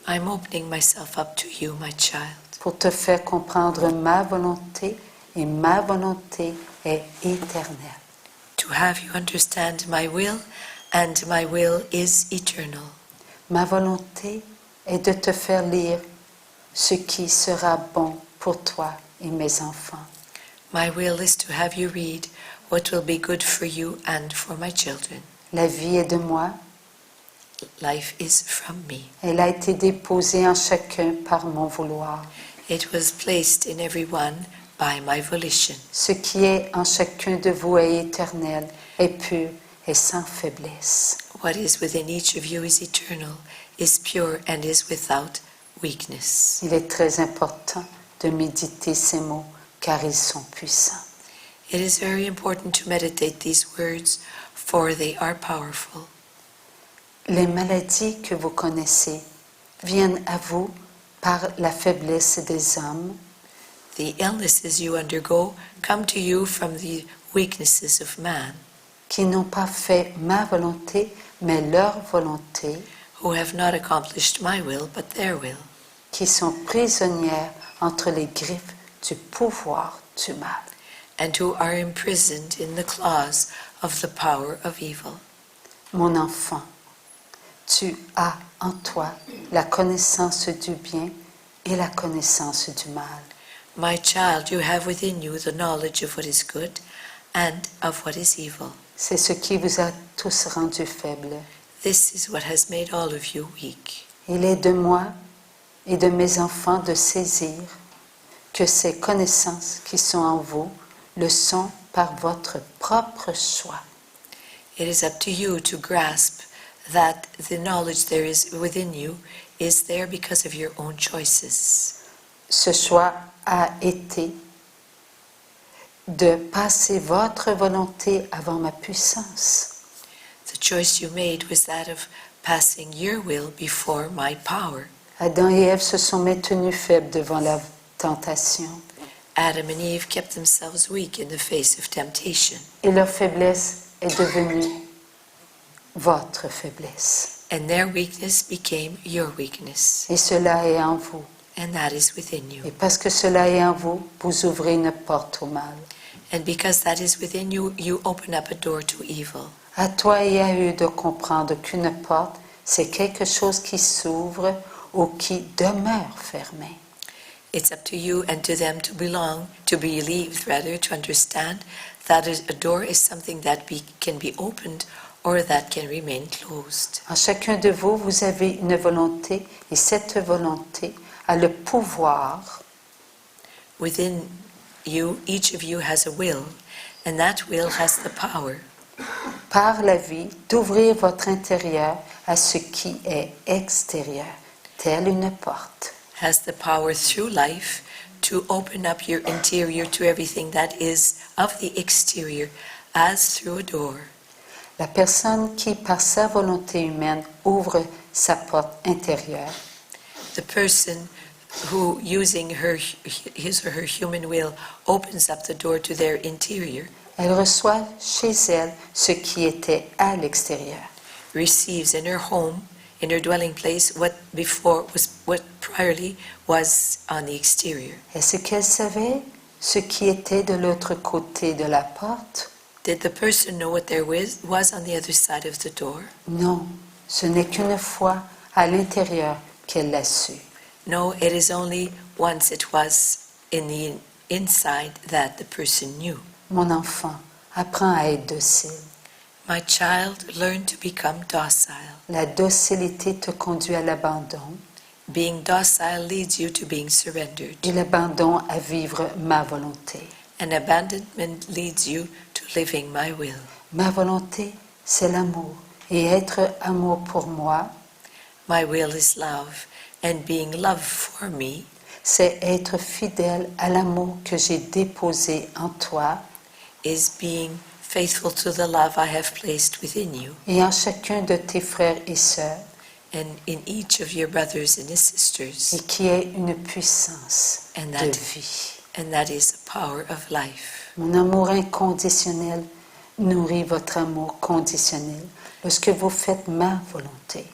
I'm opening myself up to you, my child, pour te faire comprendre ma volonté, et ma volonté est éternelle. to have you understand my will, and my will is eternal. Ma volonté est de te faire lire ce qui sera bon pour toi et mes enfants. My will is to have you read what will be good for you and for my children. La vie est de moi, Life is from me. elle a été déposée en chacun par mon vouloir. It was placed in everyone by my volition. Ce qui est en chacun de vous est éternel, est pur et sans faiblesse. What is within each of you is eternal, is pure, and is without weakness. Il est très important de méditer ces mots car ils sont puissants. It is very important to meditate these words, for they are powerful. Les maladies que vous connaissez viennent à vous par la faiblesse des hommes, The illnesses you undergo come to you from the weaknesses of man, qui n'ont pas fait ma volonté, mais leur volonté, who have not accomplished my will, but their will, qui sont prisonnières entre les griffes du pouvoir du mal. and who are imprisoned in the claws of the power of evil. Mon enfant, tu as en toi la connaissance du bien et la connaissance du mal. My child, you have within you the knowledge of what is good and of what is evil. C'est ce qui vous a tous rendus faibles. This is what has made all of you weak. Il est de moi et de mes enfants de saisir que ces connaissances qui sont en vous le sont par votre propre choix. It is up to you to grasp that the knowledge there is within you is there because of your own choices. Ce choix a été de passer votre volonté avant ma puissance. The choice you made was that of passing your will before my power. Adam et Ève se sont maintenus faibles devant la tentation Adam and Eve kept themselves weak in the face of temptation, et leur faiblesse est devenue votre faiblesse. and their weakness became your weakness, Et cela est en vous. and that is within Et you. parce que cela est en vous, vous ouvrez une porte au mal. And because that is within you, you open up a door to evil. À toi et à eux de comprendre qu'une porte, c'est quelque chose qui s'ouvre ou qui demeure fermée. It's up to you and to them to believe, to understand that a door is something that can be opened or that can remain closed. En chacun de vous, vous avez une volonté et cette volonté a le pouvoir Within you, each of you has a will, and that will has the power, par la vie d'ouvrir votre intérieur à ce qui est extérieur, telle une porte. has the power through life to open up your interior to everything that is of the exterior as through a door. La personne qui, par sa volonté humaine, ouvre sa porte intérieure, The person who, using his or her human will, opens up the door to their interior, elle reçoit chez elle ce qui était à l'extérieur. receives in her home, in her dwelling place, what priorly was on the exterior. Est-ce qu'elle savait ce qui était de l'autre côté de la porte? Did the person know what there was on the other side of the door? Non, ce n'est qu'une fois à l'intérieur qu'elle l'a su. No, it is only once it was in the inside that the person knew. Mon enfant, apprends à être docile. My child, learn to become docile. La docilité te conduit à l'abandon. Being docile leads you to being surrendered. Et l'abandon à vivre ma volonté. And abandonment leads you to living my will. Ma volonté, c'est l'amour. Et être amour pour moi, My will is love, and being love for me c'est être fidèle à l'amour que j'ai déposé en toi is being faithful to the love I have placed within you et en chacun de tes frères et sœurs, and in each of your brothers and et sisters. qui est une puissance And de that, vie. and that is the power of life. Mon amour inconditionnel nourrit votre amour conditionnel lorsque vous faites ma volonté.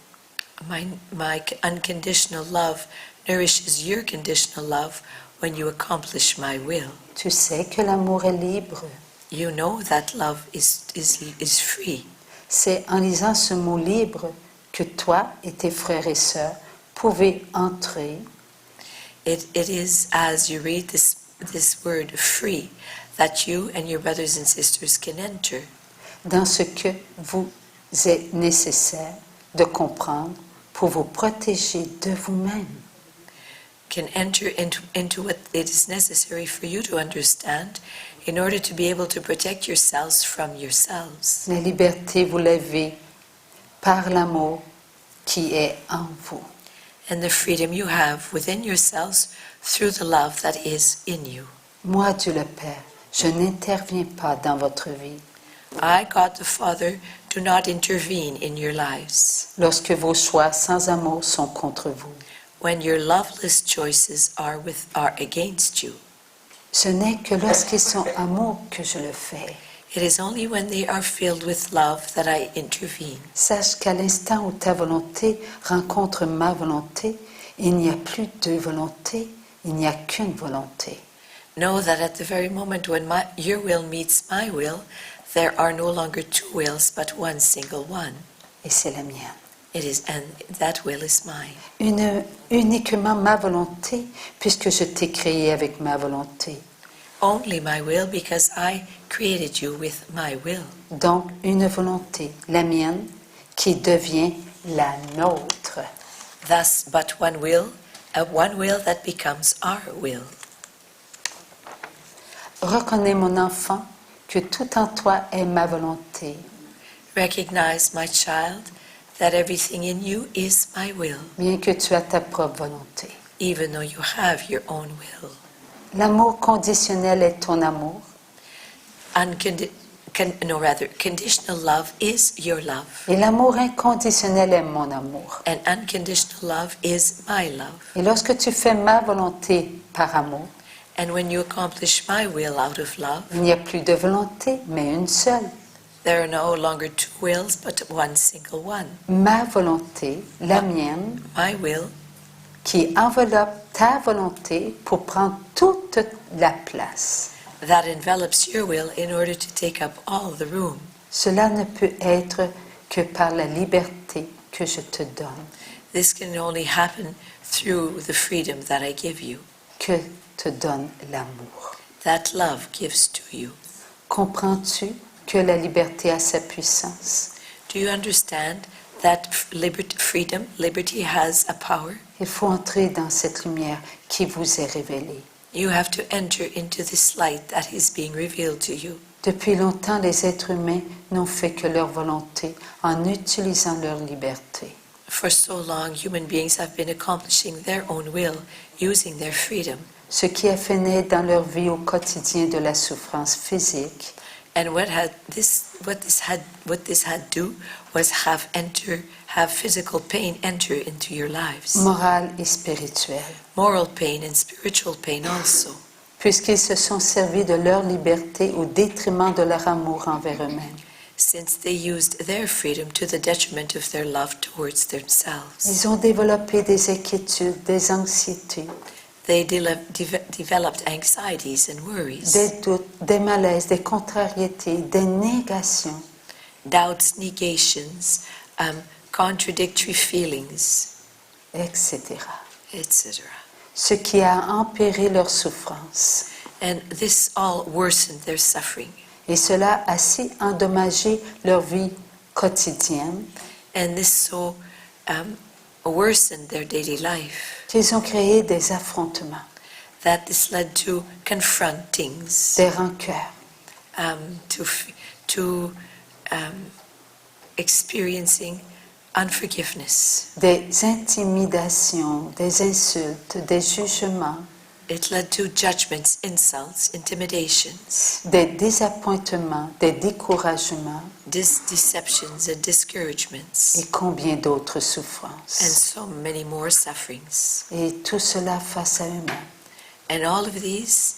My unconditional love nourishes your conditional love when you accomplish my will. Tu sais que l'amour est libre. You know that love is free. C'est en lisant ce mot libre que toi et tes frères et sœurs pouvez entrer It is as you read this word free that you and your brothers and sisters can enter dans ce que vous est nécessaire de comprendre pour vous protéger de vous-même. can enter into what it is necessary for you to understand in order to be able to protect yourselves from yourselves. La liberté, vous l'avez par l'amour qui est en vous. And the freedom you have within yourselves through the love that is in you. Moi, Dieu le Père, je n'interviens pas dans votre vie. I, God the Father, do not intervene in your lives Lorsque vos choix sans amour sont contre vous, when your loveless choices are against you. ce n'est que lorsqu'ils sont amour que je le fais. It is only when they are filled with love that I intervene. Sache qu'à l'instant où ta volonté rencontre ma volonté, il n'y a plus de volonté, il n'y a qu'une volonté. Know that at the very moment when your will meets my will, there are no longer two wills but one single one. Et c'est la mienne. It is, and that will is mine. Uniquement ma volonté, puisque je t'ai créé avec ma volonté. Only my will, because I created you with my will. Donc, une volonté, la mienne, qui devient la nôtre. Thus, but one will that becomes our will. Reconnais, mon enfant, que tout en toi est ma volonté. Recognize, my child, that everything in you is my will, Bien que tu as ta propre volonté. even though you have your own will. L'amour conditionnel est ton amour. Conditional love is your love, Et l'amour inconditionnel est mon amour. and unconditional love is my love. Et lorsque tu fais ma volonté par amour, And when you accomplish my will out of love, il n'y a plus de volonté, mais une seule. there are no longer two wills, but one single one. Ma volonté, la mienne, My will, qui enveloppe ta volonté pour prendre toute la place. that envelops your will in order to take up all the room. Cela ne peut être que par la liberté que je te donne, This can only happen through the freedom that I give you, que te donne l'amour. that love gives to you. Comprends-tu que la liberté a sa puissance? Do you understand that liberty has a power? Il faut entrer dans cette lumière qui vous est révélée. You have to enter into this light that is being revealed to you. Depuis longtemps, les êtres humains n'ont fait que leur volonté en utilisant leur liberté. For so long, human beings have been accomplishing their own will, using their freedom. Ce qui a fait naître dans leur vie au quotidien de la souffrance physique, And what this had do was have physical pain enter into your lives. morale et spirituelle, Moral pain and spiritual pain also. puisqu'ils se sont servis de leur liberté au détriment de leur amour envers eux-mêmes. Since they used their freedom to the detriment of their love towards themselves. Ils ont développé des inquiétudes, des anxiétés, They developed anxieties and worries, des doutes, des malaises, des contrariétés, des négations. doubts, negations, contradictory feelings, etc. etc. Ce qui a empiré leur souffrance. And this all worsened their suffering. Et cela a si endommagé leur vie quotidienne And this so worsened their daily life, qu'ils ont créé des affrontements, that this led to confrontings, des rancœurs, to experiencing unforgiveness. des intimidations, des insultes, des jugements, It led to judgments, insults, intimidations, des désappointements, des découragements deceptions and discouragements, et combien d'autres and souffrances. so many more sufferings. Et tout cela face à eux-mêmes. And all of these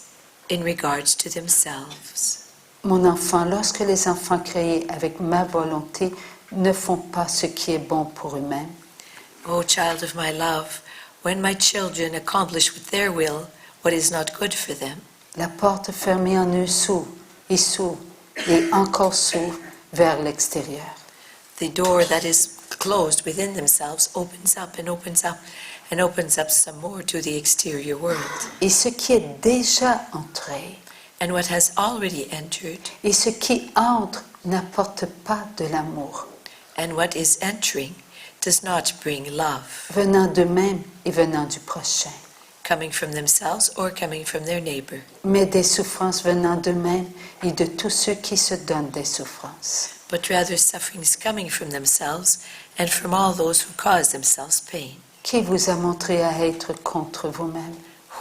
in regards to themselves. Mon enfant, lorsque les enfants créés avec ma volonté ne font pas ce qui est bon pour eux-mêmes, O child of my love, when my children accomplish with their will what is not good for them, la porte fermée en eux s'ouvre et encore s'ouvre vers l'extérieur. the door that is closed within themselves opens up and opens up and opens up some more to the exterior world. Et ce qui est déjà entré And what has already entered et ce qui entre n'apporte pas de l'amour, and what is entering does not bring love, venant d'eux-mêmes et venant du prochain, coming from themselves or coming from their neighbor, mais des souffrances venant d'eux-mêmes et de tous ceux qui se donnent des souffrances. but rather sufferings coming from themselves and from all those who cause themselves pain. Qui vous a montré à être contre vous-même?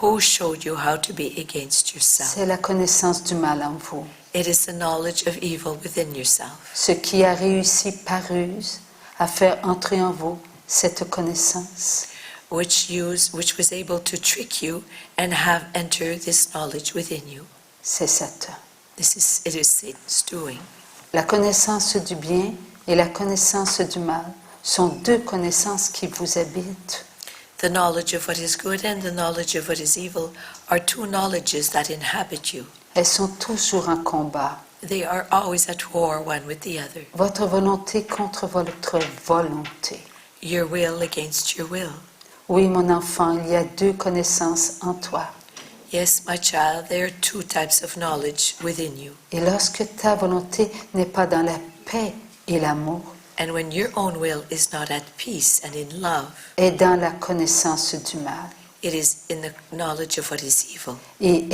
Who showed you how to be against yourself? C'est la connaissance du mal en vous, It is the knowledge of evil within yourself, ce qui a réussi par ruse à faire entrer en vous cette connaissance. which was able to trick you and have entered this knowledge within you. C'est Satan. It is Satan's doing. La connaissance du bien et la connaissance du mal sont deux connaissances qui vous habitent. The knowledge of what is good and the knowledge of what is evil are two knowledges that inhabit you. Elles sont toujours en combat. They are always at war one with the other. Votre volonté contre votre volonté. Your will against your will. Oui, mon enfant, il y a deux connaissances en toi. Yes, my child, there are two types of knowledge within you. Et lorsque ta volonté n'est pas dans la paix et l'amour, And when your own will is not at peace and in love, est dans la connaissance du mal. it is in the knowledge of what is evil. Et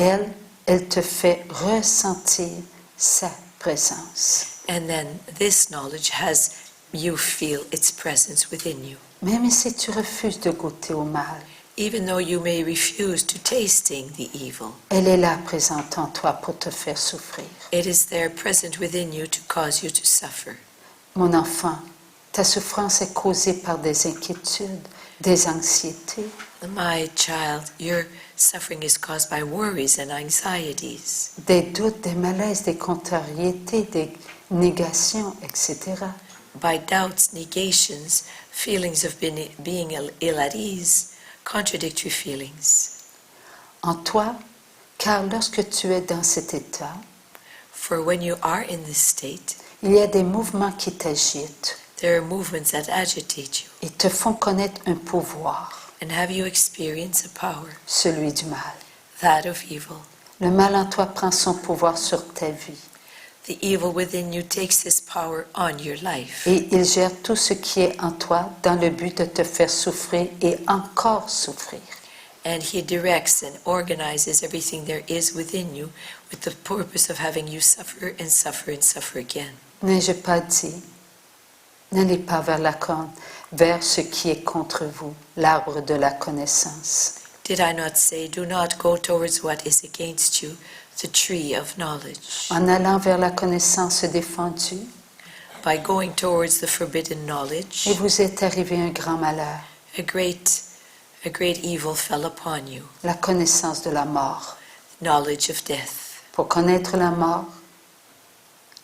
elle te fait ressentir sa présence. And then this knowledge has you feel its presence within you. Même si tu refuses de goûter au mal, Even though you may refuse to tasting the evil, elle est là présente en toi pour te faire souffrir. it is there present within you to cause you to suffer. Mon enfant, ta souffrance est causée par des inquiétudes, des anxiétés, My child, your suffering is caused by worries and anxieties, des doutes, des malaises, des contrariétés, des négations, etc. by doubts, negations, feelings of being ill at ease, contradictory feelings. En toi, car lorsque tu es dans cet état, For when you are in this state, il y a des mouvements qui t'agitent there are movements that agitate you. et te font connaître un pouvoir, And have you experienced a power, celui du mal. that of evil? Le mal en toi prend son pouvoir sur ta vie The evil within you takes this power on your life. et il gère tout ce qui est en toi dans le but de te faire souffrir et encore souffrir. And he directs and organizes everything there is within you with the purpose of having you suffer and suffer and suffer again. N'ai-je pas dit, n'allez pas vers ce qui est contre vous, l'arbre de la connaissance. Did I not say, do not go towards what is against you, the tree of knowledge? En allant vers la connaissance défendue, By going towards the forbidden knowledge, et vous est arrivé un grand malheur, a great evil fell upon you, la connaissance de la mort. knowledge of death. Pour connaître la mort,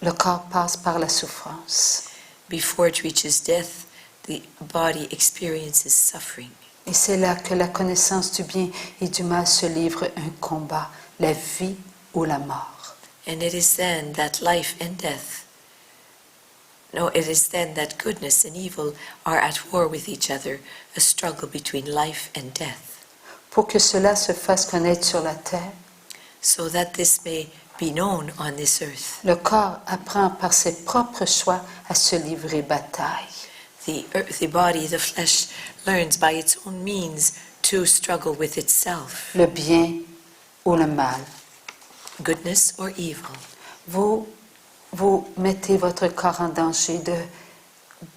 le corps passe par la souffrance. Before it reaches death, the body experiences suffering. Et c'est là que la connaissance du bien et du mal se livre un combat, la vie ou la mort. And it is then that life and death, it is then that goodness and evil are at war with each other, a struggle between life and death. Pour que cela se fasse connaître sur la terre, So that this may be known on this earth, le corps apprend par ses propres choix à se livrer bataille. the body, the flesh, learns by its own means to struggle with itself, le bien ou le mal. goodness or evil. Vous mettez votre corps en danger de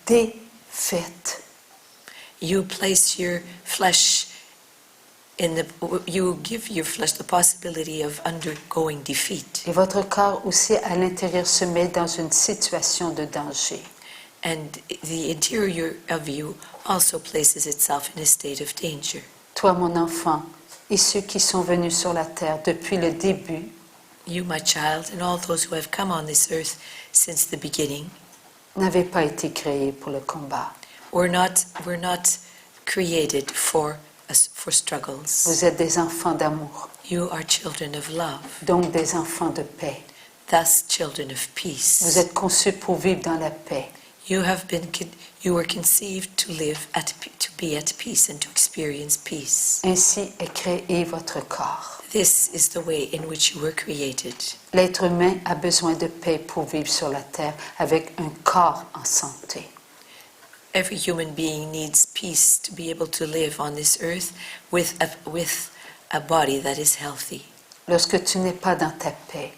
défaite. You place your flesh you give your flesh the possibility of undergoing defeat. Et votre corps aussi à l'intérieur se met dans une situation de danger. And the interior of you also places itself in a state of danger. Toi, mon enfant, et ceux qui sont venus sur la terre depuis le début, You, my child, and all those who have come on this earth since the beginning, n'avez pas été créés pour le combat. we're not created for struggles. Vous êtes des enfants d'amour, You are children of love, donc des enfants de paix. thus children of peace. Vous êtes conçus pour vivre dans la paix. You were conceived to to be at peace and to experience peace. Ainsi est créé votre corps. This is the way in which you were created. L'être humain a besoin de paix pour vivre sur la terre avec un corps en santé. Every human being needs peace to be able to live on this earth with a body that is healthy. Lorsque tu n'es pas dans ta paix,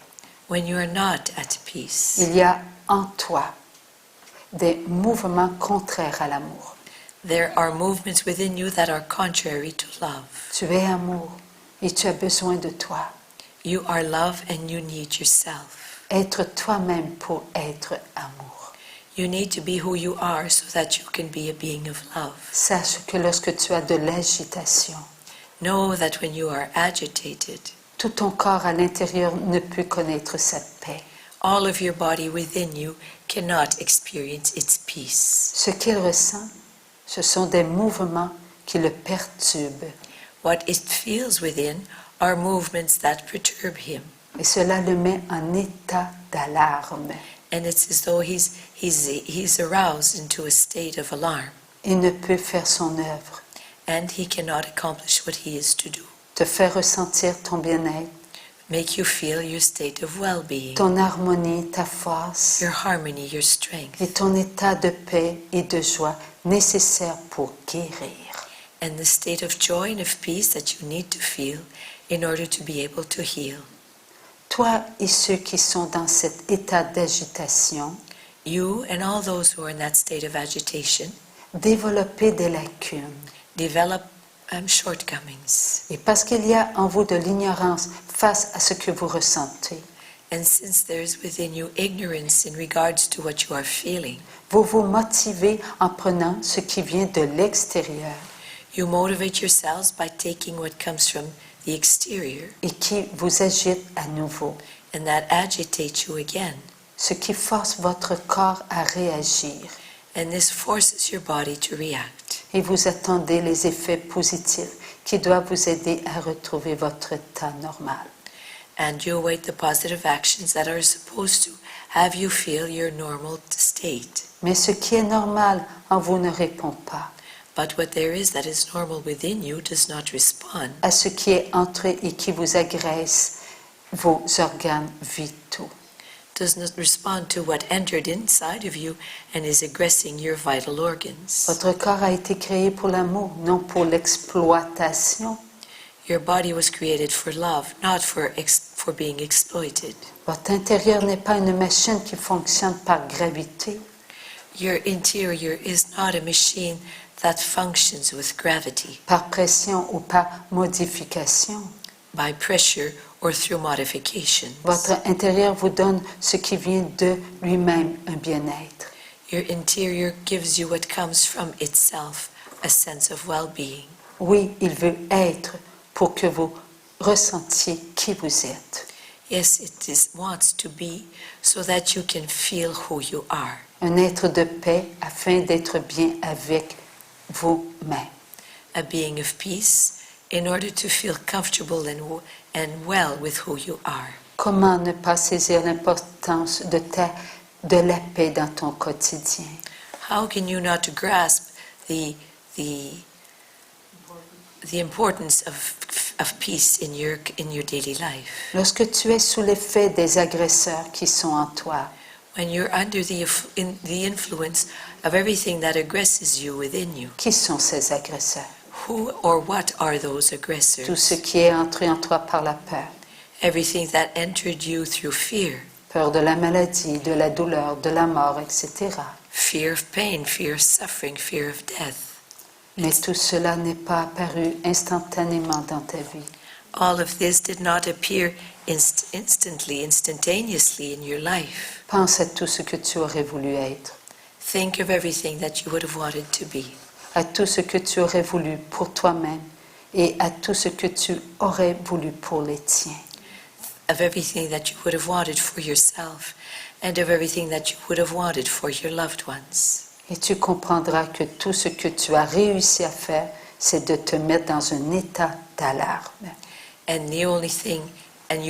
When you are not at peace, il y a en toi des mouvements contraires à l'amour. there are movements within you that are contrary to love. Tu es amour et tu as besoin de toi. You are love and you need yourself. Être toi-même pour être amour. You need to be who you are so that you can be a being of love. Sache que lorsque tu as de l'agitation, Know that when you are agitated, tout ton corps à l'intérieur ne peut connaître cette paix. all of your body within you cannot experience its peace. Ce qu'il ressent, ce sont des mouvements qui le perturbent. What it feels within are movements that perturb him. Et cela le met en état d'alarme. And it's as though he's aroused into a state of alarm. Il ne peut faire son œuvre, And he cannot accomplish what he is to do. te faire ressentir ton bien-être, Make you feel your state of well-being, ton harmonie, ta force your harmony, your strength, et ton état de paix et de joie nécessaire pour guérir. and the state of joy and of peace that you need to feel in order to be able to heal. Toi et ceux qui sont dans cet état d'agitation, You and all those who are in that state of agitation développez des lacunes. develop shortcomings. Et parce qu'il y a en vous de l'ignorance face à ce que vous ressentez, And since there is within you ignorance in regards to what you are feeling, vous vous motivez en prenant ce qui vient de l'extérieur you motivate yourselves by taking what comes from the exterior, et qui vous agite à nouveau, and that agitates you again. ce qui force votre corps à réagir. And this forces your body to react. Et vous attendez les effets positifs qui doivent vous aider à retrouver votre état normal. And you await the positive actions that are supposed to have you feel your normal state. Mais ce qui est normal en vous ne répond pas But what there is that is normal within you does not respond à ce qui est entré et qui vous agresse vos organes vitaux. does not respond to what entered inside of you and is aggressing your vital organs. Votre corps a été créé pour l'amour, non pour l'exploitation. Your body was created for love, not for being exploited. Votre intérieur n'est pas une machine qui fonctionne par gravité. Your interior is not a machine that functions with gravity, par pression ou par modification. by pressure or through modifications. Votre intérieur vous donne ce qui vient de lui-même, un bien-être. Your interior gives you what comes from itself, a sense of well-being. Oui, il veut être pour que vous ressentiez qui vous êtes. Yes, wants to be so that you can feel who you are. Un être de paix afin d'être bien avec vous-même. A being of peace in order to feel comfortable and well with who you are. Comment ne pas saisir l'importance de la paix dans ton quotidien? How can you not grasp the importance of peace in your daily life? Lorsque tu es sous l'effet des agresseurs qui sont en toi, When you're under the influence of everything that aggresses you within you. Qui sont ces agresseurs? Who or what are those Tout aggressors? ce qui est entré en toi par la peur. Everything that entered you through fear. Peur de la maladie, de la douleur, de la mort, etc. Fear of pain, fear of suffering, fear of death. Mais tout cela n'est pas apparu instantanément dans ta vie. All of this did not appear instantaneously in your life. Pense à tout ce que tu aurais voulu être, Think of everything that you would have wanted to be. à tout ce que tu aurais voulu pour toi-même et à tout ce que tu aurais voulu pour les tiens. Of everything that you would have wanted for yourself and of everything that you would have wanted for your loved ones. Et tu comprendras que tout ce que tu as réussi à faire, c'est de te mettre dans un état d'alarme. And you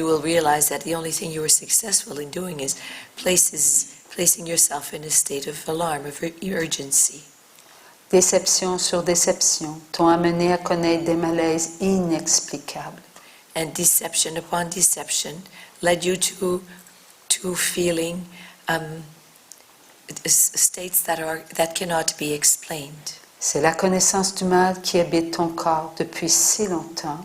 will realize that the only thing you were successful in doing is placing yourself in a state of alarm, of urgency. Déception sur déception t'ont amené à connaître des malaises inexplicables. And deception upon deception led you to feeling states that cannot be explained. C'est la connaissance du mal qui habite ton corps depuis si longtemps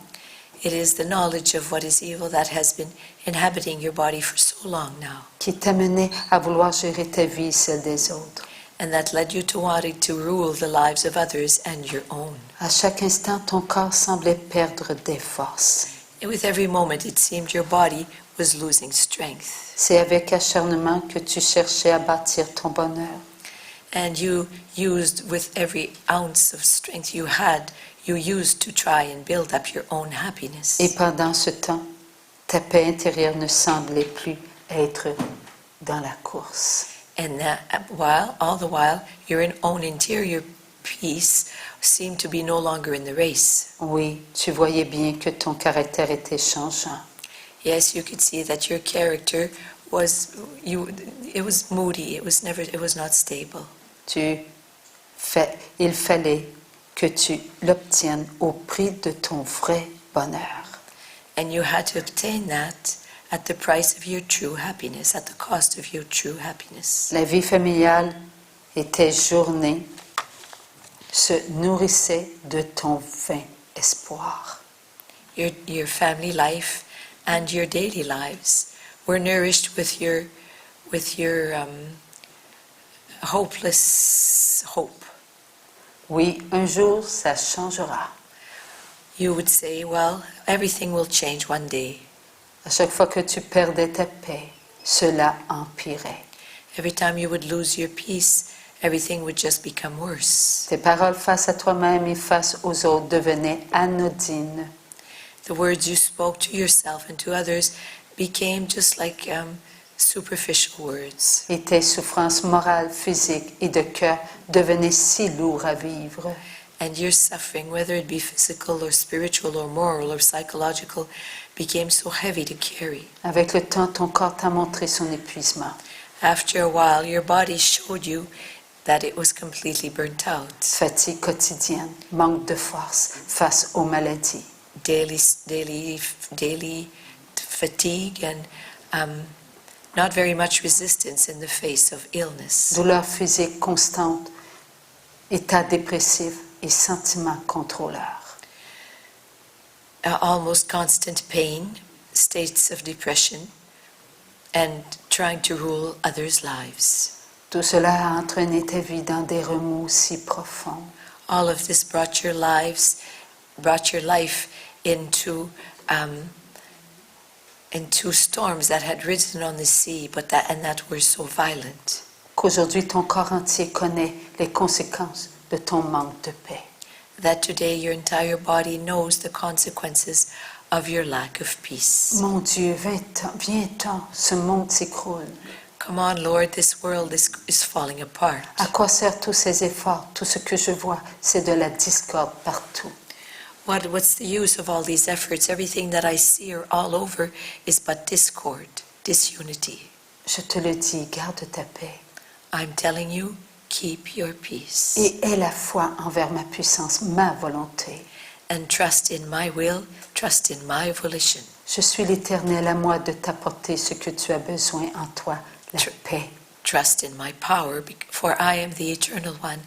It is the knowledge of what is evil that has been inhabiting your body for so long now, qui t'a mené à vouloir gérer ta vie et celle des autres. and that led you to wanting to rule the lives of others and your own. À chaque instant, ton corps semblait perdre des forces. And with every moment, it seemed your body was losing strength. C'est avec acharnement que tu cherchais à bâtir ton bonheur. And you used, with every ounce of strength you had, you used to try and build up your own happiness. Et pendant ce temps, ta paix intérieure ne semblait plus être dans la course. And all the while, your own interior peace seemed to be no longer in the race. Oui, tu voyais bien que ton caractère était changeant. Yes, you could see that your character was moody. It was not stable. Il fallait que tu l'obtiennes au prix de ton vrai bonheur. And you had to obtain that at the price of your true happiness, at the cost of your true happiness. La vie familiale et tes journées se nourrissaient de ton vain espoir. Your family life and your daily lives were nourished with your hopeless hope. Oui, un jour, ça changera. You would say, well, everything will change one day. À chaque fois que tu perdais ta paix, cela empirait. Every time you would lose your peace, everything would just become worse. Tes paroles face à toi-même et face aux autres devenaient anodines. The words you spoke to yourself and to others became just like superficial words. Et tes souffrances morales, physiques et de cœur devenaient si lourdes à vivre. And your suffering, whether it be physical or spiritual or moral or psychological, became so heavy to carry. Avec le temps, ton corps t'a montré son épuisement. After a while, your body showed you that it was completely burnt out. Fatigue quotidienne, manque de force face aux maladies. Daily fatigue and not very much resistance in the face of illness. Douleur physique constante, état dépressif et sentiments contrôleurs. Almost constant pain, states of depression, and trying to rule others' lives. Tout cela a entraîné ta vie dans des remous si profonds. All of this brought your life into storms that had risen on the sea, that were so violent. Qu'aujourd'hui ton corps entier connaît les conséquences de ton manque de paix. That today your entire body knows the consequences of your lack of peace. Mon Dieu, viens-t'en, ce monde s'écroule. Come on, Lord, this world is falling apart. À quoi servent tous ces efforts? Tout ce que je vois, c'est de la discorde partout. What's the use of all these efforts? Everything that I see all over is but discord, disunity. Je te le dis, garde ta paix. I'm telling you, keep your peace. Et aie la foi envers ma puissance, ma volonté. And trust in my will, trust in my volition. Je suis l'Éternel, à moi de t'apporter ce que tu as besoin en toi, la paix. Trust in my power, for I am the Eternal One,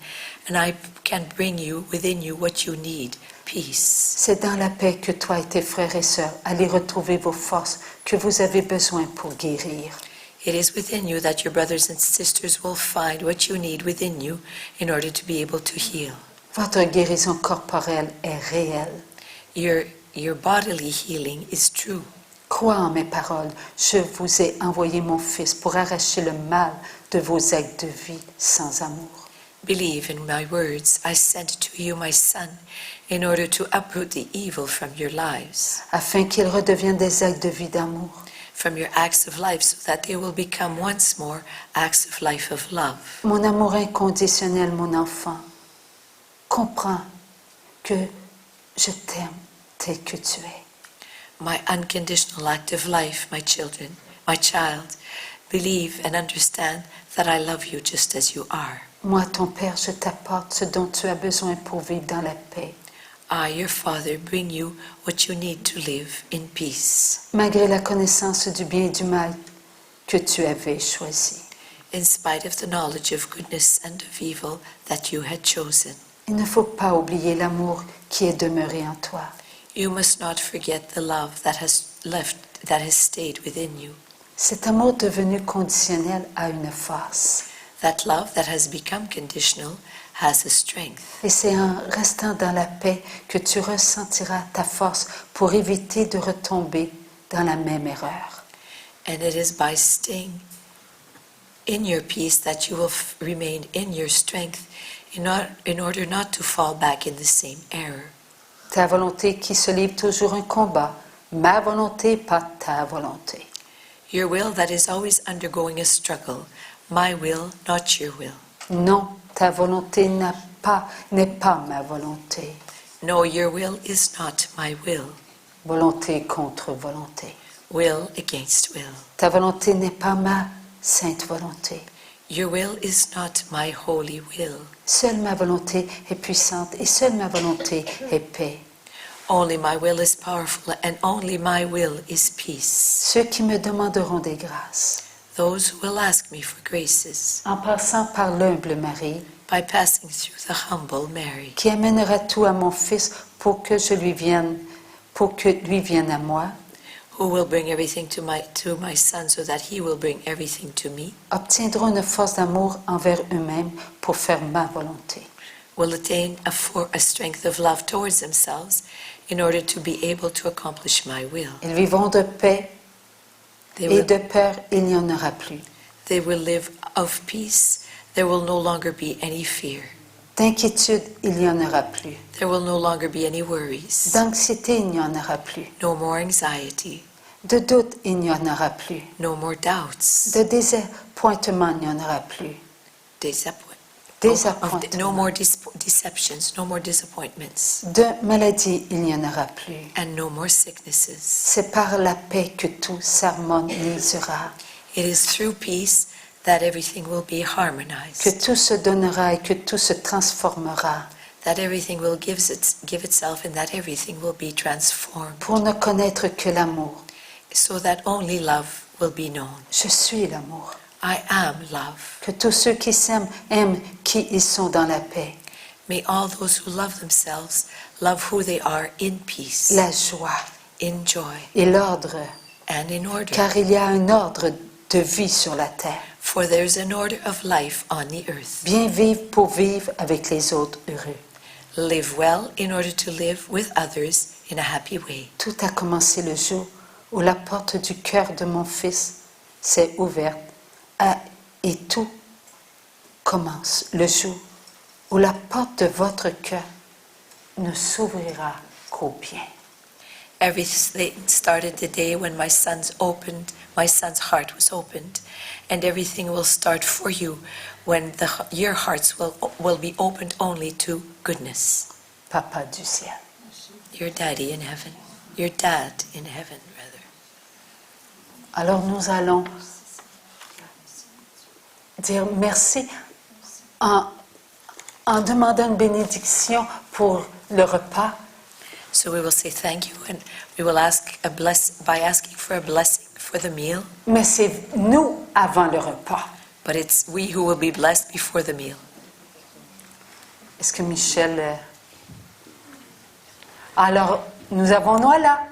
and I can bring you within you what you need, peace. C'est dans la paix que toi et tes frères et sœurs allez retrouver vos forces que vous avez besoin pour guérir. It is within you that your brothers and sisters will find what you need within you in order to be able to heal. Votre guérison corporelle est réelle. Your bodily healing is true. Crois en mes paroles. Je vous ai envoyé mon Fils pour arracher le mal de vos actes de vie sans amour. Believe in my words. I sent to you my Son in order to uproot the evil from your lives, Afin qu'ils redeviennent des actes de vie d'amour. from your acts of life, so that they will become once more acts of life of love. Mon amour inconditionnel, mon enfant, comprends que je t'aime tel que tu es. My unconditional act of life, my children, my child, believe and understand that I love you just as you are. Moi, ton Père, je t'apporte ce dont tu as besoin pour vivre dans la paix. I, your Father, bring you what you need to live in peace. Malgré la connaissance du bien et du mal que tu avais choisi. In spite of the knowledge of goodness and of evil that you had chosen. Il ne faut pas oublier l'amour qui est demeuré en toi. You must not forget the love that has stayed within you. Cet amour devenu conditionnel a une force. That love that has become conditional has a strength. Et c'est en restant dans la paix que tu ressentiras ta force pour éviter de retomber dans la même erreur. And it is by staying in your peace that you will remain in your strength in order not to fall back in the same error. Ta volonté qui se livre toujours un combat. Ma volonté, pas ta volonté. Your will that is always undergoing a struggle. My will, not your will. Non, ta volonté n'est pas ma volonté. No, your will is not my will. Volonté contre volonté. Will against will. Ta volonté n'est pas ma sainte volonté. Your will is not my holy will. Seule ma volonté est puissante et seule ma volonté est paix. Only my will is powerful and only my will is peace. Ceux qui me demanderont des grâces, Those who will ask me for graces, en passant par l'humble Marie, by passing through the humble Mary, qui amènera tout à mon Fils pour que lui vienne à moi, who will bring everything to my Son so that he will bring everything to me, obtiendront une force d'amour envers eux-mêmes pour faire ma volonté. will attain a strength of love towards themselves in order to be able to accomplish my will. Ils vivront de paix et de peur, il n'y en aura plus. They will live of peace. There will no longer be any fear. D'inquiétude, il n'y en aura plus. There will no longer be any worries. D'anxiété, il n'y en aura plus. No more anxiety. De doute, il n'y en aura plus. No more doubts. De désappointement, il n'y en aura plus. Désappointement. No more deceptions. No more disappointments. De maladie, il n'y en aura plus. And no more sicknesses. C'est par la paix que tout s'harmonisera, It is through peace that everything will be que harmonized. tout se donnera et que tout se transformera That everything will give itself and that everything will be transformed. pour ne connaître que l'amour. So that only love will be known. Je suis l'amour. I am love. Que tous ceux qui s'aiment aiment qui ils sont dans la paix, May all those who love themselves love who they are in peace, la joie in joy, et l'ordre, and in order. car il y a un ordre de vie sur la terre. For there is an order of life on the earth. Bien vivre pour vivre avec les autres heureux. Live well in order to live with others in a happy way. Tout a commencé le jour où la porte du cœur de mon Fils s'est ouverte et tout commence le jour où la porte de votre cœur ne s'ouvrira qu'au bien. Everything started the day when my son's heart was opened, and everything will start for you when your hearts will be opened only to goodness. Papa du ciel. Your daddy in heaven, your dad in heaven, rather. Alors nous allons dire merci en demandant une bénédiction pour le repas. So we will say thank you, and we will ask by asking for a blessing for the meal. Mais c'est nous avant le repas. but it's we who will be blessed before the meal. Est-ce que Michel... Alors, nous avons Noëlla.